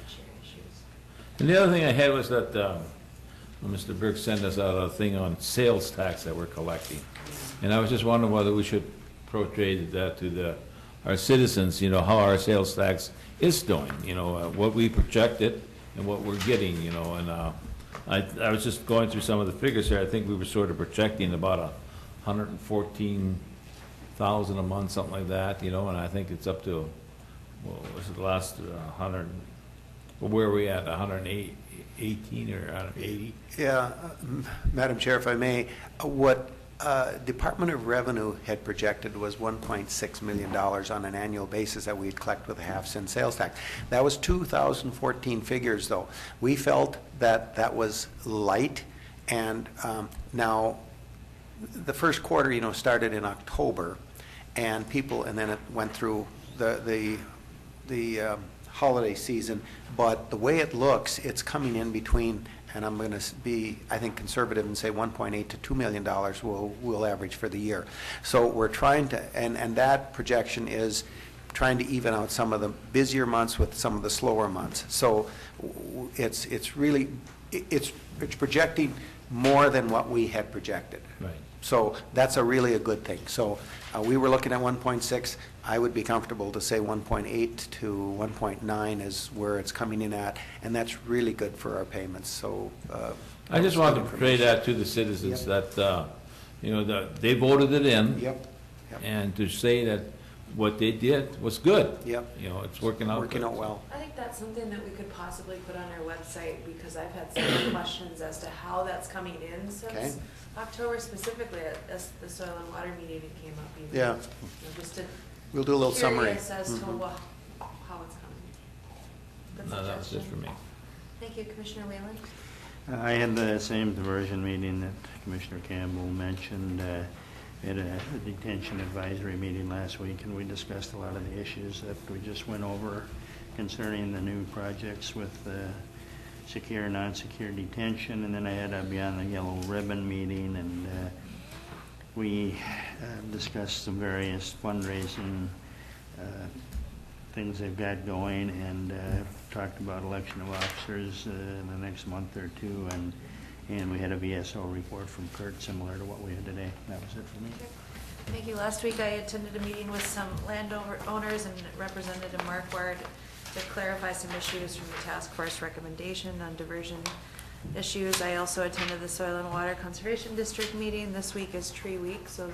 share issues. And the other thing I had was that Mr. Burke sent us out a thing on sales tax that we're collecting. And I was just wondering whether we should portray that to our citizens, you know, how our sales tax is doing, you know, what we projected and what we're getting, you know. And I was just going through some of the figures here. I think we were sort of projecting about $114,000 a month, something like that, you know, and I think it's up to, what was it, the last 100, where are we at, 118 or 180? Yeah, Madam Chair, if I may, what Department of Revenue had projected was $1.6 million on an annual basis that we'd collect with a half-cent sales tax. That was 2014 figures, though. We felt that that was light, and now the first quarter, you know, started in October, and then it went through the holiday season. But the way it looks, it's coming in between, and I'm going to be, I think, conservative and say $1.8 to $2 million we'll average for the year. So we're trying to, and that projection is trying to even out some of the busier months with some of the slower months. So it's projecting more than what we had projected. Right. So that's really a good thing. So we were looking at 1.6. I would be comfortable to say 1.8 to 1.9 is where it's coming in at, and that's really good for our payments. So I just wanted to portray that to the citizens that you know, they voted it in. Yep. And to say that what they did was good. Yep. You know, it's working out good. well. I think that's something that we could possibly put on our website, because I've had some questions as to how that's coming in since October, specifically at the Soil and Water meeting it came up even. Yeah. You know, just to we'll do a little summary. As to how it's coming. Good No, that was suggestion. just for me. Thank you, Commissioner Whalen. I had the same diversion meeting that Commissioner Campbell mentioned. We had a detention advisory meeting last week, and we discussed a lot of the issues that we just went over concerning the new projects with secure and non-secure detention. And then I had a Beyond the Yellow Ribbon meeting, and we discussed some various fundraising things they've got going, and talked about election of officers in the next month or two, and we had a VSO report from Kurt similar to what we had today. That was it for me. Thank you. Last week I attended a meeting with some landowners and Representative Mark Ward to clarify some issues from the task force recommendation on diversion issues. I also attended the Soil and Water Conservation District meeting. This week is Tree Week, so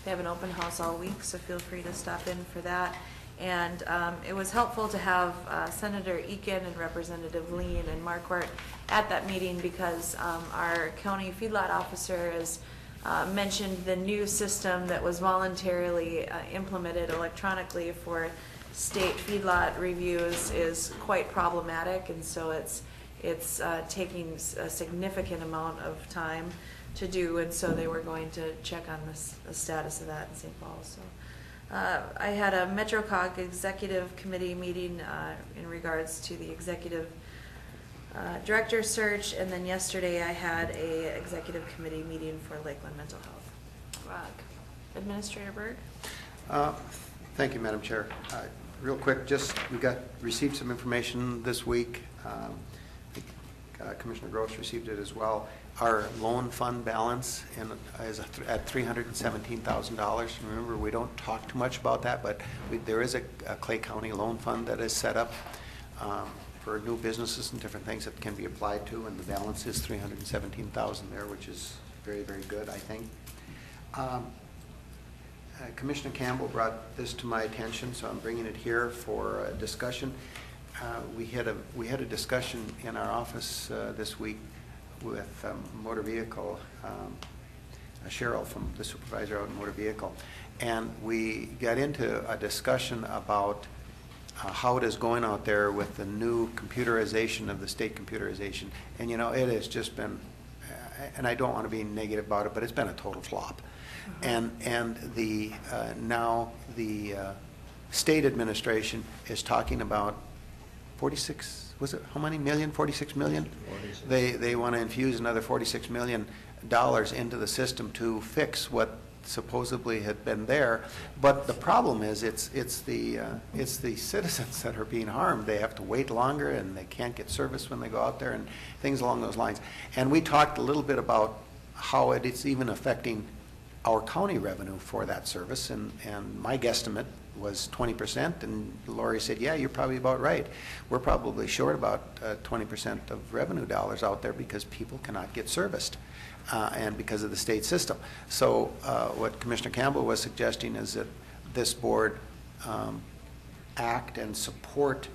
they have an open house all week, so feel free to stop in for that. And it was helpful to have Senator Eakin and Representative Lean and Marquardt at that meeting, because our county feedlot officer is mentioned the new system that was voluntarily implemented electronically for state feedlot reviews is quite problematic, and so it's taking a significant amount of time to do, and so they were going to check on the status of that in St. Paul. So I had a MetroCog executive committee meeting in regards to the executive director search, and then yesterday I had a executive committee meeting for Lakeland Mental Health. Administrator Berg? Thank you, Madam Chair. Real quick, we received some information this week. Commissioner Gross received it as well. Our loan fund balance is at $317,000. Remember, we don't talk too much about that, but there is a Clay County loan fund that is set up for new businesses and different things that can be applied to, and the balance is $317,000 there, which is very, very good, I think. Commissioner Campbell brought this to my attention, so I'm bringing it here for discussion. We had a discussion in our office this week with motor vehicle, Cheryl from the supervisor out in motor vehicle, and we got into a discussion about how it is going out there with the new computerization of the state computerization. And you know, it has just been, and I don't want to be negative about it, but it's been a total flop. And the now the state administration is talking about 46, was it, how many million? 46 million? 46. They want to infuse another $46 million into the system to fix what supposedly had been there. But the problem is it's the citizens that are being harmed. They have to wait longer, and they can't get service when they go out there, and things along those lines. And we talked a little bit about how it's even affecting our county revenue for that service, and my guesstimate was 20%, and Lori said, yeah, you're probably about right. We're probably short about 20% of revenue dollars out there because people cannot get serviced, and because of the state system. So what Commissioner Campbell was suggesting is that this board act and support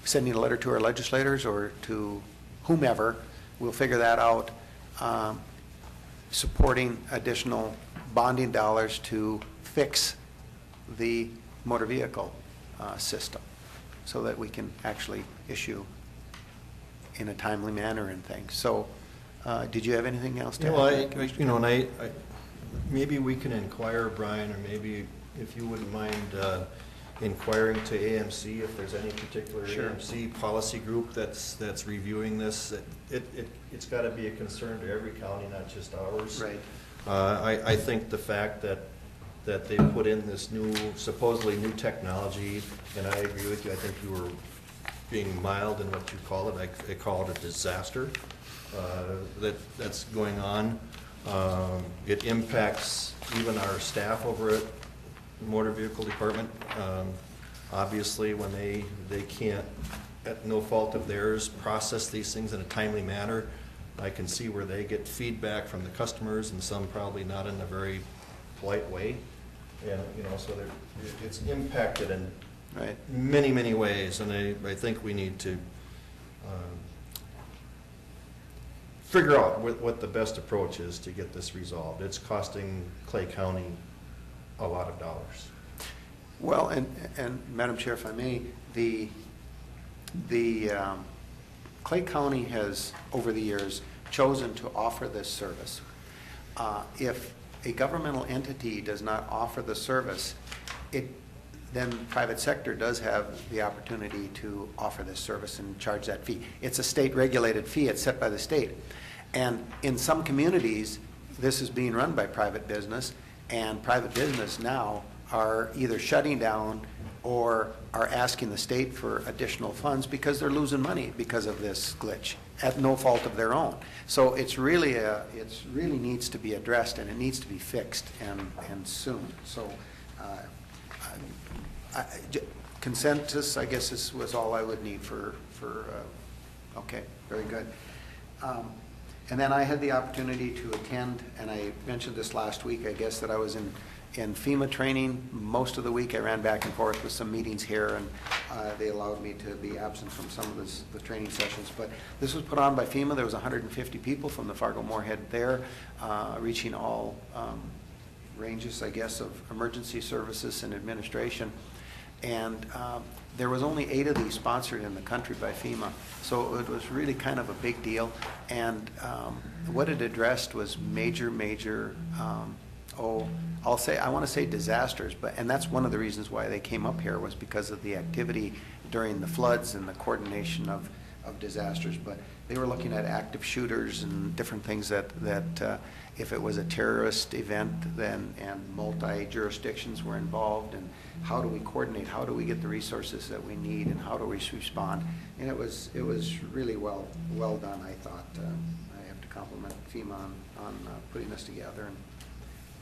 sending a letter to our legislators or to whomever, we'll figure that out, supporting additional bonding dollars to fix the motor vehicle system so that we can actually issue in a timely manner and things. So did you have anything else to add? Well, maybe we can inquire, Brian, or maybe if you wouldn't mind inquiring to AMC if there's any particular AMC policy group that's reviewing this. It's got to be a concern to every county, not just ours. Right. I think the fact that they put in this supposedly new technology, and I agree with you, I think you were being mild in what you call it. I call it a disaster that's going on. It impacts even our staff over at the Motor Vehicle Department. Obviously, when they can't, at no fault of theirs, process these things in a timely manner, I can see where they get feedback from the customers, and some probably not in a very polite way. And, so it's impacted in many, many ways, and I think we need to figure out what the best approach is to get this resolved. It's costing Clay County a lot of dollars. Well, and Madam Chair, if I may, the Clay County has, over the years, chosen to offer this service. If a governmental entity does not offer the service, then the private sector does have the opportunity to offer this service and charge that fee. It's a state-regulated fee. It's set by the state. And in some communities, this is being run by private business, and private business now are either shutting down or are asking the state for additional funds because they're losing money because of this glitch at no fault of their own. So it's really needs to be addressed, and it needs to be fixed and soon. So consensus, I guess, was all I would need for okay, very good. And then I had the opportunity to attend, and I mentioned this last week, I guess, that I was in FEMA training most of the week. I ran back and forth with some meetings here, and they allowed me to be absent from some of the training sessions. But this was put on by FEMA. There was 150 people from the Fargo-Moorhead there, reaching all ranges, I guess, of emergency services and administration. And there was only 8 of these sponsored in the country by FEMA, so it was really kind of a big deal. And what it addressed was major, I want to say disasters, and that's one of the reasons why they came up here, was because of the activity during the floods and the coordination of disasters. But they were looking at active shooters and different things that if it was a terrorist event, then, and multi-jurisdictions were involved, and how do we coordinate, how do we get the resources that we need, and how do we respond? And it was really well done, I thought. I have to compliment FEMA on putting this together,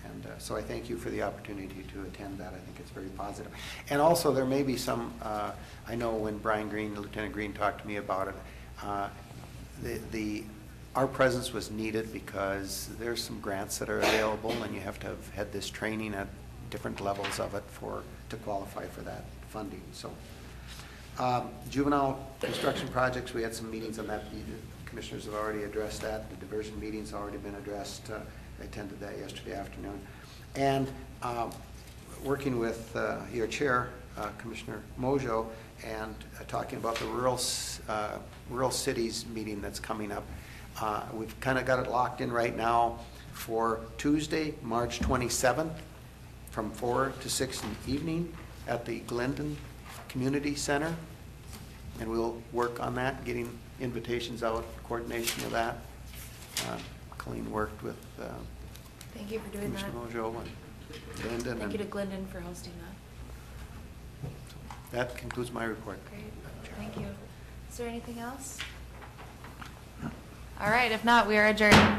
and so I thank you for the opportunity to attend that. I think it's very positive. And also, there may be some, I know when Lieutenant Green talked to me about it, our presence was needed because there's some grants that are available, and you have to have had this training at different levels of it to qualify for that funding. So, juvenile construction projects, we had some meetings on that. The commissioners have already addressed that. The diversion meeting's already been addressed. I attended that yesterday afternoon. And working with your chair, Commissioner Mojo, and talking about the rural cities meeting that's coming up. We've kind of got it locked in right now for Tuesday, March 27th, from 4 to 6 in the evening at the Glendon Community Center. And we'll work on that, getting invitations out, coordination of that. Colleen worked with Thank you for doing that. Commissioner Mojo and Glendon. Thank you to Glendon for hosting that. That concludes my report. Great, thank you. Is there anything else? All right, if not, we are adjourned.